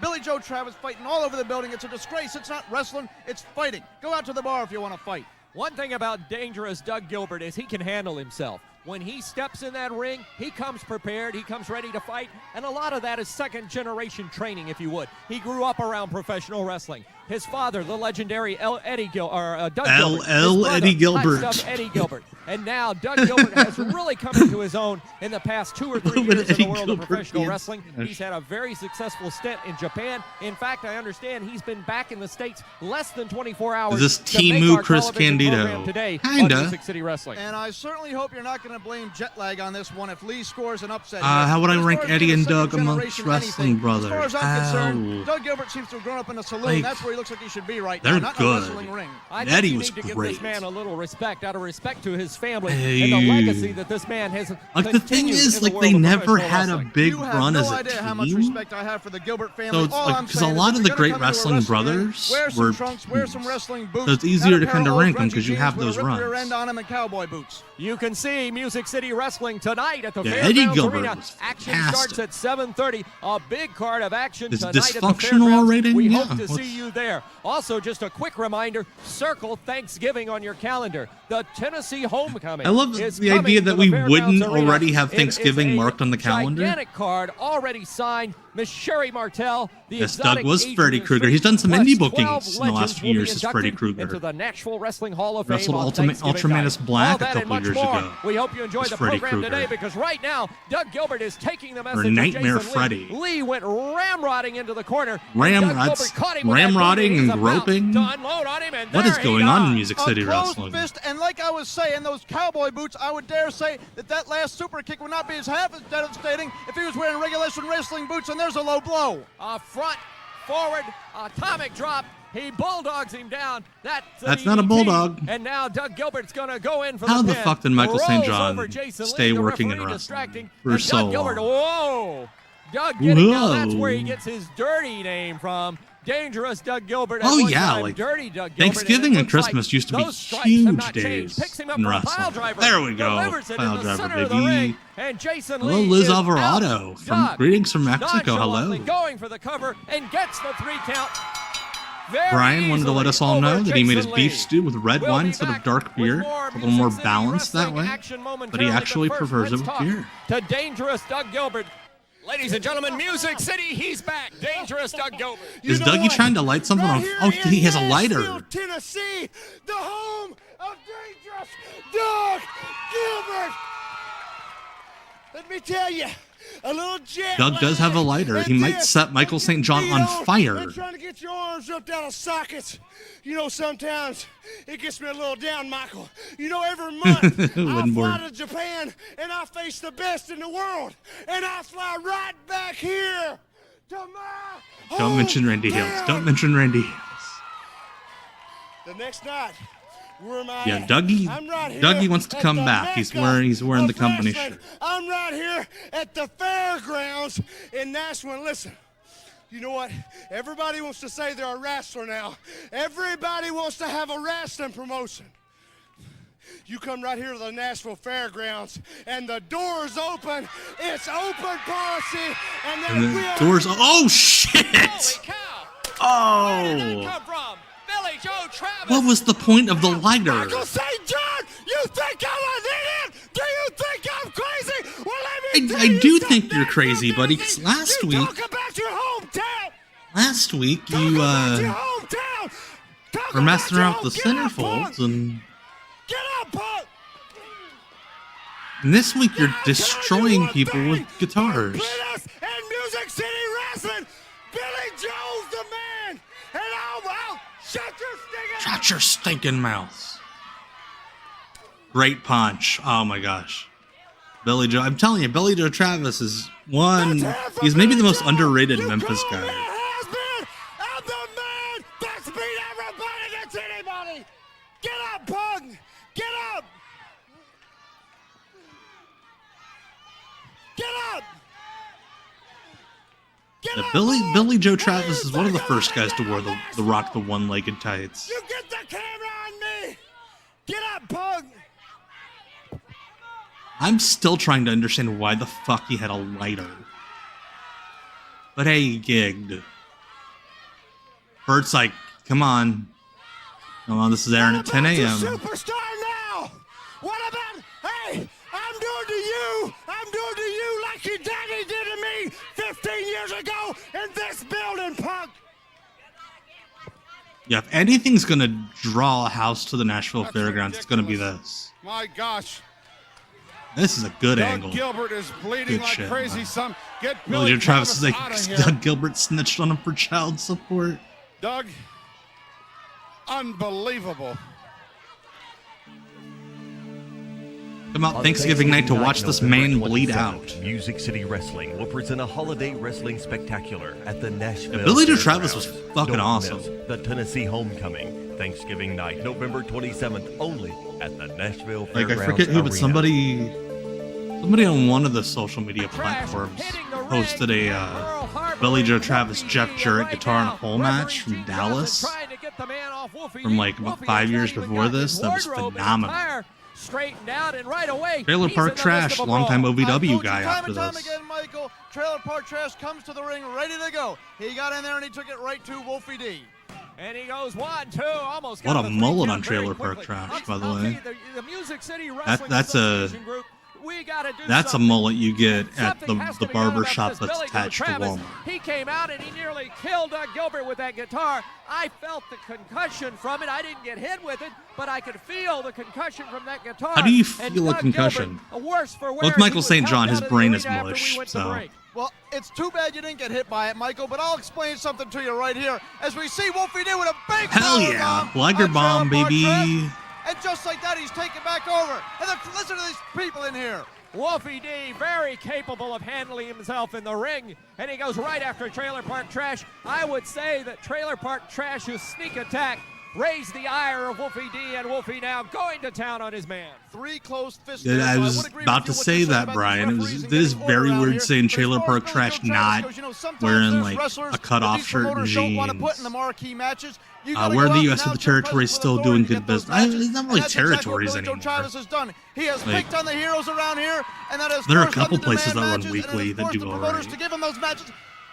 Billy Joe Travis fighting all over the building. It's a disgrace. It's not wrestling. It's fighting. Go out to the bar if you want to fight. One thing about Dangerous Doug Gilbert is he can handle himself. When he steps in that ring, he comes prepared, he comes ready to fight, and a lot of that is second-generation training, if you would. He grew up around professional wrestling. his father, the legendary Doug Eddie Gilbert. Eddie Gilbert. Hot stuff Eddie Gilbert. And now Doug Gilbert has really come into his own in the past 2 or 3 years in the world of professional wrestling. He's had a very successful stint in Japan. In fact, I understand he's been back in the States less than 24 hours. Is this Timu Chris Candido? Today Kinda. on Music City Wrestling. And I certainly hope you're not going to blame jet lag on this one if Lee scores an upset. How would I As rank far as Eddie being and a Doug second amongst generation wrestling anything, brothers? As far as I'm concerned, Ow. Doug Gilbert seems to have grown up in a saloon. Like, That's where he looks like he should be right they're now, not in a good. wrestling ring. I Eddie think you was need to give great. this man a little respect, out of respect to his family Hey. and the legacy that this man has. Like, the thing is, like, they never had a big run as a You have no idea how much team. respect I have for the Gilbert family. So it's All like, I'm because a saying is lot if of the you're great gonna come into a wrestling ring, brothers wear some were trunks, wear some wrestling boots. So it's easier and a to pair kind of of old rank them Frenchy because you jeans have with a those rip rear runs. end on them and cowboy boots. You can see Music City Wrestling tonight at the Yeah, Fairgrounds Eddie Gilbert Arena. was Action fantastic. starts at 7:30. A big card of action Is tonight at the dysfunctional Fairgrounds. rating? We Yeah, hope to what's- see you there. Also, just a quick reminder, circle Thanksgiving on your calendar. The Tennessee Homecoming I love is the coming idea to that the we Fairgrounds wouldn't Arena. already have It is Thanksgiving a marked on the calendar. gigantic card already signed. Miss Sherry Martell, the Yes, exotic Doug was Asian Freddy in the Krueger. street, He's done some plus indie 12 bookings in the last legends few will be years as Freddy inducted Krueger. into the Nashville Wrestling Hall of Fame Wrestled on Ultimate Thanksgiving Ultramanus night. Black All a that and couple much years more. ago. We hope you enjoyed It's the Freddy program today, Krueger. because right now Doug Gilbert is taking the message Nightmare of Jason Freddy. Lee went ramrodding into the corner. and Doug Gilbert caught him with that boot, Ramrodding he's and about groping. to unload on him, and What there is he going on in goes. Music City A closed Wrestling? fist, and like I was saying, those cowboy boots, I would dare say that last super kick would not be half as devastating if he was wearing regulation wrestling boots, and there's a low blow. A front, forward, atomic drop. He bulldogs him down. That's not a bulldog. And now Doug Gilbert's going to go in for How the the pin. fuck did Michael St. Rolls John over Jason stay Lee, the working in referee wrestling distracting. for And so Doug Gilbert, long? whoa. Doug getting down. That's Whoa. where he gets his dirty name from. Dangerous Doug Gilbert. Oh, At one yeah, time, like, Dirty Doug Gilbert. Thanksgiving it and looks like Christmas used to be those stripes have huge not changed. days Picks him up in for a wrestling. pile driver. There we go. Delivers it Pile in the driver, center of the baby. ring. And Jason Hello, Lee Liz is Alvarado out. from Doug Greetings from Mexico. nonchalantly Hello. going for the cover and gets the 3 count. Very Brian wanted to let us all know that he made his Jason beef Lee. stew with red We'll wine be instead of back dark beer. with more A little more Music City balanced that Wrestling way. action But he momentarily, actually first, prefers it let's with talk beer. to Dangerous Doug Gilbert. Ladies and gentlemen, Music City, he's back. Dangerous Doug Gilbert. Is Dougie trying to light something on? Oh, he has a lighter. Tennessee, the home of Dangerous Doug Gilbert. Let me tell you, a little jet Doug does have a lighter. He might set Michael St. John on fire. And trying to get your arms ripped out of sockets. You know, sometimes it gets me a little down, Michael. You know, every month I fly to Japan and I face the best in the world. And I fly right back here to my Don't mention Randy Hills. Don't mention Randy Hills. The next night, where am I Yeah, at? Dougie. I'm right here Dougie wants to at come the back. He's Mecca wearing the of company wrestling. shirt. I'm right here at the fairgrounds in Nashville. And listen, you know what? Everybody wants to say they're a wrestler now. Everybody wants to have a wrestling promotion. You come right here to the Nashville Fairgrounds, and the door's open. It's open policy, and And then the doors. Oh shit! Holy cow! Where did Oh. that come from? Billy Joe Travis. What was the point of the lighter? Michael St. John, you think I'm an idiot? Do you think I'm crazy? Well, let me tell I you do something think you're crazy, buddy. 'Cause last you week, talk about your hometown. you Your hometown. Talk were messing about around your with the home. Get up, centerfolds, punk. and Get up, punk. this week you're destroying people with guitars. Prentice and Music City Wrestling. Billy Joe's the man. And I'll shut your stinking Shut your stinking mouth. Great punch. Oh my gosh. Billy Joe. I'm telling you, Billy Joe Travis is one. He's maybe the most underrated Memphis guy. I'm the man that's beat everybody against anybody. Get up, punk. Get up. Get up. Get Yeah, up. Billy Joe Travis is one of the first guys to wear the rock the one-legged tights. You get the camera on me. Get up, punk. I'm still trying to understand why the fuck he had a lighter. But hey, he gigged. Bert's like, come on. Come on, this is airing at 10 a.m. Superstar now. What about, hey, I'm doing to you like your daddy did to me 15 years ago in this building, punk. Yeah, if anything's gonna draw a house to the Nashville Fairgrounds, it's gonna be this. My gosh. This is a good Doug angle. Gilbert is bleeding Good like shit, crazy. man. Some get Billy Billy Joe Travis is like, out of here. Doug Gilbert snitched on him for child support. Doug, unbelievable. Come out Thanksgiving night to watch this man bleed out. Music City Wrestling will present a holiday wrestling spectacular at the Nashville. Yeah, Billy Joe Travis was Fairgrounds. fucking Don't awesome. miss the Tennessee Homecoming, Thanksgiving night, November 27th, only at the Nashville Like, Fairgrounds I forget who, but Arena. somebody on one of the social media platforms posted a Billy Joe Travis Jeff Jarrett guitar and a pole match from Dallas from like about 5 years before this. That was phenomenal. Straightened out and right away. Trailer he's Park in the Trash, midst of a longtime brawl. OVW guy Time after and time this. again, Michael, Trailer Park Trash comes to the ring ready to go. He got in there and he took it right to Wolfie D. And he goes 1, 2, almost What got a the mullet 3 on very Trailer Park quickly. Trash, by the I'll tell way. you, the Music City Wrestling That's a Association group, we gotta do that's a something. mullet you get at Something has the to be done barber about shop this that's Billy Joe attached to Travis. Walmart. He came out and he nearly killed Doug Gilbert with that guitar. I felt the concussion from it. I didn't get hit with it, but I could feel the concussion from that guitar. How do you And feel a Doug concussion? Gilbert, worse for Well, it's wear, Michael he was St. John. helped His out of the brain is arena after we mush, went to so. break. Well, it's too bad you didn't get hit by it, Michael, but I'll explain something to you right here. As we see Wolfie D with a big Hell power yeah. bomb Liger on bomb, Trailer Park baby. Trash. And just like that, he's taken back over. And then listen to these people in here. Wolfie D, very capable of handling himself in the ring, and he goes right after Trailer Park Trash. I would say that Trailer Park Trash's sneak attack raised the ire of Wolfie D, and Wolfie now going to town on his man. 3 close fists. Yeah, I was about to say that, Brian. It is very weird saying Trailer Park Trash not wearing like a cutoff shirt and jeans. Where the U.S. of the territory is still doing good business. It's not really territories anymore. He has Like, picked on the heroes around here, and that is there are a forced couple them to places demand that run matches, weekly and that has do forced the all promoters right. to give him those matches.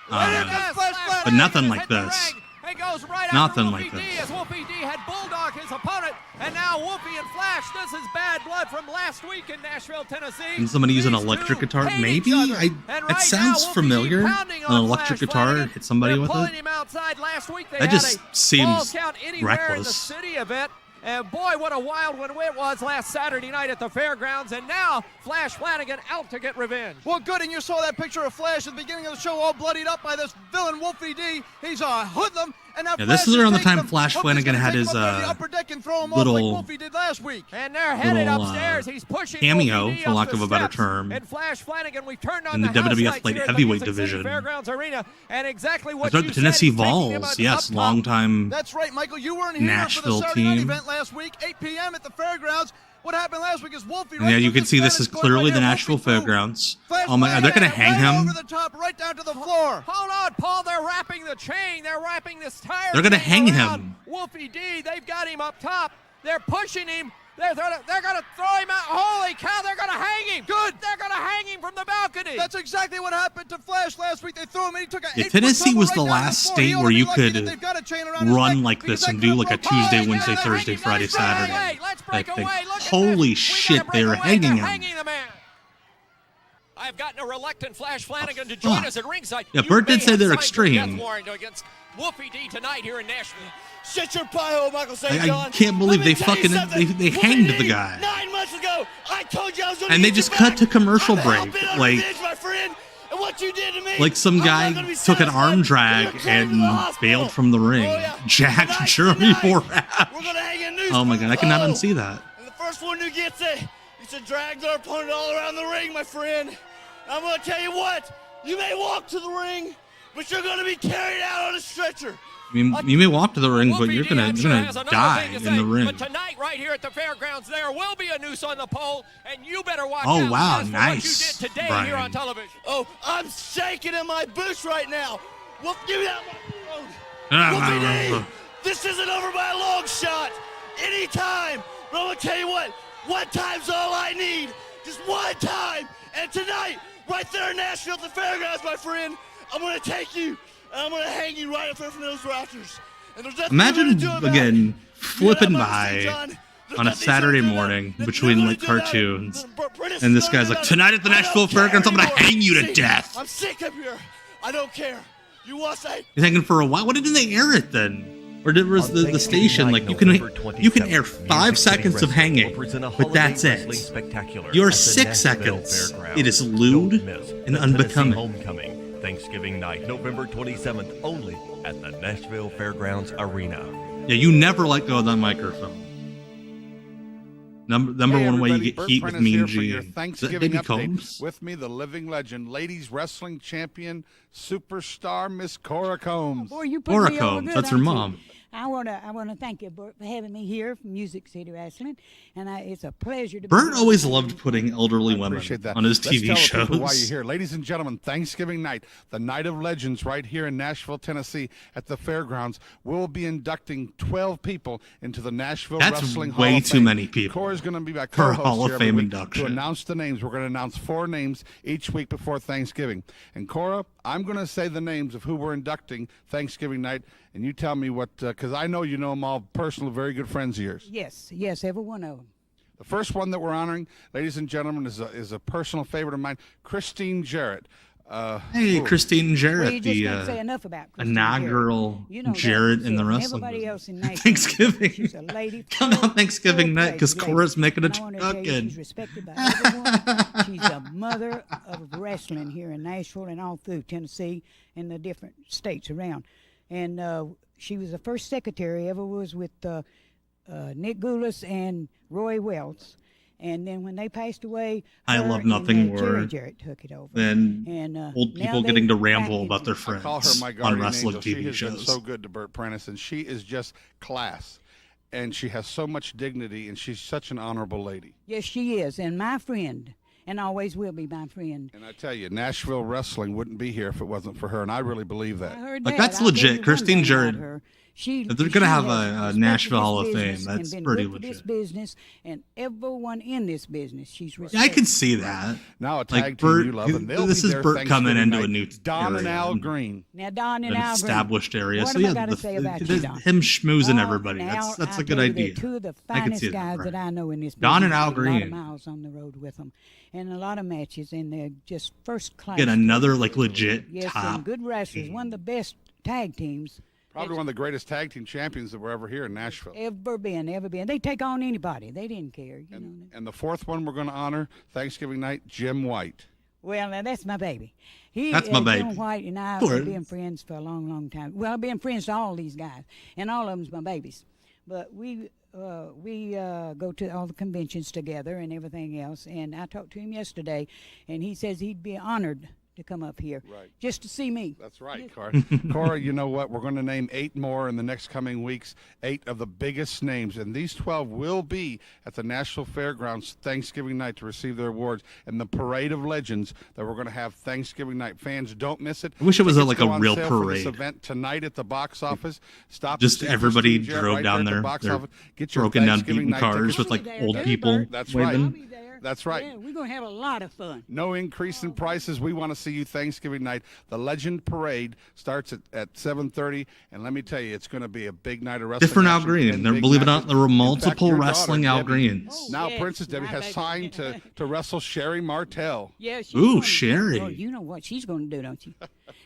But nothing like this. He goes right Nothing after like Wolfie D this. as Wolfie D had bulldog his opponent, and now Wolfie and Flash. This is bad blood from last week in Nashville, Tennessee. Can somebody use an These electric two guitar? hate Maybe? each other. It And right sounds now, Wolfie D familiar. pounding An on electric Flash guitar, Flanagan. hit somebody They're with pulling it. him outside last week. They That had just a seems falls count anywhere in the reckless. city event. And boy, what a wild one it was last Saturday night at the fairgrounds. And now Flash Flanagan out to get revenge. Well, good, and you saw that picture of Flash at the beginning of the show, all bloodied up by this villain Wolfie D. He's a hoodlum, and now Yeah, this Flash is around the taking time him. Flash Wolfie's Flanagan gonna had take his him up on the upper deck and throw him off little like Wolfie did last week. And they're headed little, upstairs. He's pushing cameo, Wolfie D for up lack the of a better steps. term, And Flash Flanagan, we've turned on in the house WWF lights light here at the heavyweight Music City division. Fairgrounds Arena, and exactly what I thought you the Tennessee said, taking him Vols, up yes, top. longtime That's right, Michael. You weren't here Nashville for the Saturday night team. event last week, 8 p.m. at the fairgrounds. What happened last week is Wolfie. And yeah, you can see this is clearly the Nashville Fairgrounds. Oh my God, they're gonna hang him. Over the top, right down to the floor. Hold on, Paul. They're wrapping the chain. They're wrapping this tire. They're gonna chain hang around him. Wolfie D. They've got him up top. They're pushing him. They're gonna throw him out. Holy cow! They're gonna hang him. Good. They're gonna hang him from the balcony. That's exactly what happened to Flash last week. They threw him and he took a Yeah, 8-foot Tennessee tumble was right the down last the floor. He state ought where to be you lucky could that they've got a chain around his run neck like because this and that do could like a have broken Tuesday, his Wednesday, neck. Thursday, Friday, Saturday Let's break type thing. away. Look at Holy this. shit, We they gotta were break away. hanging They're him. hanging the man. I've gotten a reluctant Flash Flanagan to join us at ringside. Yeah, You Bert did may say have they're signed your extreme. death warrant against Wolfie D tonight here in Nashville. Shut your pie hole, Michael St. I John. can't believe Let me they tell you fucking something. they Wolfie hanged D, the guy. 9 months ago, I told you I was going to And they just cut to commercial break. Like my friend, and what you did to me. like some I'm guy not gonna be took an arm satisfied. drag You're going and to the hospital. bailed from the ring. Oh, yeah. Jack Tonight, Jeremy tonight, Borash. We're gonna hang a noose. Oh my God, I cannot Oh. unsee that. And the first one who gets it, it's a drag their opponent all around the ring, my friend. I'm gonna tell you what, you may walk to the ring, but you're gonna be carried out on a stretcher. I mean, you may walk to the ring, but Wolfie you're D, gonna I'm sure, has another die thing to in say. the ring. But tonight, right here at the fairgrounds, there will be a noose on the pole, and you better watch Oh, out wow, as for nice, what you did today Brian. here on television. Oh, I'm shaking in my boots right now. Well, give me that microphone. Ah, Wolfie D, this isn't over by a long shot. Anytime. But I'm gonna tell you what, one time's all I need. Just one time. And tonight, right there in Nashville at the fairgrounds, my friend, I'm gonna take you and I'm gonna hang you right up there from those rafters. And there's nothing Imagine you're gonna do about again it. flipping You know that, St. by John? There's on a nothing Saturday you're gonna do morning about it. between There's like nothing you're gonna do cartoons, about it. Bert Prentice and this is guy's gonna like, do tonight at the about it. Nashville I don't care Fairgrounds, I'm gonna anymore. hang you to See, death. I'm sick up here. I don't care. You want to say? He's hanging for a while. Why didn't they air it then? Or there was the station, like you can air 5 seconds of Hanging, but that's it. Your 6 seconds, it is lewd and unbecoming. Homecoming, Thanksgiving night, November 27th, only at the Nashville Fairgrounds Arena. Yeah, you never let go of that microphone. Number one way you get Bert heat with Prentice me here and for G. your Is that Thanksgiving Debbie update. Combs? With me, the living legend, ladies wrestling champion, superstar Miss Cora Combs. Boy, you put Cora me over Combs, good, that's her don't you? mom. I wanna thank you, Bert, for having me here from Music City Wrestling, and it's a pleasure to. Bert be always loved putting elderly women Appreciate that. on his Let's TV tell the shows. people why you're here. Ladies and gentlemen, Thanksgiving night, the Night of Legends right here in Nashville, Tennessee at the fairgrounds. We'll be inducting 12 people into the Nashville That's Wrestling way Hall of too Fame. many people Cora's going to be my for a co-host Hall of here every Fame week induction. to announce the names. We're going to announce 4 names each week before Thanksgiving. And Cora, I'm going to say the names of who we're inducting Thanksgiving night, and you tell me what, because I know you know them all personal, very good friends of yours. Yes, every one of them. The first one that we're honoring, ladies and gentlemen, is a personal favorite of mine, Christine Jarrett. Hey, Christine Jarrett, Well, you just can't say enough about Christine inaugural Jarrett. You know Jarrett in the and wrestling everybody business. else in Nashville. Thanksgiving. She's a lady. Come on Thanksgiving night, because Yeah. Cora's making a And I wanna tell you, turkey. she's respected by everyone. She's the mother of wrestling here in Nashville and all through Tennessee and the different states around. And she was the first secretary ever was with Nick Goulas and Roy Wells. And then when they passed away, I her love nothing and, more Jerry Jarrett took it over. than And, old now people they getting to back ramble in about their it. friends I call her my on guardian wrestling angel. TV She has shows. been so good to Bert Prentice, and she is just class. And she has so much dignity, and she's such an honorable lady. Yes, she is, and my friend, and always will be my friend. And I tell you, Nashville wrestling wouldn't be here if it wasn't for her, and I really believe that. I heard Like, that. that's I'll tell you legit. one Christine thing Jarrett, about her. if they're going to have a respected Nashville this Hall of business Fame, that's and been pretty good for this legit. business and everyone in this business, she's Yeah, I respected. can see that. Now a tag Like team Bert, you love, and they'll this be is there Bert coming Thanksgiving into night. a new Don and area, Al Green. Now, Don and an Al established Green. area. What So have yeah, I got to say about you, Don? him schmoozing Don everybody. and Al, That's I a good tell you, idea. They're two of the I can see finest that, guys right. that I know in this business. Don and Al Did a lot of Green. miles on the road with them, and a lot of matches, and they're just first class. Get another like legit Yes, top. and good wrestlers. One of the best tag teams Probably one of the greatest tag team champions that were ever here in Nashville. ever been. They take on anybody. They didn't care. You know. And the fourth one we're going to honor Thanksgiving night, Jim White. Well, now that's my baby. That's my baby. Jim White and I Sure. have been friends for a long, long time. Well, I've been friends to all these guys, and all of them's my babies. But we go to all the conventions together and everything else. And I talked to him yesterday, and he says he'd be honored to come up here just to see me. That's right, Cora. Cora, you know what? We're going to name 8 more in the next coming weeks, 8 of the biggest names. And these 12 will be at the Nashville Fairgrounds Thanksgiving night to receive their awards and the parade of legends that we're going to have Thanksgiving night. Fans, don't miss it. I wish it was Tickets like go a on real sale for this parade. event tonight at the box office. Stop. Just and see everybody Christine Jarrett drove right down at the there. box They're office. Get your broken down, Thanksgiving beaten night cars tickets. with like old people That's waving. right. That's right. Yeah, we're going to have a lot of fun. No increase in prices. We want to see you Thanksgiving night. The Legend Parade starts at 7:30, and let me tell you, it's going to be a big night of wrestling. Different Al action, Green. 10 There, big believe it or matches. not, there were In fact, multiple your wrestling daughter, Al Debbie, Greens. now yes, Princess Debbie my has baby. signed to wrestle Sherry Martel. Yeah, she's Ooh, gonna- Sherry. Well, you know what she's going to do, don't you?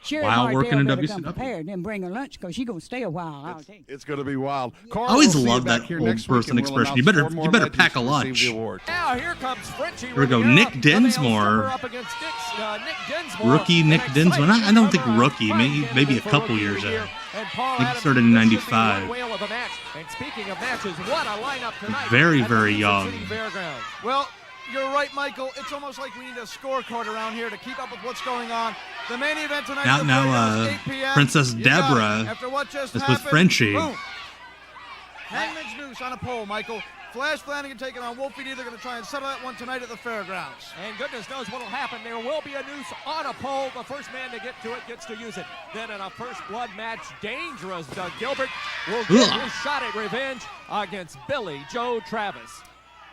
Sherry While Martel working in better come WCW. prepared and bring her lunch because she's going to stay a while. I'll tell you. It's going to be wild. Cora, I always we'll see you love back that here old next week, person and we'll expression. You announce better- 4 more you better legends pack a to receive lunch. the award. Now here comes Frenchy. Here we go, Riviera, Nick the male Dinsmore. stepper up against Nick Dinsmore. Rookie Nick An Dinsmore. I exciting don't think comeback rookie. Maybe a for couple rookie years here. out. And Paul I think he Adams, started in this should be 95. one whale of a match. And speaking of matches, what a lineup tonight. Very, at the very Music young. City Fairgrounds. Well, you're right, Michael. It's almost like we need a scorecard around here to keep up with what's going on. The main event tonight Now- at the now, Fairgrounds, 8 p.m. Princess You got it. Deborah After what just is with happened, Frenchy. boom. Hangman's Noose on a pole, Michael. Flash Flanagan taking on Wolfie D. They're going to try and settle that one tonight at the Fairgrounds. And goodness knows what will happen. There will be a noose on a pole. The first man to get to it gets to use it. Then in a first blood match, Dangerous Doug Gilbert will get Ugh. his shot at revenge against Billy Joe Travis.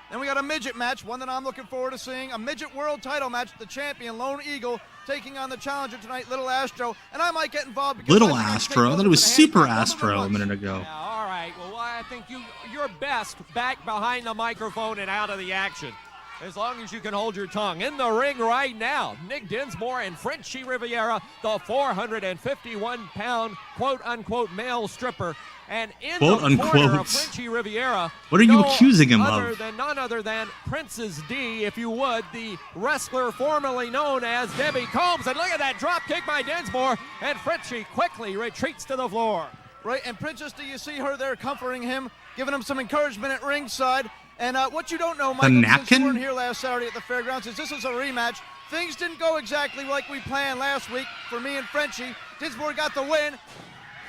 Then we got a midget match, one that I'm looking forward to seeing. A midget world title match. The champion, Lone Eagle, taking on the challenger tonight, Little Astro. And I might get involved. because Little I think I can take Astro. I both thought it of was them Super hands back, both of them Astro a once. minute ago. Yeah, all right. Well, I think you're best back behind the microphone and out of the action. as long as you can hold your tongue. In the ring right now, Nick Dinmore and Frenchy Riviera, the 451-pound quote-unquote male stripper. And in Quote, the unquote. corner of Frenchy Riviera, What are you accusing him of? None other than Princess D, if you would, the wrestler formerly known as Debbie Combs. And look at that drop kick by Dinmore, and Frenchy quickly retreats to the floor. Right, and Princess D, you see her there comforting him, giving him some encouragement at ringside. And what you don't know, Michael, since you weren't here last Saturday at the fairgrounds, is this is a rematch. Things didn't go exactly like we planned last week for me and Frenchy. Dinmore got the win.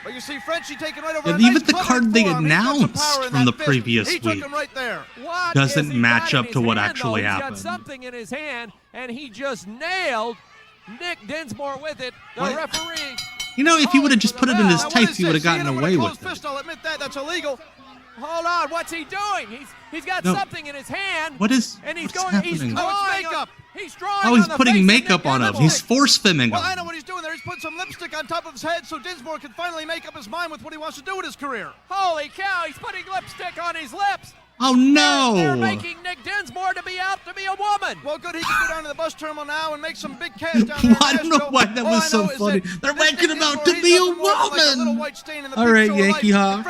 But you see Frenchy taking right over Yeah, even the card they announced from the previous week took him right there. doesn't match up to what actually He's happened. got something in his hand, and he just nailed Nick Dinmore with it. The referee. You know, if he would have just put it in his tights, he would have gotten away with it. Fist, I'll admit that. That's illegal. Hold on, what's he doing? He's got something in his hand. What is? And he's what's going. He's happening? drawing makeup. He's drawing. Oh, he's on the putting face of makeup Nick on him. Dinmore. He's force filming Well, him. I know what he's doing there. He's putting some lipstick on top of his head so Dinmore can finally make up his mind with what he wants to do with his career. Holy cow! He's putting lipstick on his lips. Oh no! They're making Nick Dinmore to be out to be a woman. Well, good. He can go down to the bus terminal now and make some big cash down there. I don't know why that was so funny. They're making him out to be a woman. All right, Yankee Hawk.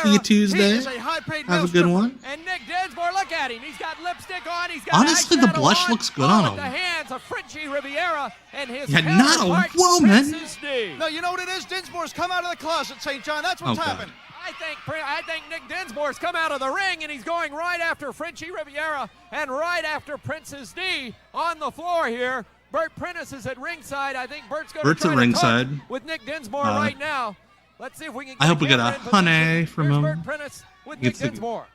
See you Tuesday. Have a good one. And Nick Dinmore, look at him. He's got lipstick on. He's got Honestly, the blush on. looks good on him. The hands of Frenchy Riviera and his Yeah, not a counterpart, woman. Princess D. No, you know what it is? Dinmore's come out of the closet, St. John. That's what's Okay. happened. I think Nick Dinmore's come out of the ring, and he's going right after Frenchy Riviera and right after Princess D on the floor here. Bert Prentice is at ringside. I think Bert's going to try at to ringside. talk with Nick Dinmore right now. Let's see if we can get I hope we get a camera in honey position. from Here's him. Bert Prentice with Nick Dinmore.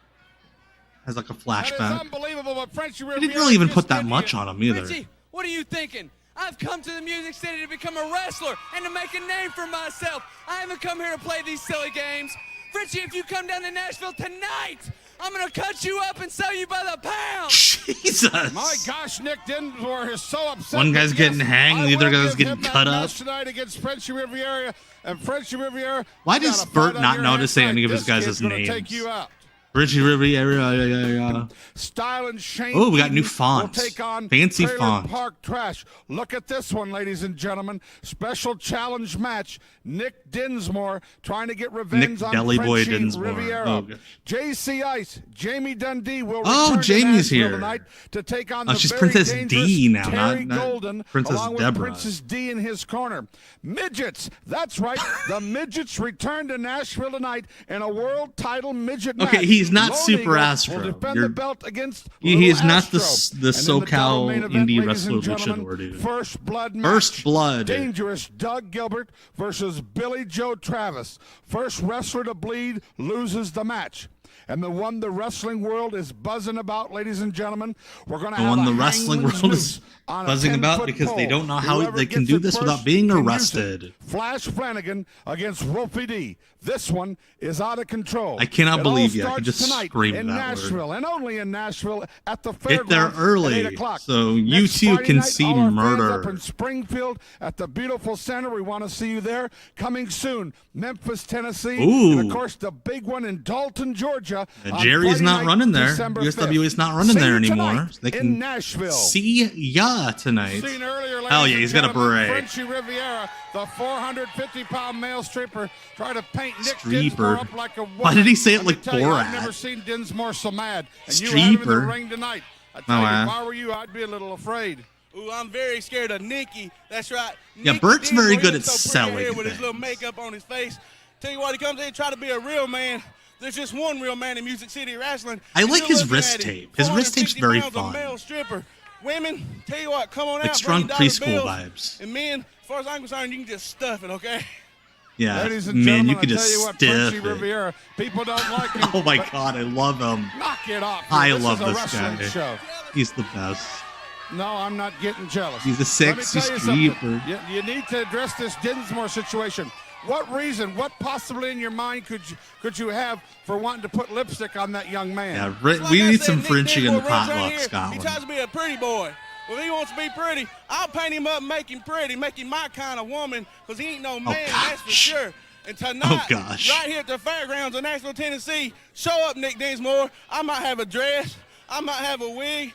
Has like a That is flashback. unbelievable, but Frenchy He didn't really even put that much on him either. Frenchy, what are you thinking? I've come to the Music City to become a wrestler and to make a name for myself. I haven't come here to play these silly games. Frenchy, if you come down to Nashville tonight, I'm going to cut you up and sell you by the pound. Jesus. My gosh, Nick Dinmore is so upset. One guy's getting hanged, the other guy's getting cut up. Tonight against Frenchy Riviera, and Frenchy Riviera. Why does Bert not notice any of his guys' names? Take you out. Richie Riviera. Style and Shane. Oh, we got new Eaton fonts. will take on Fancy Trailer font. Park Trash. Look at this one, ladies and gentlemen. Special challenge match. Nick Dinmore trying to get revenge Nick on Deli Boy Frenchy Dinmore. Riviera. Oh, okay. JC Ice, Jamie Dundee will Oh, return Jamie's to Nashville here. tonight to take on Oh, the she's very Princess dangerous D now, Terry not Golden, Princess along with Deborah. Princess D in his corner. Midgets, that's right. The Midgets return to Nashville tonight in a world title midget match. Okay, he's not Lone Super Eagle Astro. will defend You're- the belt against He is Little not the Astro. the And in the double main SoCal event, indie ladies wrestler and gentlemen, luchador dude. First blood match. First blood. Dangerous Doug Gilbert versus Billy Joe Travis. First wrestler to bleed loses the match. And the one the wrestling world is buzzing about, ladies and gentlemen, we're going to The have one a the wrestling hangman's world noose is on a buzzing about 10-foot because they pole. don't know how Whoever they can gets do it this first without being can use it. arrested. Flash Flanagan against Wolfie D. This one is out of control. I cannot It believe all you. I could starts just tonight scream in that Nashville, and only in Nashville at the Get fairgrounds there at early 8 o'clock. so you Next too Friday can night, see all our fans murder. up in Springfield at the beautiful center. We want to see you there. Coming soon, Memphis, Tennessee, Ooh. and of course the big one in Dalton, Georgia. on Jerry's Friday not night, running there. December USWA's 5th. not running See there you anymore. tonight So they in can Nashville. see ya tonight. Seen earlier, Hell ladies yeah, and he's got a gentlemen, beret. Frenchy Riviera, the 450-pound male stripper, try to paint Nick Stripper. Dinmore up like a woman. Why did he say it Let me like tell you, I've Borat? never seen Dinmore so mad. And you had him in the Stripper. ring tonight. I tell Oh, you, wow. if I were you, I'd be a little afraid. Ooh, I'm very scared of Nicky. That's right. Yeah, Nicky Bert's very Dinmore, good he at looks so pretty selling here with his things. little makeup on his face. Tell you what, he comes in and try to be a real man. There's just one real man in Music City Wrestling. I And like you're his looking wrist at him. tape. His wrist tape's 450 very pounds of fun. male stripper. Women, tell you what, come on Like out. strong bring your preschool dollar bills. vibes. And men, as far as I'm concerned, you can just stuff it, okay? Yeah, Ladies and man, gentlemen, you could I just tell you what, stiff Frenchy it. Riviera, people don't like him. Oh my but god, I love him. knock it off. I This love is a this wrestling guy. show. He's the best. No, I'm not getting jealous. He's a sexy Let me tell you stripper. something. You need to address this Dinmore situation. What reason, what possibly in your mind could you have for wanting to put lipstick on that young man? Yeah, Like we I need said, some Nick Frenchy in the Dinmore runs right potluck, here. He Scotland. tries to be a pretty boy. Well, if he wants to be pretty, I'll paint him up and make him pretty, make him my kind of woman, because he ain't no man, that's for sure. And tonight, gosh. right here at the fairgrounds in Nashville, Tennessee, show up, Nick Dinmore. I might have a dress, I might have a wig,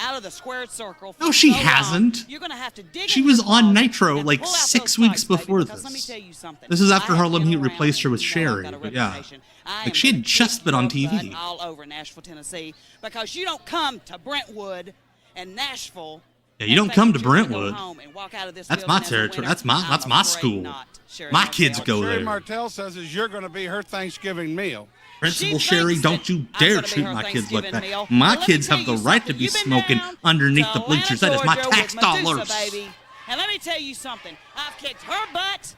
out of the squared circle. No, she hasn't. You're gonna have to dig. She was on Nitro like 6 weeks before this. Let me tell you something. This is after Harlem Heat replaced her with Sherry. But yeah, like she had just been on TV. All over Nashville, Tennessee, because you don't come to Brentwood and Nashville Yeah, you don't come to Brentwood. That's my territory. That's my school. My kids go Sherry there. Martel says is you're going to be her Thanksgiving meal. Principal Sherry, don't you dare treat my kids like that. My kids have the right to be smoking underneath the bleachers. That is my tax dollars. And let me tell you something. I've kicked her butt,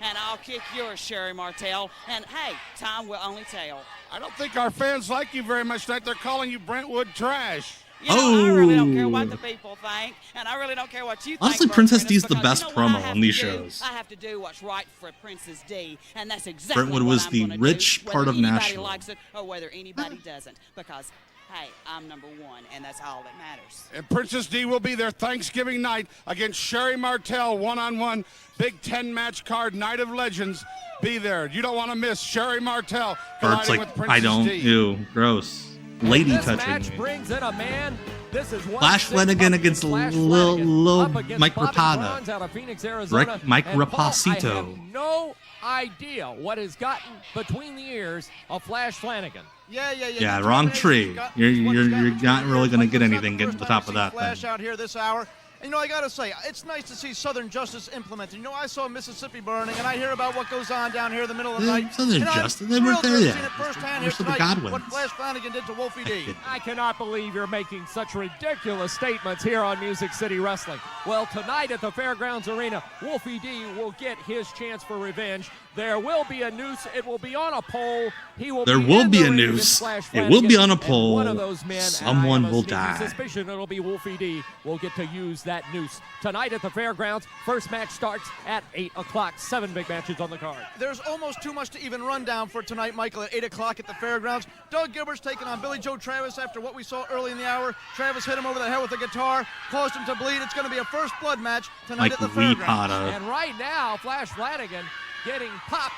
and I'll kick yours, Sherry Martel. And hey, time will only tell. I don't think our fans like you very much tonight. They're calling you Brentwood trash. You know, I really don't care what the people think, and I really don't care what you think. Honestly, Bert Princess Prentice, D's the best promo on these shows. I have to do what's right for Princess D, and that's exactly Brentwood what was I'm the gonna rich do, part of whether anybody Nashville. likes it or whether anybody doesn't, because hey, I'm number one, and that's all that matters. And Princess D will be there Thanksgiving night against Sherry Martel, one-on-one, Big 10 match card, Night of Legends. Be there. You don't want to miss Sherry Martel Bert's colliding like, with Princess I don't. D. Ew, gross. Lady This touching match me. brings in a man. This is Flash Flanagan against Lil Mike Bronze Rapata. out of Phoenix, Arizona. Mike And Paul, I have Rapacito. no idea what has gotten between the ears of Flash Flanagan. Yeah, wrong tree. You're not really gonna get anything getting to the top of that Flash thing. out here this hour. And, you know, I got to say, it's nice to see Southern justice implemented. You know, I saw Mississippi burning, and I hear about what goes on down here in the middle of the night. Southern And I'm justice? They weren't thrilled there to have yet. seen it firsthand Where's here the tonight, Godwins? what Flash Flanagan did to Wolfie D. I cannot believe you're making such ridiculous statements here on Music City Wrestling. Well, tonight at the Fairgrounds Arena, Wolfie D will get his chance for revenge. There will be a noose. It will be on a pole. There will be a noose. It will be on a pole. One of those men, Someone will sneaky die. suspicion it'll be Wolfie D will get to use that noose. Tonight at the Fairgrounds, first match starts at 8 o'clock. 7 big matches on the card. There's almost too much to even run down for tonight, Michael, at 8 o'clock at the Fairgrounds. Doug Gilbert's taking on Billy Joe Travis after what we saw early in the hour. Travis hit him over the head with a guitar, caused him to bleed. It's going to be a first blood match tonight Like at the Fairgrounds. And right now, Flash Flanagan getting popped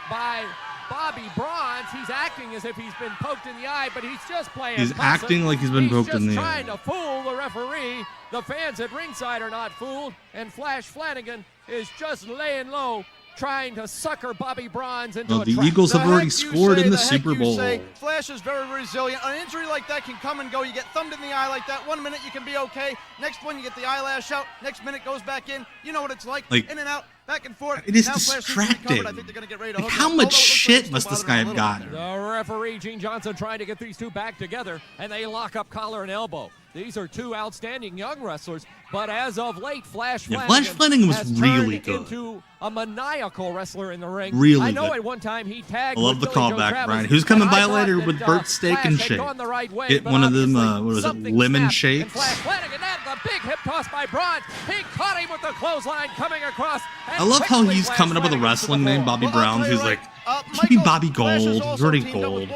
by Bobby Bronze. He's acting as if he's been poked in the eye, but he's just playing He's possum. acting like he's been poked in the He's eye. just trying to fool the referee. The fans at ringside are not fooled, and Flash Flanagan is just laying low, trying to sucker Bobby Bronze into Well, a the trap. Eagles have The already heck you scored say, in the heck Super you Bowl. say. Flash is very resilient. An injury like that can come and go. You get thumbed in the eye like that. 1 minute you can be okay. Next one you get the eyelash out. Next minute goes back in. You know what it's like. Like, in and out, back and forth. it is Now Flash seems to be covered. distracting. I think they're going to get ready to Like, hook how him up. much Although it looks like shit it's must this still guy bothering have him a little gotten? The referee, Gene Johnson, trying to get these two back together, and they lock up collar and elbow. These are two outstanding young wrestlers, but as of late, Flash Yeah, Flanagan, Flash Flanagan was has really turned good. into a maniacal wrestler in the ring. Really I know good. at one time he tagged I love with the Billy Joe callback, Travis, Brian. Who's coming and by I thought later that, with Bert's steak Flash and had shake? gone the right way, Get but one of them, obviously what was it, something lemon snapped, shakes? And Flash Flanagan had the big hip toss by Bronze. He caught him with the clothesline coming across. I love how quickly he's Flash coming up with a Flanagan to the wrestling name, floor. Bobby Brown, who's like, he be Bobby Gold. He's already gold.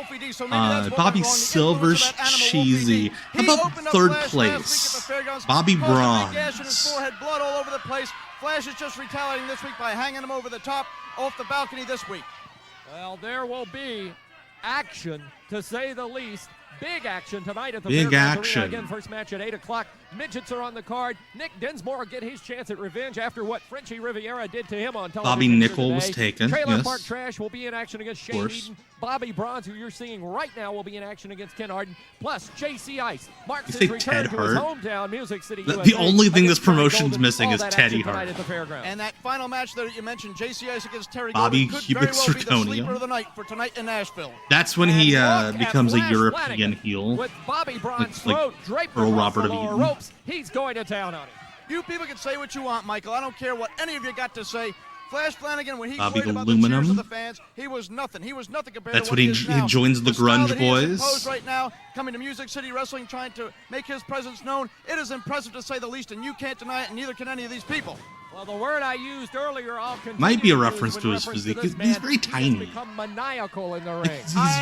Bobby Silver's cheesy. How about third place? Bobby Bronze. Gash in his forehead, blood all over the place. Flash is just retaliating this week by hanging him over the top off the balcony this week. Well, there will be action, to say the least. Big action tonight at the Big Fairgrounds action. Arena. Again, first match at 8 o'clock. Midgets are on the card. Nick Dinmore will get his chance at revenge after what Frenchy Riviera did to him on television. Bobby Nickel was today. taken, Trailer yes. Park Trash will be in action against Shane course. Eden. Bobby Bronze, who you're seeing right now, will be in action against Ken Arden. Plus, JC Ice marks You his say return Ted to his Hart? hometown, Music City, The USA, only thing this against Terry promotion's Golden. missing All is that Teddy action tonight Hart. at the Fairgrounds. And that final match that you mentioned, JC Ice against Terry Bobby Golden, could Cubic very well be the Zirconia. sleeper of the night for tonight in Nashville. That's when he Look becomes a at Flash European Flanagan heel. With Bobby Bronze's like throat draped Earl across Robert the of lower Eaton. ropes. He's going to town on him. You people can say what you want, Michael. I don't care what any of you got to say. Flash Flanagan, when he Bobby worried about the Aluminum. cheers of the fans, he was nothing. He was nothing compared That's to what when he he is now. joins the style Grunge that he has Boys. imposed right now, coming to Music City Wrestling, trying to make his presence known. It is impressive to say the least, and you can't deny it, and neither can any of these people. Well, the word I used earlier, I'll continue Might be a to use reference with to his reference physique. this He's man. very He has tiny. become maniacal in the ring.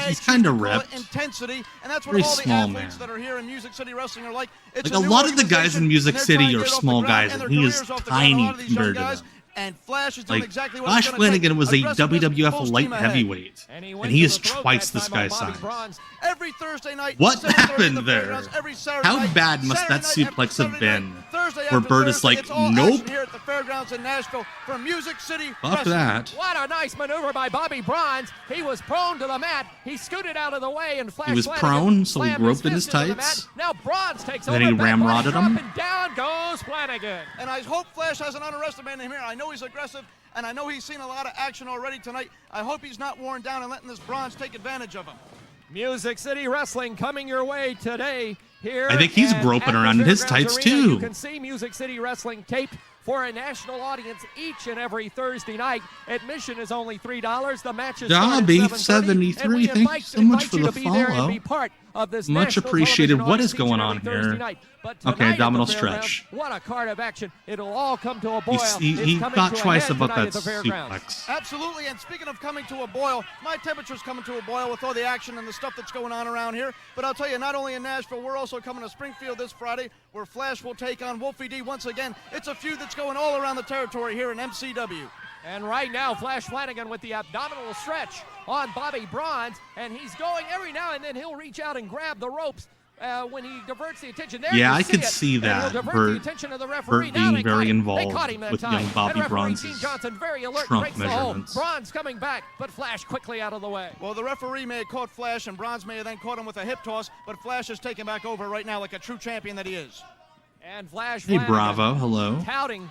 He's kind of Call it ripped. intensity, and that's what Very all the small athletes man. that are here in Music City Wrestling are like. It's Like a new lot of the guys organization, in Music and they're City trying to are get off the small ground, guys, and and their he is careers off the ground. A tiny lot of these young compared to guys, them. And Flash is doing Like, exactly what Flash he's gonna Flanagan take. was a Aggressiveness, WWF full light steam ahead. heavyweight, and he is twice this guy's size. Every Thursday night. What 7:30 happened the there? Fairgrounds, every Saturday How night, bad must that Saturday night suplex after have Saturday been? night, Thursday Where after Bert is Thursday, like, it's all nope. action here at the Fairgrounds in Nashville for Music City Fuck Wrestling. that. What a nice maneuver by Bobby Bronze. He was prone to the mat. He scooted out of the way and Flash He was Flanagan prone, so he slammed groped in his fist into the tights. mat. Now Bronze takes And over. then he back body ramrodded drop, him. And down goes Flanagan. And I hope Flash hasn't underestimated him here. I know he's aggressive, and I know he's seen a lot of action already tonight. I hope he's not worn down and letting this Bronze take advantage of him. Music City Wrestling coming your way today here. I think he's and groping at the around in his Fairgrounds tights, Arena. too. You can see Music City Wrestling taped for a national audience each and every Thursday night. Admission is only $3. The matches start at Dobby 7:30, and we 73, thank you so much invite for you the to be there and follow. be part of this Much national appreciated. television What is audience each going and on every Thursday here? night. But Okay, tonight at the abdominal Fairgrounds, stretch. What a card of action. It'll all come to a boil. He It's coming thought to a twice head about tonight that at the Fairgrounds. suplex. Absolutely, and speaking of coming to a boil, my temperature's coming to a boil with all the action and the stuff that's going on around here. But I'll tell you, not only in Nashville, we're also coming to Springfield this Friday, where Flash will take on Wolfie D once again. It's a feud that's going all around the territory here in MCW. And right now, Flash Flanagan with the abdominal stretch on Bobby Bronze, and he's going every now and then. He'll reach out and grab the ropes when he diverts the attention. There Yeah, you I see could it. see And that. he'll divert Bert- the attention of the referee. Bert Now being they very caught him. involved They caught him that with time. young Bobby and referee Bronze's Gene Johnson very alert, trunk breaks the hold. measurements. Bronze coming back, but Flash quickly out of the way. Well, the referee may have caught Flash, and Bronze may have then caught him with a hip toss, but Flash is taking back over right now like a true champion that he is. And Flash Hey, Flanagan Bravo, hello. touting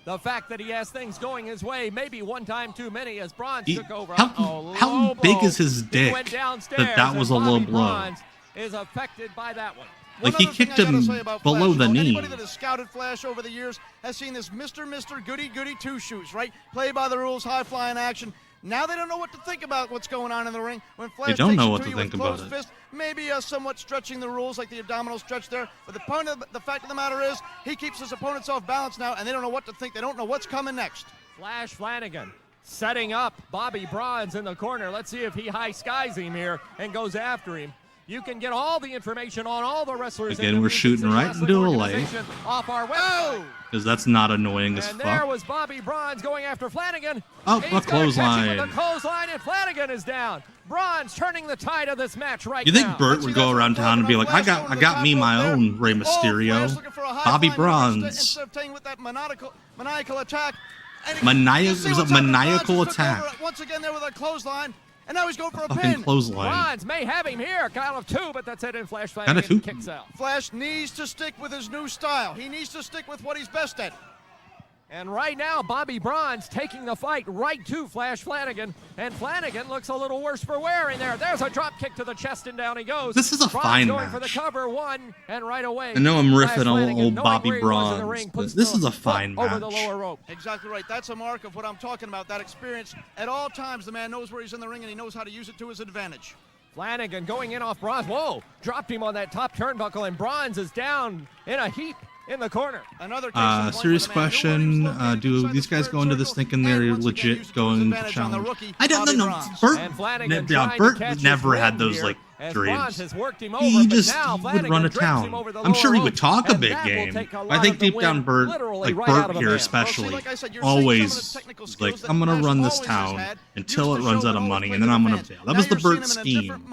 the fact that he has things going his way, maybe one time too many as Bronze He- took over. how Low big blow. is his He dick went downstairs, that was a and low Bobby blow? Bronze is affected by that one. Like, he One other thing kicked I gotta him say about below Flash, the knee. Anybody that has scouted Flash over the years has seen this Mr. Goody Goody Two Shoes, right? Play by the rules, high flying action. Now they don't know what to think about what's going on in the ring. When Flash don't takes know it what to to you think with about closed it. fist, maybe somewhat stretching the rules like the abdominal stretch there. But the fact of the matter is, he keeps his opponents off balance now, and they don't know what to think. They don't know what's coming next. Flash Flanagan setting up Bobby Bronze in the corner. Let's see if he high skies him here and goes after him. You can get all the information on all the wrestlers. Again, in the we're Music shooting City right Wrestling into a organization off our website. Because that's not annoying as And there fuck. was Bobby Bronze going after Flanagan. Oh, He's a gonna catch him clothesline. with a clothesline, and Flanagan is down. Bronze turning the tide of this match right You think now. Bert would go around town and be like, I got me my own Rey Mysterio, Bobby Bronze. Instead of taking with that maniacal attack. And Maniacal- you see was it what's happening. maniacal Bronze just took attack? over once again there with a clothesline, and now he's going for a Fucking pin. clothesline. Bronze may have him here, count of two, but that's it, and Flash Count of Flanagan two. kicks out. Flash needs to stick with his new style. He needs to stick with what he's best at. And right now, Bobby Bronze taking the fight right to Flash Flanagan. And Flanagan looks a little worse for wear in there. There's a drop kick to the chest, and down he goes. This is a Bronze fine going for the match. cover, one, and right away. I know I'm Flash riffing on Flanagan, old knowing Bobby where he was in the Bronze, ring, but puts this the is a foot fine over the match. lower rope. Exactly right. That's a mark of what I'm talking about, that experience. At all times, the man knows where he's in the ring, and he knows how to use it to his advantage. Flanagan going in off Bronze. Whoa, dropped him on that top turnbuckle, and Bronze is down in a heap in the corner. Another Serious question, do these guys go into this thinking they're legit going to challenge? I don't know. Bert never had those like dreams. He just would run to town. I'm sure he would talk a big game. I think deep down Bert, like Bert here especially, always like, I'm gonna run this town until it runs out of money, and then I'm gonna bail. That was the Bert scheme.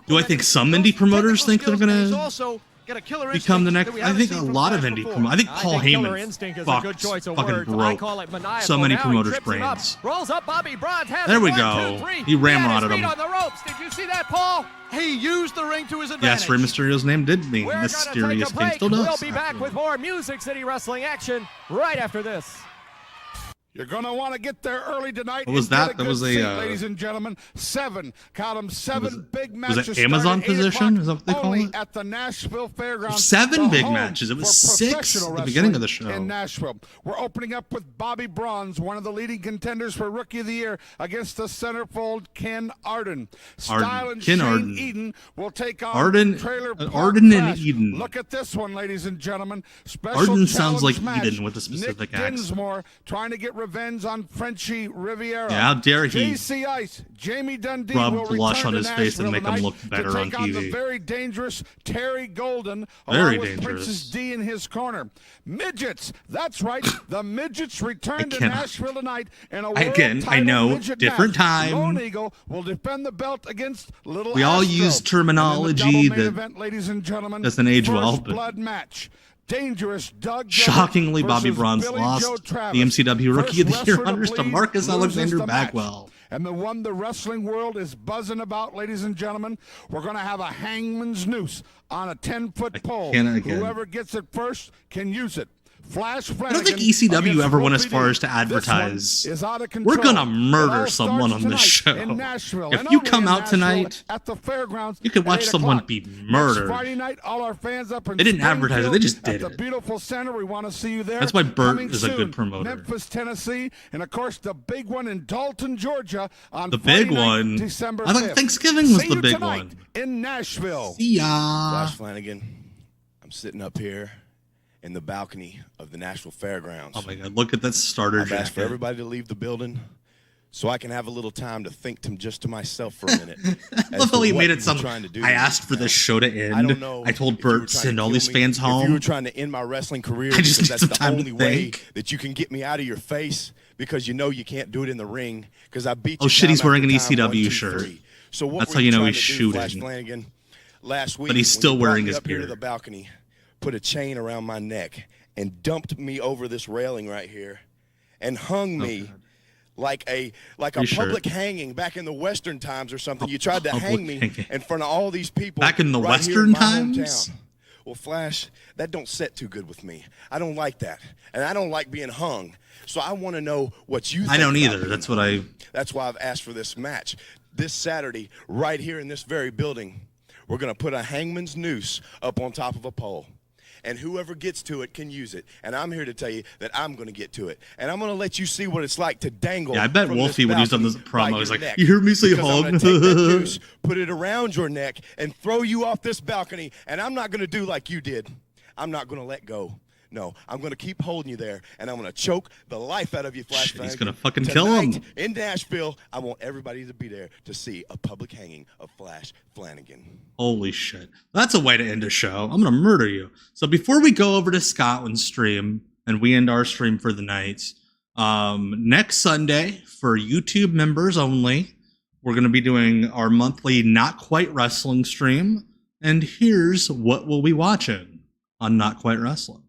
Do I think some indie promoters think they're gonna become the next? I think a lot of indie promoters. I think Paul Heyman fucking broke so many promoters' brains. Rolls up Bobby Bronze. There we go. He ramrodded him. on the ropes. Did you see that, Paul? He used the ring to his advantage. Yes, Rey Mysterio's name did mean We're Mysterious gonna take King. a break. Still does. We'll be back with more Music City Wrestling action right after this. You're going to want to get there early tonight. What was and get that? a That good was a, seat, ladies and gentlemen. Count them, seven big matches. Was it Amazon starting at 8 position? o'clock Is that what they call only it? at the Nashville Fairgrounds. 7 the big home matches. It was for 6 professional at the beginning of the wrestling show. in Nashville. We're opening up with Bobby Bronze, one of the leading contenders for Rookie of the Year, against the centerfold Ken Arden. Style and Ken Shane Arden. Eden will take on Arden, Trailer Park Arden and Crash. Eden. Look at this one, ladies and gentlemen. Special Arden sounds challenge like match. Eden with a specific Nick accent. Dinsmore trying to get revenge on Frenchy Riviera. Yeah, how dare he JC Ice, Jamie Dundee rub will blush return on to his face and Nashville make him tonight look better to on take on the TV. very dangerous Terry Golden, Very along with dangerous. Princess D in his corner. Midgets, that's right, the Midgets return to cannot. Nashville tonight in a world Again, I title know, midget different match. time. Lone Eagle will defend the belt against Little We all Astro. use terminology And in the double main that event, ladies and gentlemen, doesn't age well, first but blood match. Dangerous Doug shockingly, Bobby versus Braun's Billy lost Joe the Travis. MCW Rookie of the First Year wrestler to honors to bleed Marcus loses Alexander the match. Bagwell. And the one the wrestling world is buzzing about, ladies and gentlemen, we're going to have a Hangman's Noose on a 10-foot pole. Whoever gets it first can use it. Flash Flanagan. I don't think ECW ever went as Wolfie far D. as to advertise, This one is out of control. we're gonna It murder all someone starts on this show. tonight in Nashville, If and you only come in out Nashville tonight, at the fairgrounds, you could at watch 8 someone o'clock. be Next murdered. Friday night, all our fans up in They didn't advertise it, they just did at the it. beautiful center. We want to see you there. That's why Bert Coming is a good soon, promoter. Memphis, Tennessee, and of course the big one in Dalton, Georgia on The Friday big night, one. December I thought 5th. Thanksgiving was See the you big tonight one. in Nashville. See ya. Flash Flanagan. I'm sitting up here in the balcony of the Nashville Fairgrounds. Oh my God! Look at that starter I've asked for jacket. everybody to leave the building so I can have a little time to think just to myself for a minute. I love how he made it sound. I asked for this show to end. I don't know. I told Bert, send all these fans If you home. were trying to end my wrestling career, I just because need that's some the time to only way think. that you can get me out of your face, because you know you can't do it in the ring, because I beat you. Oh shit! He's time wearing an after time, ECW 1, 2, shirt. 3. So what That's were how you know trying he's to do, Flash shooting. Flanagan? Last week, But he's when still you brought wearing me his up here to beard. the balcony, put a chain around my neck, and dumped me over this railing right here, and hung me like a public hanging back in the Western times or something. You tried to hang me in front of all these people Back in the right here Western in my times? hometown. Well, Flash, that don't set too good with me. I don't like that, and I don't like being hung. So I want to know what you think. I don't about either. being That's what I. That's why I've asked for this match. This Saturday, right here in this very building, we're going to put a Hangman's Noose up on top of a pole. And whoever gets to it can use it. And I'm here to tell you that I'm going to get to it. And I'm going to let you see what it's like to dangle. Yeah, I bet from Wolfie, this when he was on this balcony by promo, he's your like, neck. "You hear me say Because I'm hog?" gonna take that noose, put it around your neck, and throw you off this balcony. And I'm not going to do like you did. I'm not going to let go. No, I'm going to keep holding you there, and I'm going to choke the life out of you, Flash Flanagan. He's gonna fucking kill him. Tonight in Nashville, I want everybody to be there to see a public hanging of Flash Flanagan. Holy shit. That's a way to end a show. I'm going to murder you. So before we go over to Scotland's stream and we end our stream for the night, next Sunday for YouTube members only, we're going to be doing our monthly Not Quite Wrestling stream. And here's what we'll be watching on Not Quite Wrestling.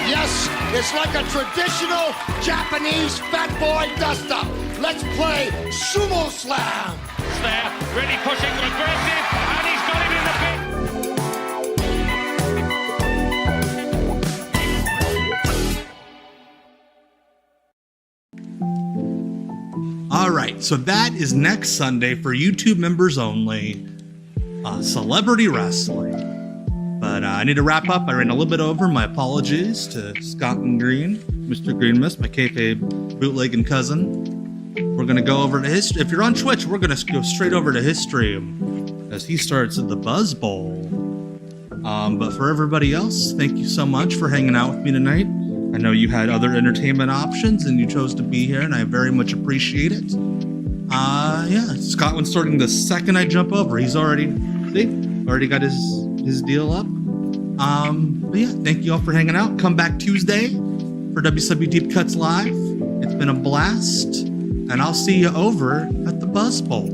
Yes, it's like a traditional Japanese fat boy dust-up. Let's play Sumo Slam. There, really pushing, aggressive, and he's got him in the pit. All right, so that is next Sunday for YouTube members only, Celebrity Wrestling. But I need to wrap up. I ran a little bit over. My apologies to Scotland Green, Mr. Greenmus, my kayfabe bootlegging cousin. We're going to go over to his... If you're on Twitch, we're going to go straight over to his stream as he starts at the Buzz Bowl. But for everybody else, thank you so much for hanging out with me tonight. I know you had other entertainment options and you chose to be here, and I very much appreciate it. Yeah, Scotland's starting the second I jump over. He's already got his deal up. But yeah, thank you all for hanging out. Come back Tuesday for WCW Deep Cuts Live. It's been a blast, and I'll see you over at the Buzz Bowl.